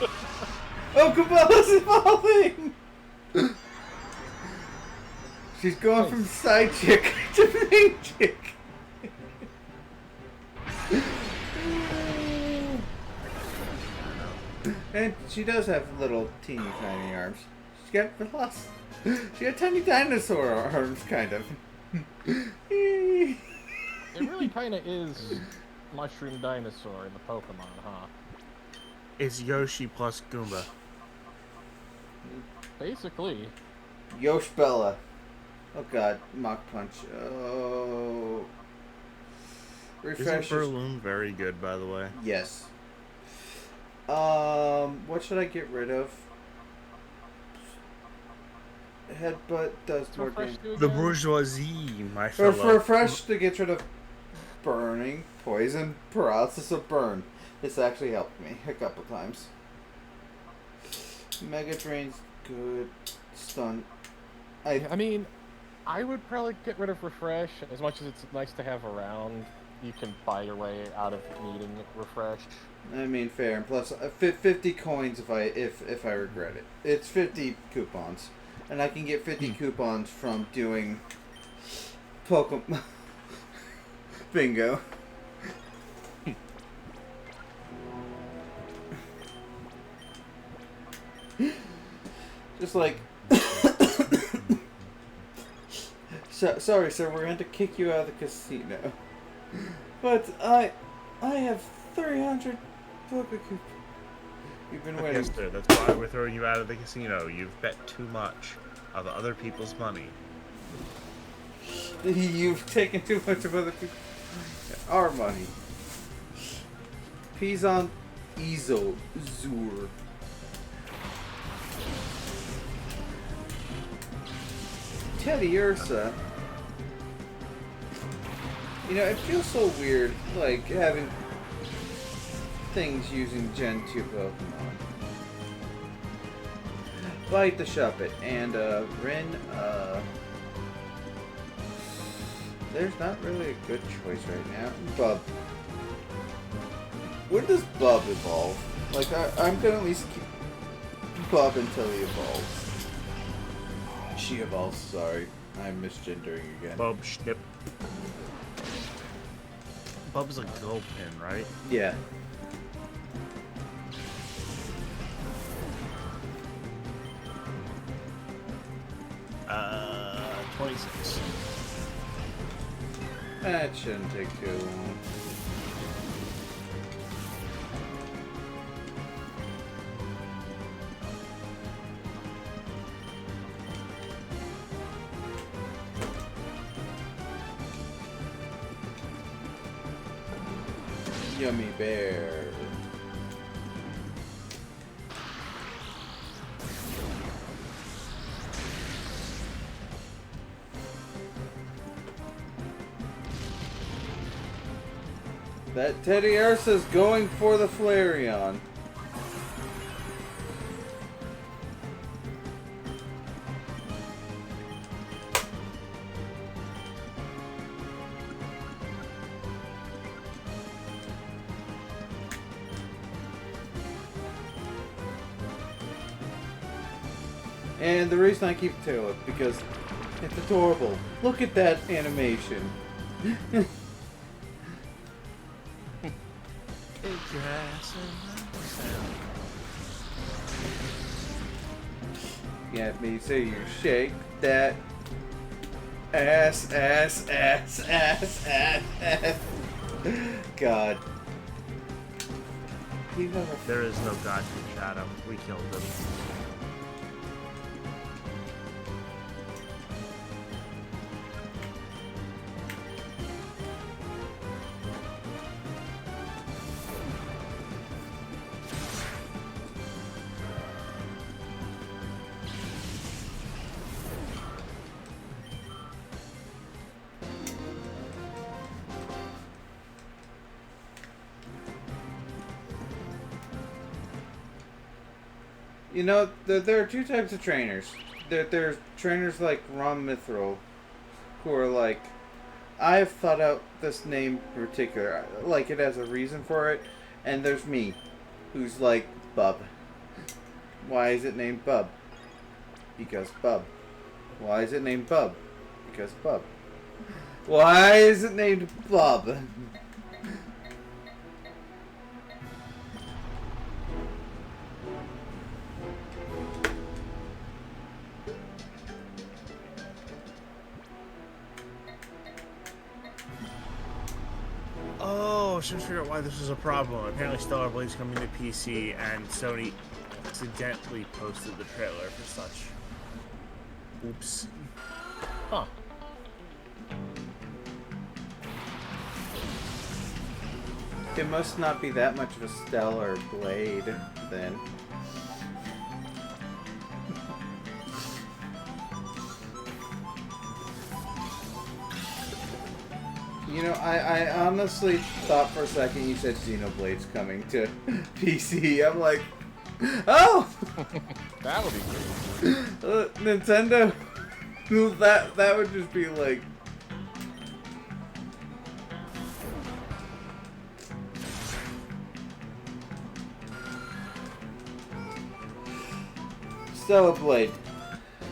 Oh, Goombella's evolving! She's going from side chick to main chick. And she does have little teeny tiny arms. She's got she got tiny dinosaur arms, kind of. It really kind of is Mushroom Dinosaur in the Pokemon, huh? It's Yoshi plus Goomba. Basically. Yosh Bella. Oh god, Mach Punch. Oh. Refresh. Isn't Berloom very good, by the way? Yes. What should I get rid of? Headbutt does more damage. The bourgeoisie, my fellow. Refresh to get rid of burning, poison, paralysis of burn. This actually helped me a couple times. Mega Drain's good. Stun. I would probably get rid of Refresh. As much as it's nice to have around, you can buy your way out of needing Refresh. Fair. And plus, 50 coins if I regret it. It's 50 coupons. And I can get 50 coupons from doing Pokemon Bingo. Just like... sorry, sir, we're going to kick you out of the casino. But I have 300 Poke coupons. You've been waiting. Yes, sir, that's why we're throwing you out of the casino. You've bet too much of other people's money. You've taken too much of other people. Our money. Pizon Ezo Zur. Teddy Ursa. It feels so weird, like, having things using Gen 2 Pokemon. Bite the Shuppet, and, Rin, there's not really a good choice right now. Bub. When does Bub evolve? Like, I'm gonna at least keep Bub until he evolves. She evolves, sorry. I'm misgendering again. Bub Schnip. Bub's a Gulpin, right? Yeah. Uh, 26. That shouldn't take too long. Yummy bear. That Teddy Ursa's going for the Flareon. And the reason I keep the tail up because it's adorable. Look at that animation. Take your ass in the Get me so you shake that ass, ass, ass, ass, ass, ass. God. You never. There is no God from Shadow. We killed him. You know, there are two types of trainers. There's trainers like Ron Mithril, who are like, I've thought out this name in particular, like it has a reason for it, and there's me, who's like, Bub. Why is it named Bub? Because Bub. Why is it named Bub? Because Bub. Why is it named Bub? Oh, I was trying to figure out why this was a problem. Apparently Stellar Blade's coming to PC, and Sony accidentally posted the trailer for such. Oops. Huh. It must not be that much of a stellar blade, then. You know, I honestly thought for a second you said Xenoblade's coming to PC. I'm like, oh! That would be great. Nintendo? That would just be like... Stellar Blade,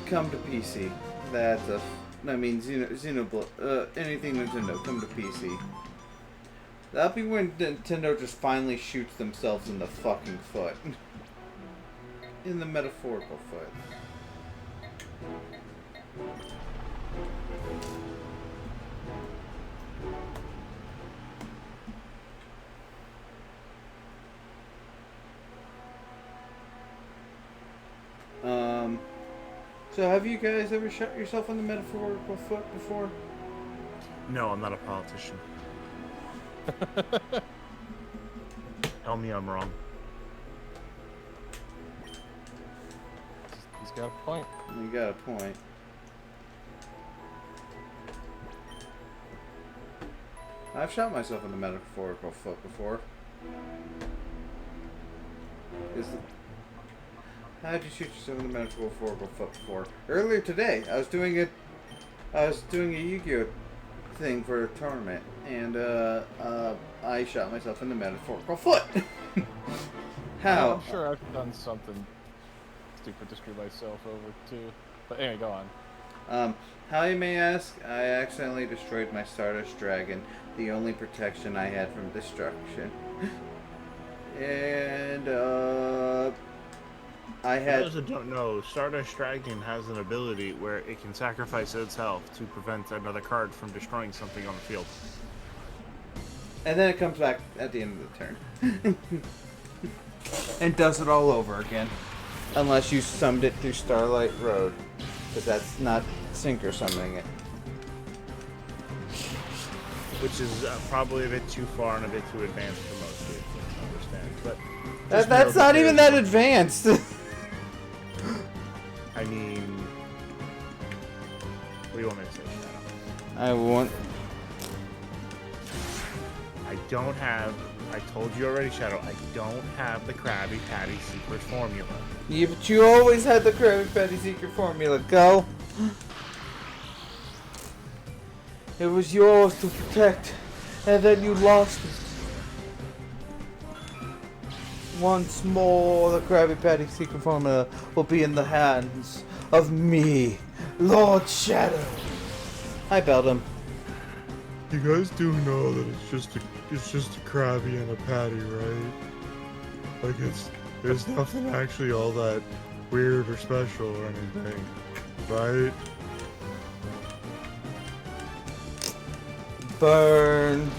come to PC. That's a... I mean, Xenoblade, anything Nintendo, come to PC. That'll be when Nintendo just finally shoots themselves in the fucking foot. In the metaphorical foot. So have you guys ever shot yourself in the metaphorical foot before? No, I'm not a politician. Tell me I'm wrong. He's got a point. You got a point. I've shot myself in the metaphorical foot before. How did you shoot yourself in the metaphorical foot before? Earlier today, I was doing a Yu-Gi-Oh thing for a tournament, and I shot myself in the metaphorical foot. How? I'm sure I've done something stupid to screw myself over too. But anyway, go on. How you may ask, I accidentally destroyed my Stardust Dragon, the only protection I had from destruction. And I For had... those that don't know, Stardust Dragon has an ability where it can sacrifice its health to prevent another card from destroying something on the field. And then it comes back at the end of the turn. And does it all over again. Unless you summed it through Starlight Road. Because that's not Sync or summoning it. which is probably a bit too far and a bit too advanced for most people to understand. But That's not even that advanced. I mean, what do you want me to say, Shadow? I want. I told you already, Shadow, I don't have the Krabby Patty secret formula. Yeah, but you always had the Krabby Patty secret formula. Go. It was yours to protect, and then you lost it. Once more, the Krabby Patty secret formula will be in the hands of me, Lord Shadow. Hi, Beldum. You guys do know that it's just a Krabby and a patty, right? Like there's nothing actually all that weird or special or anything, right? Burn.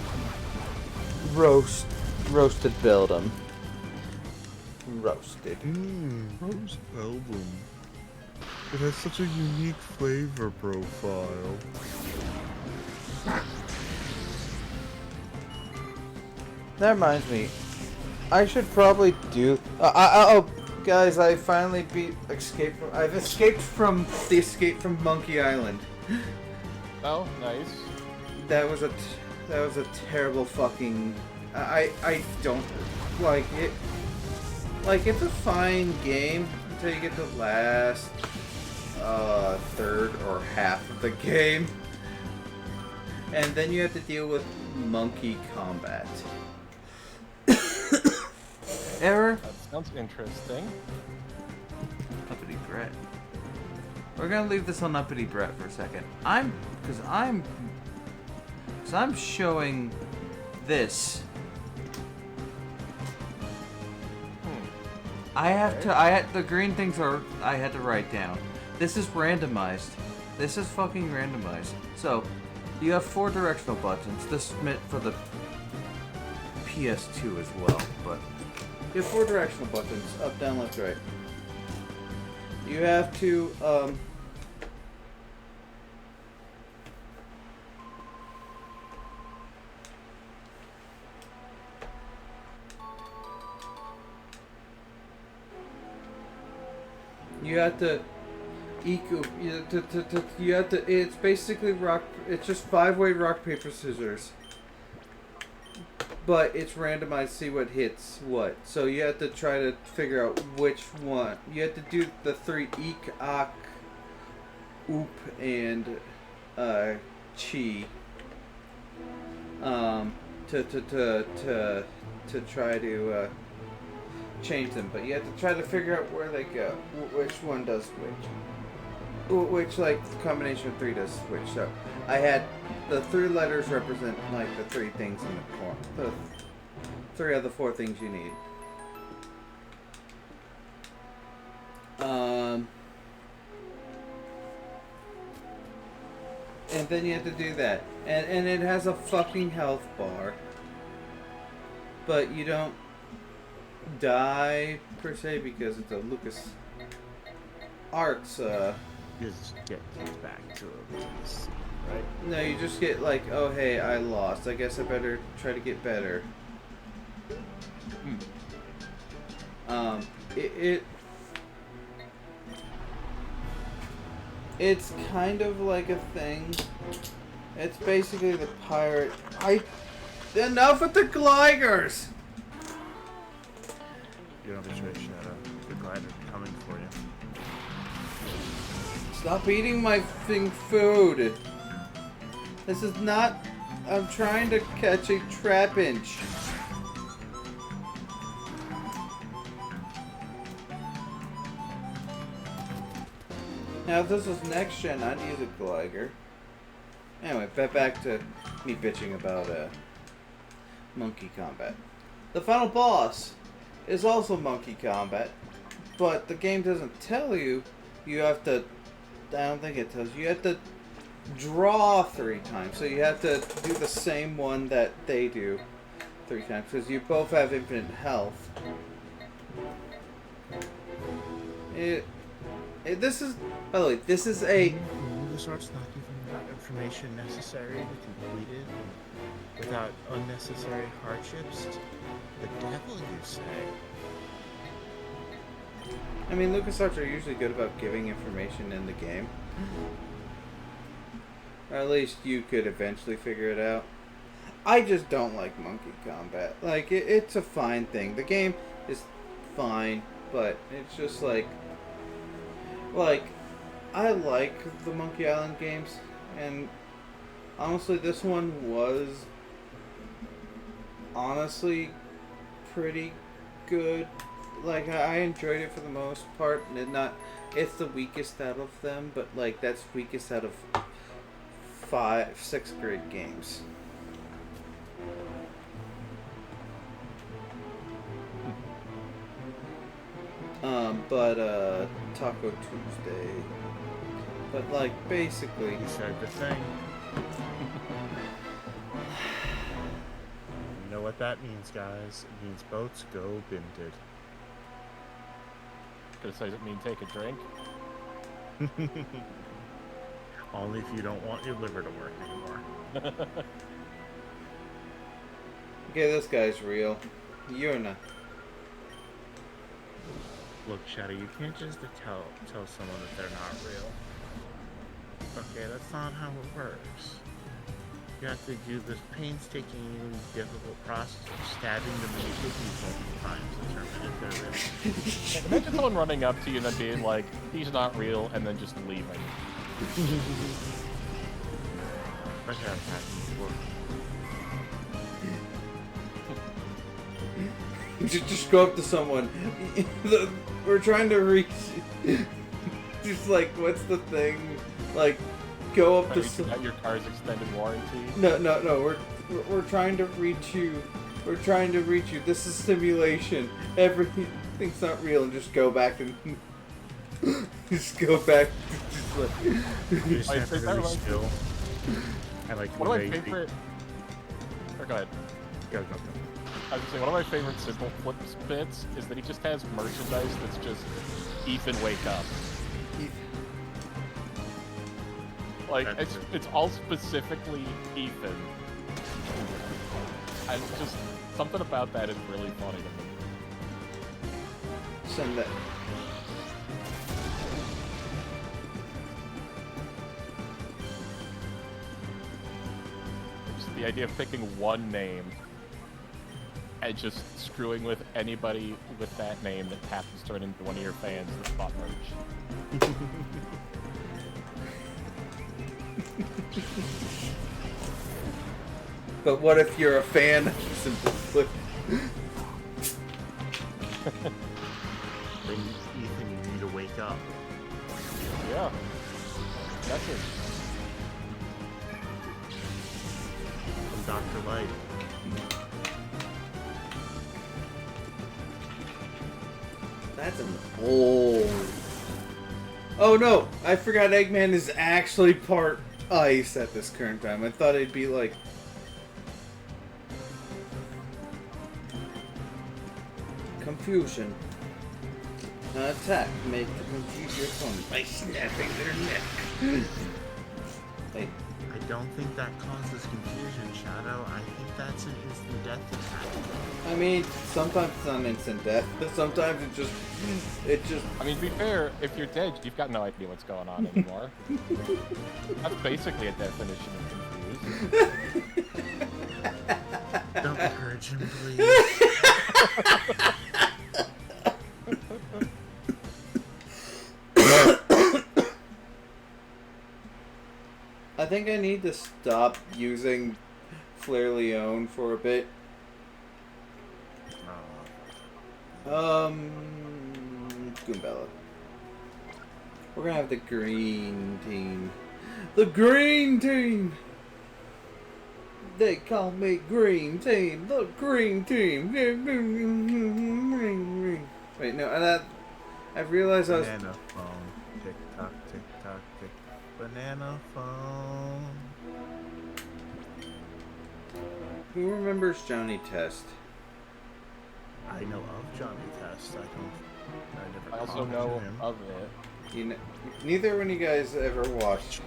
Roasted Beldum. Roasted. Roast album. It has such a unique flavor profile. That reminds me. I should probably do. Oh, guys! I finally I've escaped from the Escape from Monkey Island. Oh, nice. That was a terrible fucking. I don't like it. Like, it's a fine game until you get to the last third or half of the game, and then you have to deal with monkey combat. Error. That sounds interesting. Uppity Brett. We're gonna leave this on Uppity Brett for a second. I'm showing this. The green things I had to write down. This is randomized. This is fucking randomized. So, you have 4 directional buttons. This is meant for the PS2 as well, but you have 4 directional buttons, up, down, left, right. You have to, it's basically it's just 5-way rock, paper, scissors. But it's randomized to see what hits what. So you have to try to figure out which one. You have to do the 3 eek, ak, oop, and chi. To try to change them, but you have to try to figure out where they go, which one does which like combination of 3 does which. So I had the 3 letters represent like the 3 things in the corner, the 3 of the 4 things you need. And then you have to do that, and it has a fucking health bar, but you don't die per se because it's a Lucas Arts Just get back to a place, right? No, you just get like, oh hey, I lost, I guess I better try to get better. It's kind of like a thing. It's basically the pirate. Enough with the gliders. You don't have to switch, the glider coming for you. Stop eating my food. This is not. I'm trying to catch a trapinch. Now, if this was next gen, I'd use a glider. Anyway, back to me bitching about monkey combat. The final boss is also monkey combat, but the game doesn't tell you. You have to. I don't think it tells you. You have to draw 3 times, so you have to do the same one that they do 3 times, because you both have infinite health. This is, by the way, this is a. This art's not even that information necessary to complete it without unnecessary hardships? The devil, you say? I mean, LucasArts are usually good about giving information in the game. Or at least you could eventually figure it out. I just don't like monkey combat. Like, it's a fine thing. The game is fine, but it's just like, I like the Monkey Island games, and honestly, this one was honestly pretty good. Like, I enjoyed it for the most part, and it's the weakest out of them, but like, that's weakest out of 6th grade games. But Taco Tuesday. But like, basically, You said the thing. You know what that means, guys? It means boats go bended. Does it mean take a drink? Only if you don't want your liver to work anymore. okay, this guy's real. You're not. Look, Shadow, you can't just tell someone that they're not real. Okay, that's not how it works. You have to do this painstaking, difficult process of stabbing them in the kidneys multiple times to determine if they're real. Imagine someone running up to you and then being like, he's not real, and then just leaving. That has happened before. Just go up to someone. We're trying to reach. Just like, what's the thing? Like, go up to someone. Your car's extended warranty. No. We're trying to reach you. We're trying to reach you. This is simulation. Everything's not real, and just go back and just go back. Just like. You just have to really still. I like one of my favorite. Or go ahead. Go. I was gonna say, one of my favorite simple flips bits is that he just has merchandise that's just Ethan wake up. Like, it's all specifically Ethan. And just something about that is really funny to me. Send that. Just the idea of picking one name and just screwing with anybody with that name that happens to turn into one of your fans that bought merch. But what if you're a fan of Simple Flip? Then Ethan, you need to wake up. Yeah. That's it. From Dr. Light. That's an old. Oh no! I forgot Eggman is actually part ice at this current time. I thought it'd be like. Confusion. An attack made to confuse your opponent by snapping their neck. Hey. I don't think that causes confusion, Shadow. I think that's an instant death attack. I mean, sometimes it's not instant death. Sometimes it just. I mean, to be fair, if you're dead, you've got no idea what's going on anymore. That's basically a definition of confused. Don't encourage him, please. I think I need to stop using Flair Leone for a bit. Goombella. We're gonna have the green team. The green team! They call me green team. The green team. Wait, no, I've realized I was... Banana phone. Tick tock, tick tock, tick. Banana phone. Who remembers Johnny Test? I know of Johnny Test. I I also talked know to him. of it. You know, neither one of you guys ever watched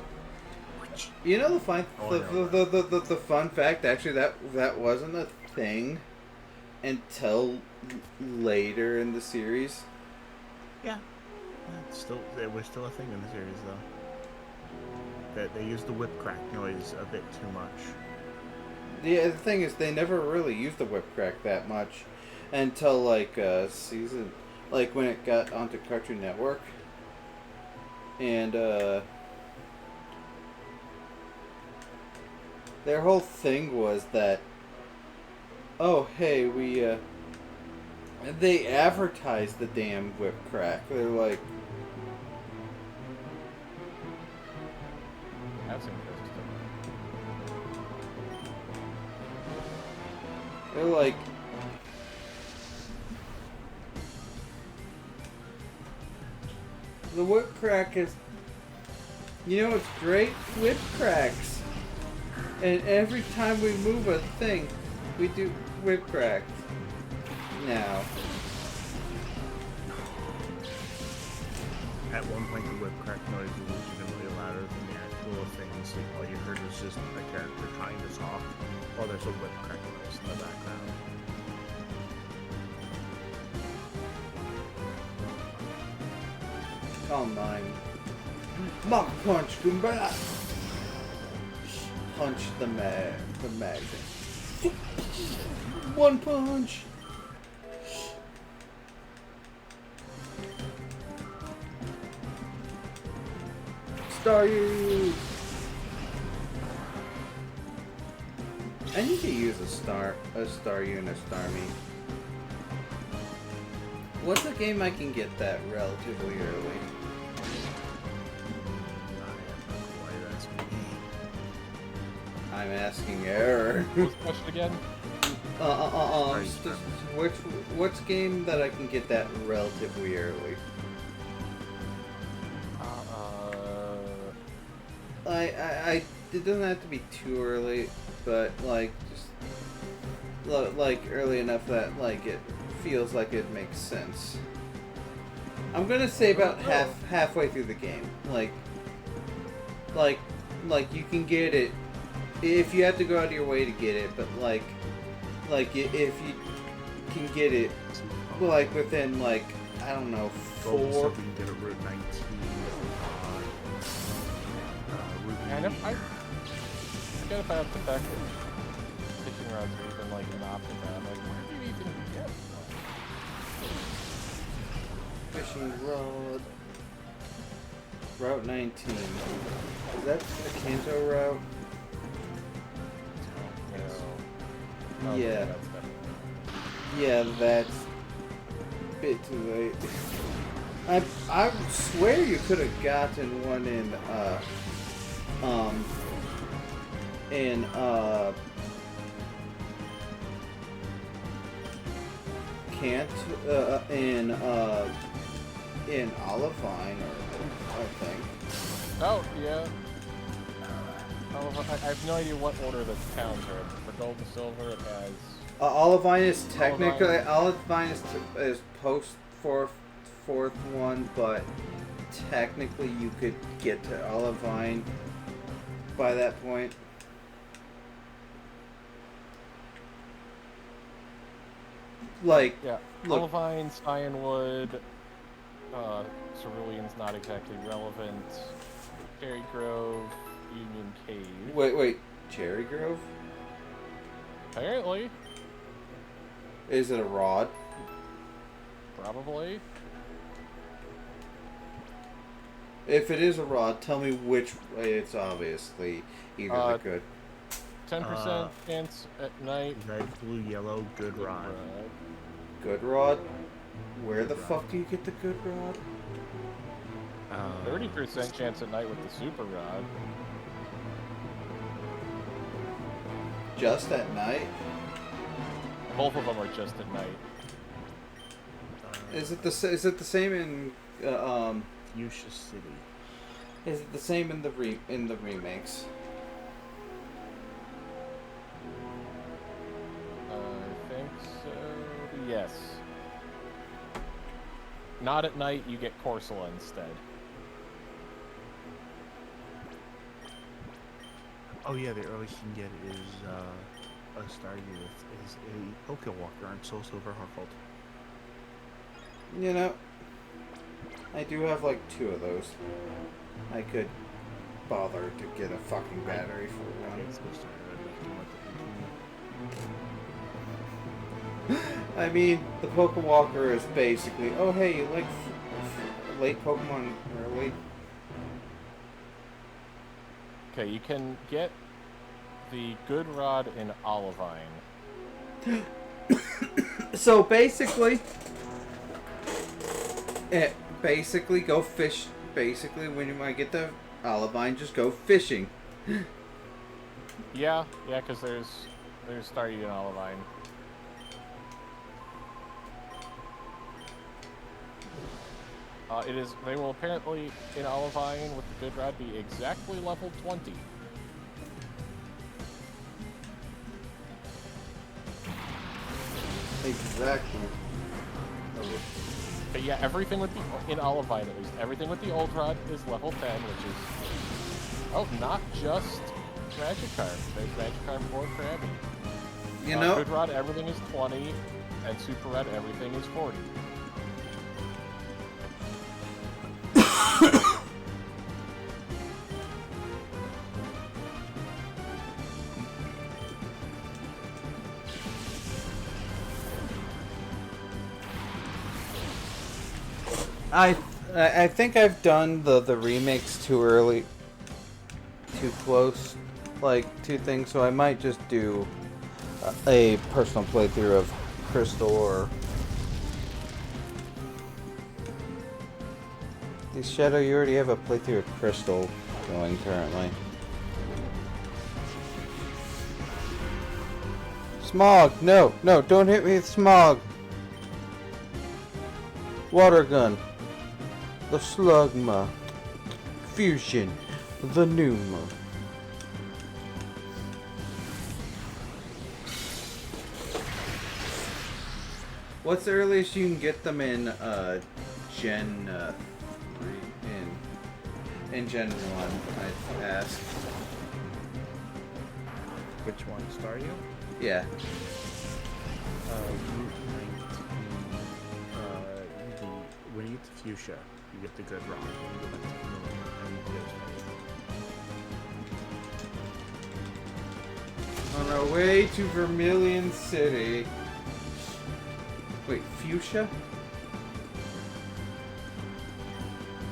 You know the fun, Oh, I know the fun fact. Actually, that wasn't a thing until later in the series. Yeah. It was still a thing in the series, though. That they used the whip crack noise a bit too much. Yeah, the thing is, they never really used the whip crack that much until like season, like when it got onto Cartoon Network, and their whole thing was that, oh hey, they advertised the damn whip crack. They're like, That's interesting. they're like, the whip crack is, you know, it's great whip cracks. And every time we move a thing, we do whip cracks. Now, At one point, the whip crack noise was legitimately louder than the actual thing, so all you heard was just a character trying to talk, while there's a whip crack noise in the background. call mine. Mach punch, Goombala! Punch the magnet. One punch! Star you! I need to use a star you and a star me. What's a game I can get that relatively early? I'm asking error. What's the question again? What's game that I can get that relatively early? It doesn't have to be too early, but like just like early enough that like it feels like it makes sense. I'm gonna say about halfway through the game, like you can get it if you have to go out of your way to get it, but like if you can get it like within like I don't know Golden 4. said we can get a Route 19. And if I forget if I have the fact that fishing rods are even like an option. I'm like, where do you even get one? Fishing rod. Route 19. Is that the Kanto route? No. Yeah. That's definitely. Yeah, that's a bit too late. I swear you could have gotten one in in Olivine, I think. Oh, yeah. I have no idea what order the towns are in. For gold and silver, it has... Olivine is technically Olivine. is post fourth one, but technically you could get to Olivine by that point. Like, Yeah, look, Olivine, Cyanwood, Cerulean's not exactly relevant. Cherry Grove, Union Cave. wait, Cherry Grove? Apparently. Is it a rod? Probably. If it is a rod, tell me which way. It's obviously either the good. 10% chance at night. Red, blue, yellow, good rod. Good rod? Where the fuck do you get the good rod? 30% chance at night with the super rod. Just at night? Both of them are just at night. Is it the same in Fuchsia City. Is it the same in the remakes? I think so. Yes. Not at night. You get Corsola instead. Oh yeah, the earliest you can get is a Staryu is a Pokewalker on Soul Silver Heartgold. You know, I do have like 2 of those. I could bother to get a fucking battery for Okay, one. let's go start I mean, the Pokewalker is basically, oh hey, you like late Pokemon early? Okay, you can get the Good Rod in Olivine. So basically, go fish. Basically, when you might get the Olivine, just go fishing. Yeah, because there's Staryu in Olivine. They will apparently, in Olivine, with the Good Rod, be exactly level 20. Exactly. But yeah, everything with the, in Olivine at least, everything with the Old Rod is level 10, which is, oh, not just Magikarp. There's Magikarp or Krabby. You know, Good Rod, everything is 20, and Super Red, everything is 40. I think I've done the remix too early, too close, like 2 things. So I might just do a personal playthrough of Crystal or Shadow. You already have a playthrough of Crystal going currently. Smog! No, don't hit me with Smog. Water gun. The Slugma. Fusion. The Numa. What's the earliest you can get them in Gen 3? In Gen 1, I'd ask. Which one? Staryu? Yeah. Route 19. When you get to Fuchsia, you get the Good Rod. And you go back to Vermilion, and you get Staryu. On our way to Vermilion City. Wait, Fuchsia?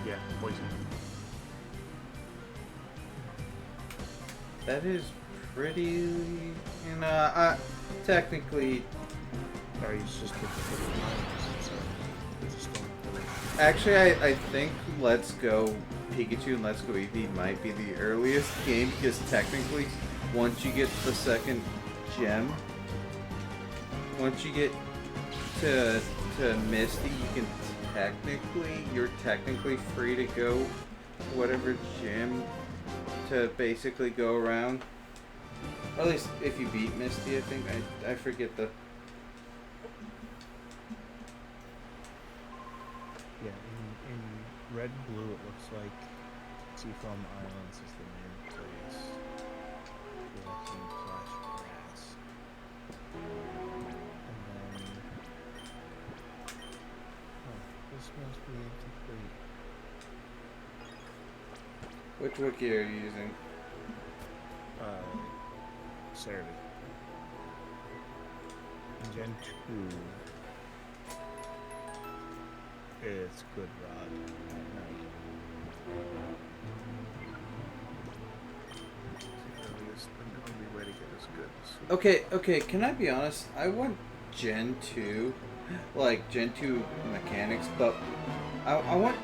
Yeah, poison. That is pretty... technically... Staryu's just get the it's a storm. Actually, I think Let's Go Pikachu and Let's Go Eevee might be the earliest game, because technically, once you get the second gem, once you get to Misty, you're technically free to go whatever gym to basically go around. Or at least if you beat Misty, I think. I forget the... Yeah, in Red and Blue, it looks like Seafoam Islands is the main place. Collecting flash grass. And then... Oh, this must be incomplete. Which wiki are you using? Cerebi. In Gen 2, it's Good Rod at night. The only way to get as good as Okay, can I be honest? I want Gen 2, like Gen 2 mechanics, but I want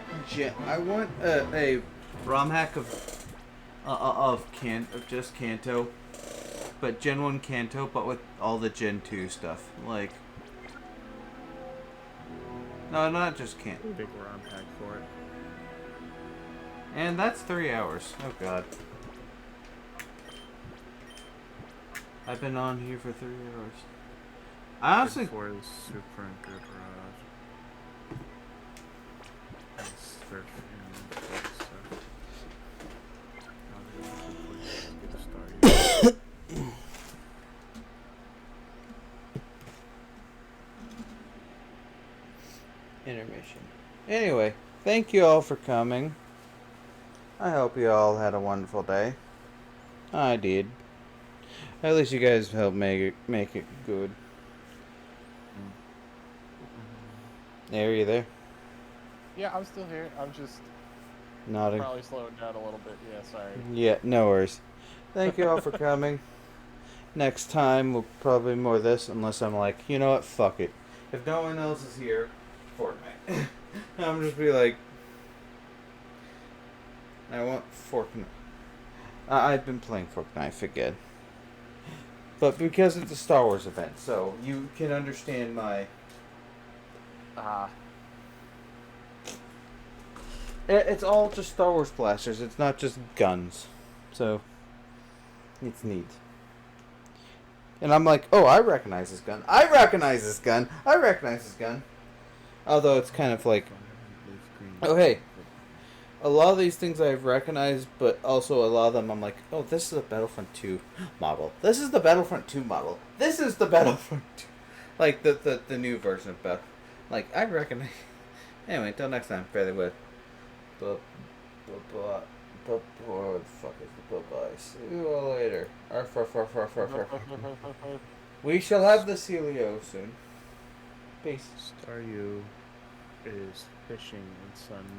a ROM hack of just Kanto, but Gen 1 Kanto, but with all the Gen 2 stuff. Like, no, not just Kanto. big ROM pack for it. And that's 3 hours. Oh god. I've been on here for 3 hours. I honestly... For is Super and Good Rod. It's third and stuff. Get a Staryu. Anyway, thank you all for coming. I hope you all had a wonderful day. I did. At least you guys helped make it good. Are you there? Yeah, I'm still here. I'm just Nodding. probably slowing down a little bit. Yeah, sorry. Yeah, no worries. Thank you all for coming. Next time we'll probably more of this, unless I'm like, you know what, fuck it. If no one else is here, Fortnite. I'm just be like, I want Fortnite. I've been playing Fortnite again. But because it's a Star Wars event, so you can understand my... It's all just Star Wars blasters. It's not just guns. So, it's neat. And I'm like, oh, I recognize this gun. I recognize this gun. I recognize this gun. Although it's kind of like, oh, hey. A lot of these things I've recognized, but also a lot of them I'm like, oh, this is a Battlefront 2 model. This is the Battlefront 2 model. This is the Battlefront 2. Like, the new version of Battle. Like, I recognize... Anyway, until next time, fairly well. What the fuck is the bye-bye? See you all later. Arf, arf, arf, arf, arf, arf. We shall have the Celio soon. Peace. Staryu is fishing in Sun